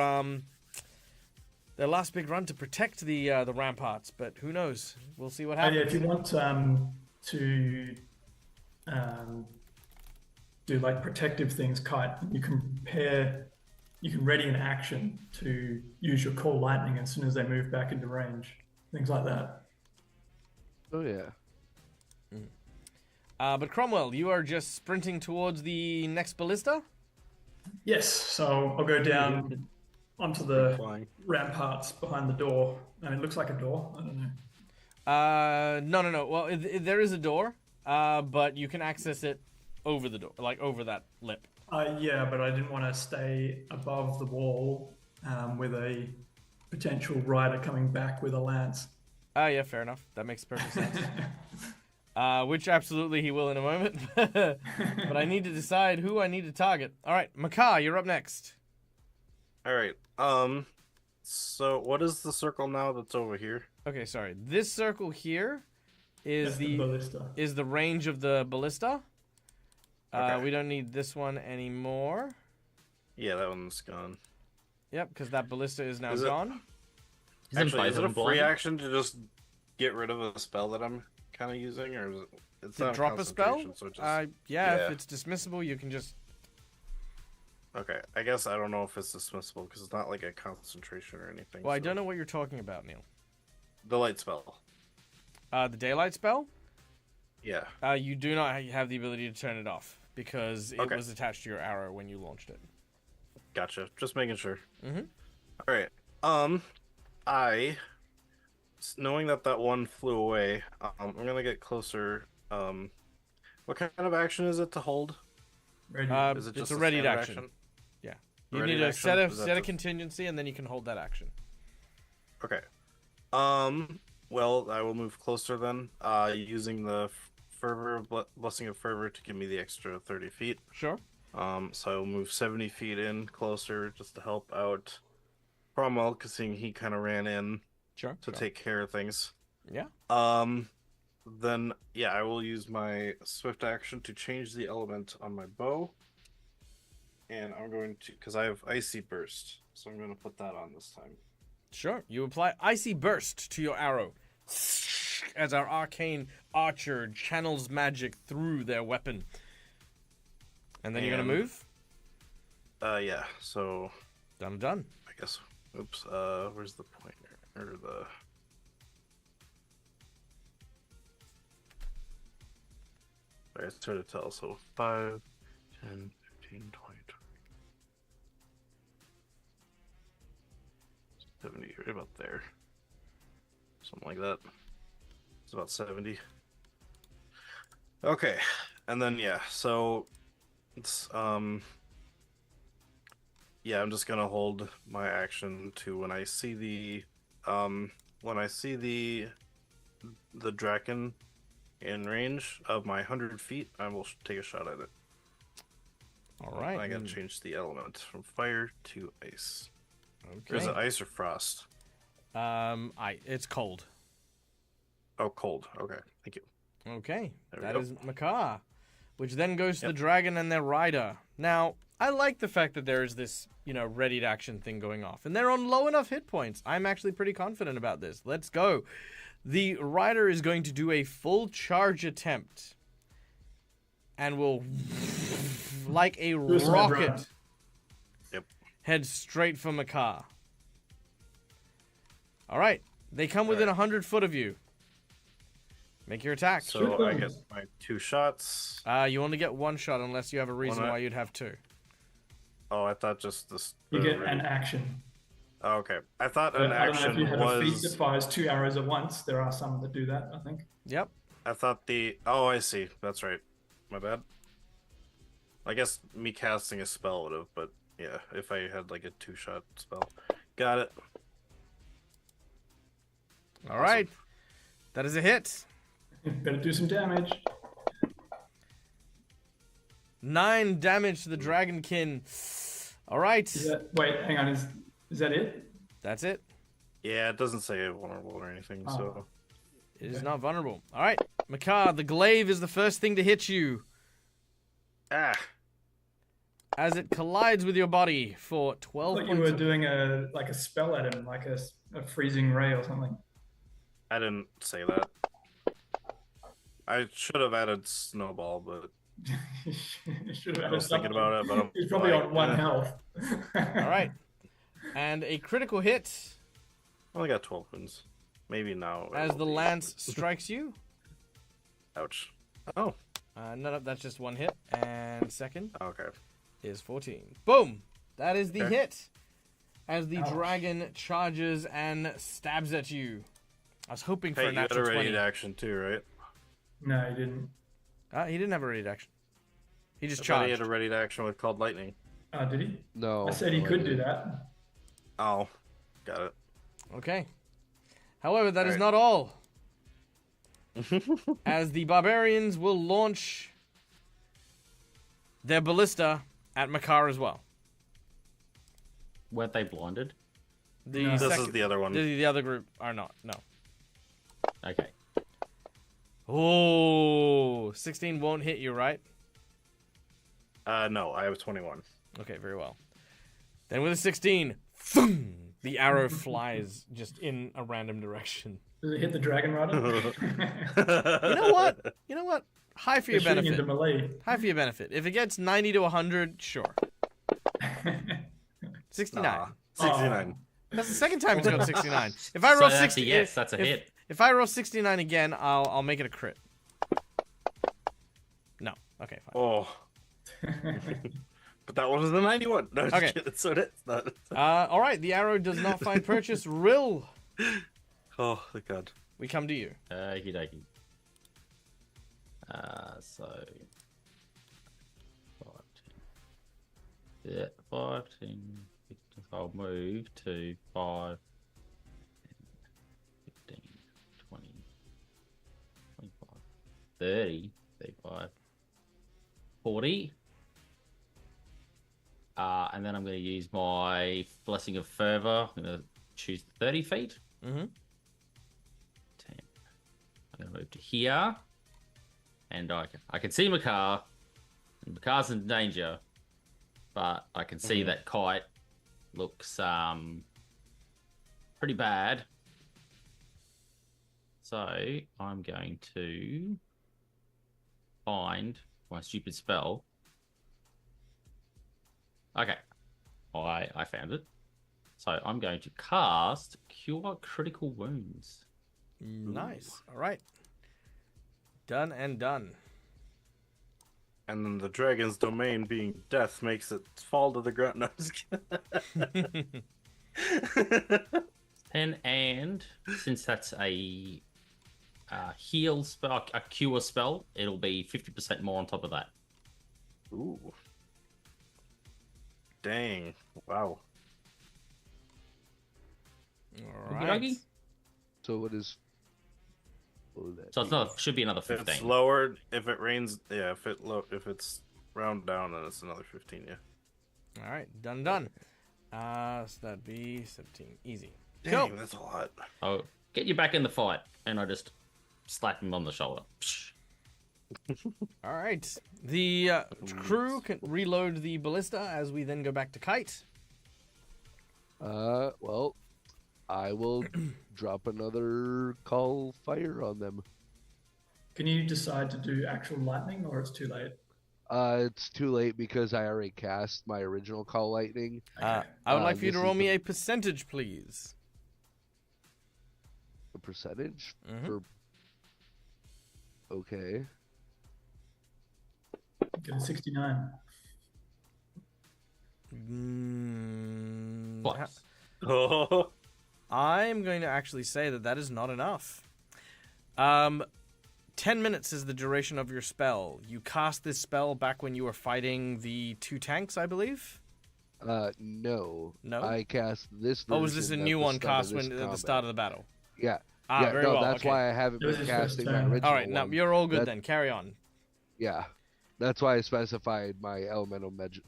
Speaker 1: last big run to protect the ramparts, but who knows? We'll see what happens.
Speaker 4: Yeah, if you want to do like protective things, Kite, you can ready an action to use your call lightning as soon as they move back into range, things like that.
Speaker 5: Oh yeah.
Speaker 1: But Cromwell, you are just sprinting towards the next ballista?
Speaker 4: Yes, so I'll go down onto the
Speaker 2: Flying.
Speaker 4: ramparts behind the door. And it looks like a door. I don't know.
Speaker 1: No. Well, there is a door, but you can access it over the door, like over that lip.
Speaker 4: Yeah, but I didn't want to stay above the wall with a potential rider coming back with a lance.
Speaker 1: Yeah, fair enough. That makes perfect sense. Which absolutely he will in a moment. But I need to decide who I need to target. All right, Maka, you're up next.
Speaker 2: All right. So what is the circle now that's over here?
Speaker 1: Okay, sorry. This circle here is
Speaker 4: That's the ballista.
Speaker 1: is the range of the ballista.
Speaker 2: Okay.
Speaker 1: We don't need this one anymore.
Speaker 2: Yeah, that one's gone.
Speaker 1: Yep, because that ballista is now
Speaker 2: Is it-
Speaker 1: gone.
Speaker 2: Actually, is it a
Speaker 3: Bison
Speaker 2: free
Speaker 3: blind?
Speaker 2: action to just get rid of a spell that I'm kind of using, or is it? It's
Speaker 1: To
Speaker 2: not
Speaker 1: drop a spell?
Speaker 2: concentration, So just,
Speaker 1: Yeah,
Speaker 2: yeah.
Speaker 1: if it's dismissible, you can just...
Speaker 2: okay, I guess I don't know if it's dismissible because it's not like a concentration or anything.
Speaker 1: Well, I
Speaker 2: so-
Speaker 1: don't know what you're talking about, Neil.
Speaker 2: The light spell.
Speaker 1: The daylight spell?
Speaker 2: Yeah.
Speaker 1: You do not have the ability to turn it off because it
Speaker 2: Okay.
Speaker 1: was attached to your arrow when you launched it.
Speaker 2: Gotcha. Just making sure.
Speaker 1: Mhm.
Speaker 2: All right. Knowing that one flew away, I'm gonna get closer. What kind of action is it to hold?
Speaker 4: Ready.
Speaker 2: Is it
Speaker 1: It's
Speaker 2: just
Speaker 1: a readied
Speaker 2: standard
Speaker 1: action. Yeah. You
Speaker 2: Readied
Speaker 1: need to
Speaker 2: action?
Speaker 1: set
Speaker 2: Is that
Speaker 1: a
Speaker 2: just-
Speaker 1: contingency, and then you can hold that action.
Speaker 2: Okay. Well, I will move closer then, using the blessing of fervor to give me the extra 30 feet.
Speaker 1: Sure.
Speaker 2: So I will move 70 feet in closer just to help out Cromwell, because seeing he kind of ran in
Speaker 1: Sure.
Speaker 2: to take care of things.
Speaker 1: Yeah.
Speaker 2: Then yeah, I will use my swift action to change the element on my bow. And I'm going to, because I have Icy Burst, so I'm going to put that on this time.
Speaker 1: Sure. You apply Icy Burst to your arrow as our arcane archer channels magic through their weapon. And then you're going to move?
Speaker 2: Yeah, so...
Speaker 1: Done.
Speaker 2: I guess, oops, where's the pointer? Or the... Sorry, it's hard to tell, so 5, 10, 15, 20, 70, right about there. Something like that. It's about 70. Okay, and then, yeah, so... It's, yeah, I'm just gonna hold my action to when I see the draken in range of my 100 feet, I will take a shot at it.
Speaker 1: All right.
Speaker 2: I gotta change the element from fire to ice.
Speaker 1: Okay.
Speaker 2: Or is it ice or frost?
Speaker 1: It's cold.
Speaker 2: Oh, cold. Okay, thank you.
Speaker 1: Okay.
Speaker 2: There we
Speaker 1: That
Speaker 2: go.
Speaker 1: is Makar, which then goes to the
Speaker 2: Yep.
Speaker 1: dragon and their rider. Now, I like the fact that there is this, ready to action thing going off. And they're on low enough hit points. I'm actually pretty confident about this. Let's go. The rider is going to do a full charge attempt. And will, like a
Speaker 4: Suicide
Speaker 1: rocket,
Speaker 4: run.
Speaker 2: Yep.
Speaker 1: head straight for Makar. All right. They come within 100 foot of you. Make your attack.
Speaker 2: So
Speaker 4: Shoot
Speaker 2: I
Speaker 4: them.
Speaker 2: get my 2 shots.
Speaker 1: You only get one shot unless you have a reason
Speaker 2: One,
Speaker 1: why you'd have two.
Speaker 2: Oh, I thought just this.
Speaker 4: You get an action.
Speaker 2: Oh, okay, I thought an
Speaker 4: I don't know if
Speaker 2: action
Speaker 4: you have a feat that
Speaker 2: was.
Speaker 4: fires 2 arrows at once. There are some that do that, I think.
Speaker 1: Yep.
Speaker 2: I thought the. Oh, I see. That's right. My bad. I guess me casting a spell would have, but yeah, if I had like a 2-shot spell. Got it.
Speaker 1: All right. That is a hit.
Speaker 4: Better do some damage.
Speaker 1: 9 damage to the dragonkin. All right.
Speaker 4: Wait, hang on. Is that it?
Speaker 1: That's it.
Speaker 2: Yeah, it doesn't say vulnerable or anything, so.
Speaker 1: It is not vulnerable. All right. Makar, the glaive is the first thing to hit you
Speaker 2: Ah!
Speaker 1: as it collides with your body for
Speaker 4: I
Speaker 1: 12
Speaker 4: thought you
Speaker 1: points.
Speaker 4: were doing a spell at him, like a freezing ray or something.
Speaker 2: I didn't say that. I should have added snowball, but
Speaker 4: Should have
Speaker 2: I was thinking about it, but I'm
Speaker 4: He's probably
Speaker 2: like,
Speaker 4: on 1
Speaker 2: eh.
Speaker 4: health.
Speaker 1: All right. And a critical hit
Speaker 2: I only got 12 wounds. Maybe now.
Speaker 1: as
Speaker 2: it'll
Speaker 1: the
Speaker 2: be-
Speaker 1: lance strikes you.
Speaker 2: Ouch. Oh,
Speaker 1: No, that's just one hit. And second
Speaker 2: okay.
Speaker 1: is 14. Boom! That is the
Speaker 2: Okay.
Speaker 1: hit as the
Speaker 4: Ouch.
Speaker 1: dragon charges and stabs at you. I was hoping for
Speaker 2: Hey,
Speaker 1: a
Speaker 2: you had a
Speaker 1: natural
Speaker 2: ready
Speaker 1: 20.
Speaker 2: action too, right?
Speaker 4: No, he didn't.
Speaker 1: He didn't have a ready action. He just
Speaker 2: I thought he
Speaker 1: charged.
Speaker 2: had a ready action with called lightning.
Speaker 4: Oh, did he?
Speaker 5: No.
Speaker 4: I said he
Speaker 5: no, I
Speaker 4: could do
Speaker 5: didn't.
Speaker 4: that.
Speaker 2: Oh, got it.
Speaker 1: Okay. However, that is
Speaker 2: Alright.
Speaker 1: not all. As the barbarians will launch their ballista at Makar as well.
Speaker 3: Weren't they blinded?
Speaker 1: The
Speaker 4: No.
Speaker 2: This
Speaker 1: second-
Speaker 2: is the other one.
Speaker 1: the other group are not. No.
Speaker 3: Okay.
Speaker 1: Oh, 16 won't hit you, right?
Speaker 2: No, I have 21.
Speaker 1: Okay, very well. Then with a 16, thum, the arrow flies just in a random direction.
Speaker 4: Does it hit the dragon rider?
Speaker 1: You know what? You know what? High for your
Speaker 4: They're shooting
Speaker 1: benefit.
Speaker 4: into melee.
Speaker 1: High for your benefit. If it gets 90 to 100, sure. 69.
Speaker 2: Nah, 69.
Speaker 1: That's the second time it's got 69. If I
Speaker 3: So
Speaker 1: roll
Speaker 3: that's a
Speaker 1: 60,
Speaker 3: yes, that's a hit.
Speaker 1: If I roll 69 again, I'll make it a crit. No. Okay, fine.
Speaker 2: Oh. But that one was the 91. No,
Speaker 1: Okay.
Speaker 2: so it's not.
Speaker 1: All right. The arrow does not find purchase. Rill,
Speaker 2: Oh, thank God.
Speaker 1: we come to you.
Speaker 3: Okie dokie. So 5, 10. Yeah, 5, 10, 15. I'll move to 5, 10, 15, 20, 25, 30, 35, 40. And then I'm going to use my Blessing of Fervor. I'm going to choose 30 feet.
Speaker 1: Mm-hmm.
Speaker 3: 10. I'm going to move to here. And I can see Makar. And Makar's in danger. but I can see that kite looks pretty bad. So I'm going to find my stupid spell. Okay, I found it. So I'm going to cast Cure Critical Wounds.
Speaker 1: Nice. All right. Done and done.
Speaker 2: And then the dragon's domain being death makes it fall to the ground. No, I'm just kidding.
Speaker 3: And since that's a heal spell, a cure spell, it'll be 50% more on top of that.
Speaker 2: Ooh. Dang. Wow.
Speaker 1: All
Speaker 3: Okey
Speaker 1: right.
Speaker 3: dokey.
Speaker 5: So what is? What would that
Speaker 3: So it's
Speaker 5: be?
Speaker 3: not, should be another
Speaker 2: If
Speaker 3: 15.
Speaker 2: it's lowered, if it rains, yeah. If it's round down, then it's another 15. Yeah.
Speaker 1: All right. Done. So that'd be 17. Easy.
Speaker 2: Dang,
Speaker 1: Cool.
Speaker 2: that's a lot.
Speaker 3: I'll get you back in the fight, and I just slap him on the shoulder. Psh.
Speaker 1: All right. The crew can reload the ballista as we then go back to Kite.
Speaker 5: Well, I will drop another call fire on them.
Speaker 4: Can you decide to do actual lightning, or it's too late?
Speaker 5: It's too late because I already cast my original call lightning.
Speaker 1: I would like for you to
Speaker 5: this
Speaker 1: roll
Speaker 5: is
Speaker 1: me
Speaker 5: the-
Speaker 1: a percentage, please.
Speaker 5: A percentage
Speaker 1: Mhm.
Speaker 5: for. Okay.
Speaker 4: Get a 69.
Speaker 3: What?
Speaker 2: Oh.
Speaker 1: I'm going to actually say that is not enough. 10 minutes is the duration of your spell. You cast this spell back when you were fighting the 2 tanks, I believe?
Speaker 5: No.
Speaker 1: No?
Speaker 5: I cast this.
Speaker 1: Oh, was this a
Speaker 5: version
Speaker 1: new
Speaker 5: at the
Speaker 1: one
Speaker 5: start of
Speaker 1: cast
Speaker 5: this
Speaker 1: when at the
Speaker 5: combat.
Speaker 1: start of the battle?
Speaker 5: Yeah.
Speaker 1: Ah,
Speaker 5: yeah,
Speaker 1: very
Speaker 5: no,
Speaker 1: well.
Speaker 5: that's
Speaker 1: okay.
Speaker 5: why I haven't
Speaker 4: It was
Speaker 5: been
Speaker 4: his first
Speaker 5: casting my
Speaker 4: turn.
Speaker 5: original
Speaker 1: All right, now
Speaker 5: one.
Speaker 1: you're all good
Speaker 5: That-
Speaker 1: then. Carry on.
Speaker 5: Yeah. That's why I specified my elemental magic.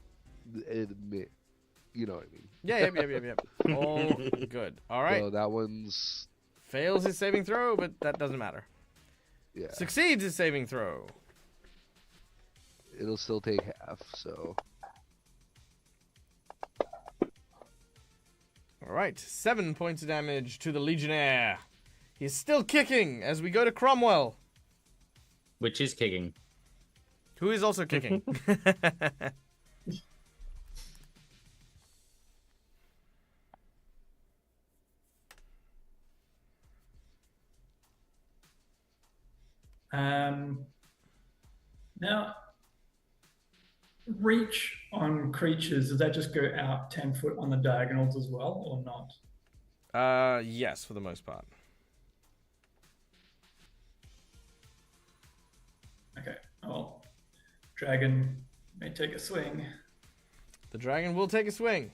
Speaker 5: You know what I mean.
Speaker 1: Yep. All good. All right.
Speaker 5: So that one's.
Speaker 1: Fails his saving throw, but that doesn't matter.
Speaker 5: Yeah.
Speaker 1: Succeeds his saving throw.
Speaker 5: It'll still take half, so.
Speaker 1: All right. 7 points of damage to the Legionnaire. He's still kicking as we go to Cromwell,
Speaker 3: Which is kicking.
Speaker 1: who is also kicking.
Speaker 4: Now, reach on creatures, does that just go out 10 foot on the diagonals as well, or not?
Speaker 1: Yes, for the most part.
Speaker 4: Okay, well, dragon may take a swing.
Speaker 1: The dragon will take a swing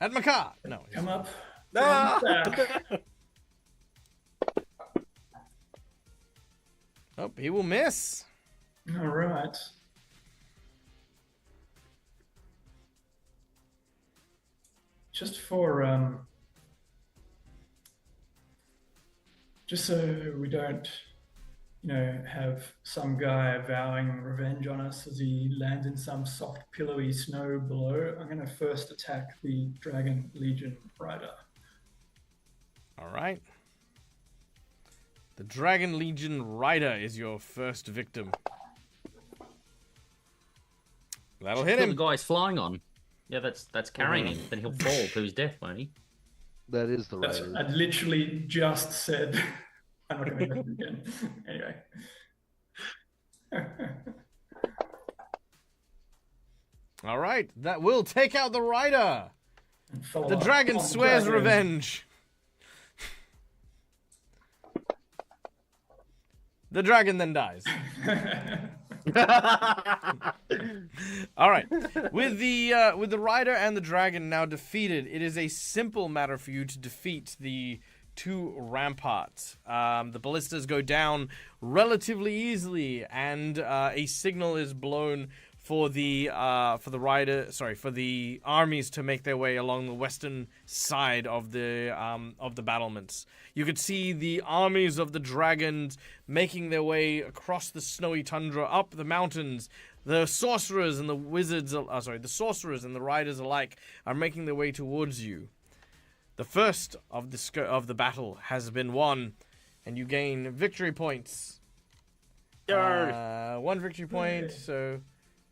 Speaker 1: at Makar. No.
Speaker 4: Come up.
Speaker 2: Ah!
Speaker 4: from back.
Speaker 1: Oh, he will miss.
Speaker 4: All right. Just for just so we don't, have some guy vowing revenge on us as he lands in some soft, pillowy snow below, I'm going to first attack the Dragon Legion Rider.
Speaker 1: All right. The Dragon Legion Rider is your first victim. That'll hit
Speaker 3: Kill
Speaker 1: him.
Speaker 3: the guy he's flying on. Yeah, that's carrying him. Then he'll fall to his death, won't he?
Speaker 5: That is the
Speaker 4: That's,
Speaker 5: rider.
Speaker 4: I literally just said, I'm not going to do it again. Anyway.
Speaker 1: All right. That will take out the rider.
Speaker 4: And follow
Speaker 1: The
Speaker 4: up
Speaker 1: dragon
Speaker 4: on the
Speaker 1: swears
Speaker 4: dragon.
Speaker 1: revenge. The dragon then dies. All right. With the rider and the dragon now defeated, it is a simple matter for you to defeat the 2 ramparts. The ballistas go down relatively easily, and a signal is blown for the armies to make their way along the western side of the battlements. You could see the armies of the dragons making their way across the snowy tundra, up the mountains, The sorcerers and the wizards, the sorcerers and the riders alike are making their way towards you. The first of the battle has been won, and you gain victory points. One victory point, so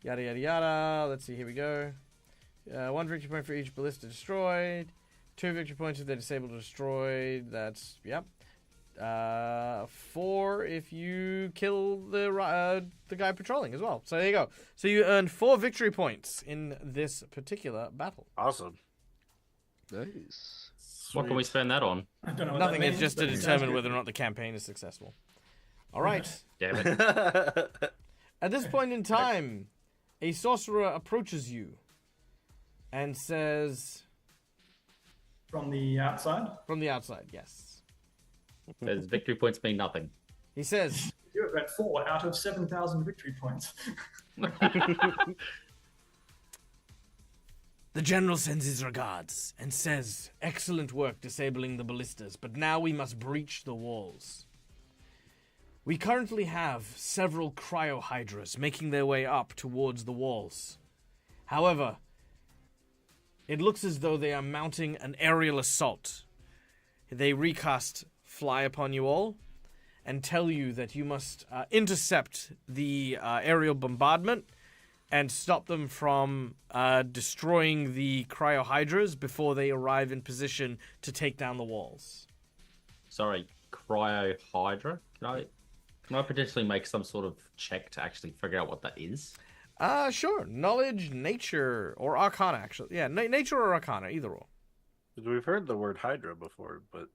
Speaker 1: yada yada yada. Let's see, here we go. One victory point for each ballista destroyed. 2 victory points if they're disabled or destroyed. That's, yep. 4 if you kill the guy patrolling as well. So there you go. So you earned 4 victory points in this particular battle.
Speaker 2: Awesome.
Speaker 5: Nice.
Speaker 3: What can we spend that on?
Speaker 4: I don't know what
Speaker 1: Nothing,
Speaker 4: that
Speaker 1: it's
Speaker 4: means,
Speaker 1: just to
Speaker 4: but it sounds
Speaker 1: determine
Speaker 4: good.
Speaker 1: whether or not the campaign is successful. All right.
Speaker 3: Damn it.
Speaker 1: At this point in time, a sorcerer approaches you and says...
Speaker 4: From the outside?
Speaker 1: From the outside, yes.
Speaker 3: Says victory points mean nothing.
Speaker 1: He says...
Speaker 4: You have got 4 out of 7,000 victory points.
Speaker 1: The general sends his regards and says, excellent work disabling the ballistas, but now we must breach the walls. We currently have several cryohydras making their way up towards the walls. However, it looks as though they are mounting an aerial assault. They recast fly upon you all and tell you that you must intercept the aerial bombardment and stop them from destroying the cryohydras before they arrive in position to take down the walls.
Speaker 3: Sorry, cryohydra? Can I potentially make some sort of check to actually figure out what that is?
Speaker 1: Sure. Knowledge, nature, or arcana, actually. Yeah, nature or arcana, either or.
Speaker 2: We've heard the word Hydra before, but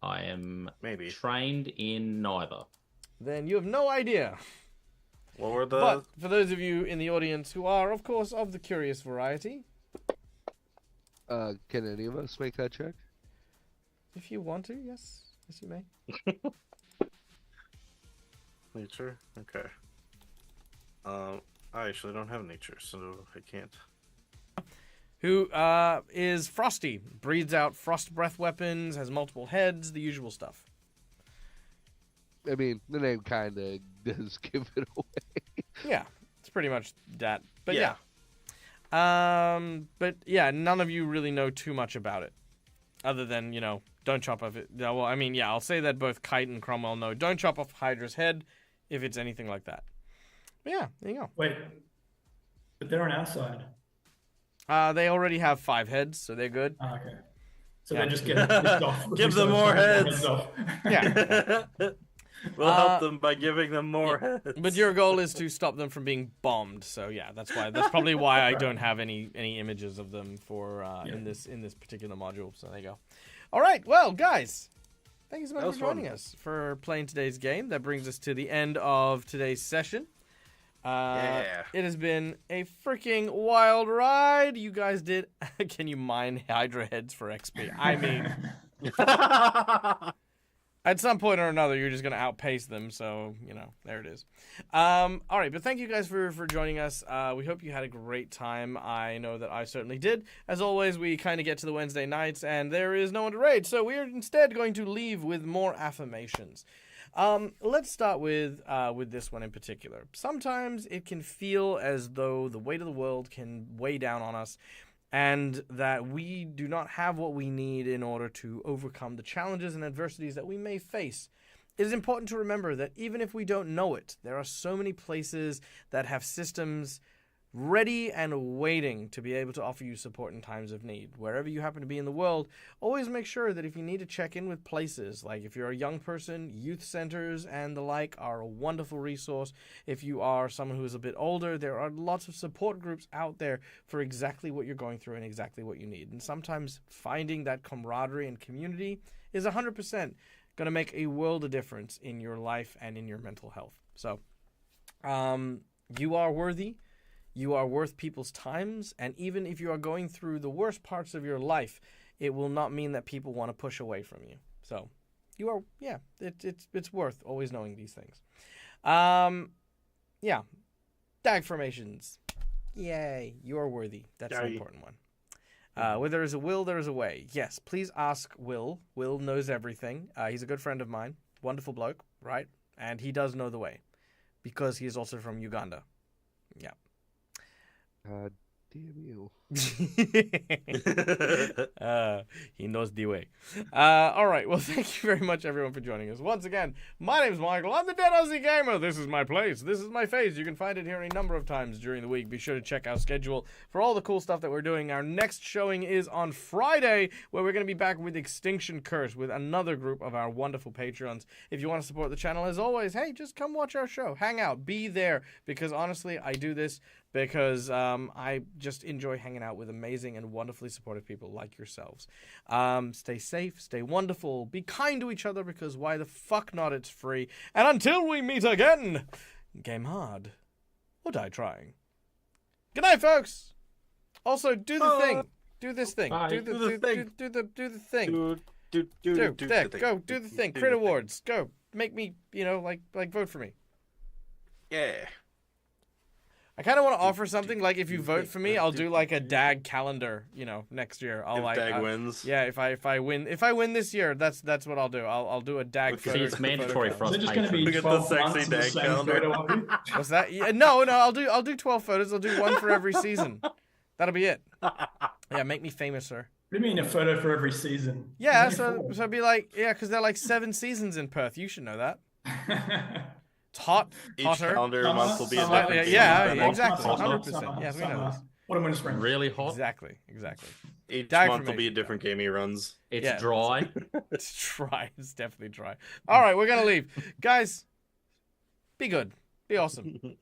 Speaker 3: I am
Speaker 2: maybe
Speaker 3: trained in neither.
Speaker 1: Then you have no idea.
Speaker 2: What were the?
Speaker 1: But for those of you in the audience who are, of course, of the curious variety,
Speaker 5: Can any of us make that check?
Speaker 1: if you want to, yes. Yes, you may.
Speaker 2: Nature? Okay. I actually don't have nature, so I can't.
Speaker 1: Who is frosty, breathes out frost breath weapons, has multiple heads, the usual stuff.
Speaker 5: I mean, the name kind of does give it away.
Speaker 1: Yeah, it's pretty much that. But
Speaker 2: Yeah.
Speaker 1: But yeah, none of you really know too much about it. Other than, don't chop off it. Well, I mean, yeah, I'll say that both Kite and Cromwell know. Don't chop off Hydra's head if it's anything like that. But yeah, there you go.
Speaker 4: Wait, but they're on our side.
Speaker 1: They already have 5 heads, so they're good.
Speaker 4: Ah, okay. So
Speaker 1: Yeah.
Speaker 4: they just get pissed off.
Speaker 2: Give them more heads.
Speaker 4: Off.
Speaker 1: Yeah.
Speaker 2: We'll help them by giving them more heads.
Speaker 1: But your goal is to stop them from being bombed. So yeah, that's probably why I don't have any images of them for in this particular module. So there you go. All right, well, guys, thank you so much
Speaker 2: That
Speaker 1: for
Speaker 2: was
Speaker 1: joining
Speaker 2: fun.
Speaker 1: us for playing today's game. That brings us to the end of today's session.
Speaker 2: Yeah.
Speaker 1: It has been a freaking wild ride. You guys did. Can you mine Hydra heads for XP? I mean, at some point or another, you're just going to outpace them. So, there it is. All right. But thank you guys for joining us. We hope you had a great time. I know that I certainly did. As always, we kind of get to the Wednesday nights and there is no one to raid. So we're instead going to leave with more affirmations. Let's start with this one in particular. Sometimes it can feel as though the weight of the world can weigh down on us and that we do not have what we need in order to overcome the challenges and adversities that we may face. It is important to remember that even if we don't know it, there are so many places that have systems ready and waiting to be able to offer you support in times of need. Wherever you happen to be in the world, always make sure that if you need to check in with places, like if you're a young person, youth centers and the like are a wonderful resource. If you are someone who is a bit older, there are lots of support groups out there for exactly what you're going through and exactly what you need. And sometimes finding that camaraderie and community is 100% going to make a world of difference in your life and in your mental health. So, you are worthy. You are worth people's times, and even if you are going through the worst parts of your life, it will not mean that people want to push away from you. So, you are, yeah, it's worth always knowing these things. Yeah, dag formations. Yay, you are worthy. That's the important one. Where there is a will, there is a way. Yes, please ask Will. Will knows everything. He's a good friend of mine. Wonderful bloke, right? And he does know the way, because he is also from Uganda.
Speaker 5: God damn you.
Speaker 1: He knows the way. All right. Well, thank you very much, everyone, for joining us. Once again, my name is Michael. I'm the Dead Aussie Gamer. This is my place. This is my face. You can find it here any number of times during the week. Be sure to check our schedule for all the cool stuff that we're doing. Our next showing is on Friday, where we're going to be back with Extinction Curse with another group of our wonderful Patreons. If you want to support the channel, as always, hey, just come watch our show. Hang out. Be there. Because honestly, I do this because I just enjoy hanging out with amazing and wonderfully supportive people like yourselves. Stay safe, stay wonderful, be kind to each other, because why the fuck not? It's free. And until we meet again, game hard or die trying. Good night, folks. Also, do the thing. Do this thing.
Speaker 3: Bye.
Speaker 1: Do the thing. Do the thing.
Speaker 2: There,
Speaker 1: Go. Do the thing. Crit awards. Go. Make me, like vote for me.
Speaker 2: Yeah.
Speaker 1: I kind of want to offer something, like if you vote for me, I'll do like a DAG calendar, next year. I'll
Speaker 2: If Dag wins.
Speaker 1: Yeah, if I win this year, that's what I'll do. I'll do a DAG.
Speaker 2: Okay.
Speaker 3: See, it's mandatory for us.
Speaker 4: Is it just going to be
Speaker 2: Look at the
Speaker 4: 12
Speaker 2: sexy
Speaker 4: months of the
Speaker 2: dag
Speaker 4: same
Speaker 2: calendar.
Speaker 4: photo of you?
Speaker 1: What's that? Yeah, no, I'll do 12 photos. I'll do one for every season. That'll be it. Yeah, make me famous, sir.
Speaker 4: What do you mean a photo for every season?
Speaker 1: Yeah,
Speaker 4: Only
Speaker 1: so
Speaker 4: four.
Speaker 1: it'd be like, because they're like 7 seasons in Perth. You should know that. It's hot,
Speaker 2: Each
Speaker 1: hotter.
Speaker 2: calendar month will be a
Speaker 4: Summer,
Speaker 2: different
Speaker 1: yeah,
Speaker 2: game.
Speaker 1: yeah, exactly.
Speaker 4: Summer,
Speaker 1: 100%.
Speaker 4: summer,
Speaker 1: Yes, we know
Speaker 4: summer.
Speaker 1: this.
Speaker 4: Autumn, winter, spring.
Speaker 3: Really hot.
Speaker 1: Exactly.
Speaker 2: Each
Speaker 1: Die for
Speaker 2: month will
Speaker 1: me.
Speaker 2: be a different game he runs.
Speaker 3: It's
Speaker 1: Yeah.
Speaker 3: dry.
Speaker 1: It's dry. It's definitely dry. All right, we're gonna leave, guys. Be good. Be awesome.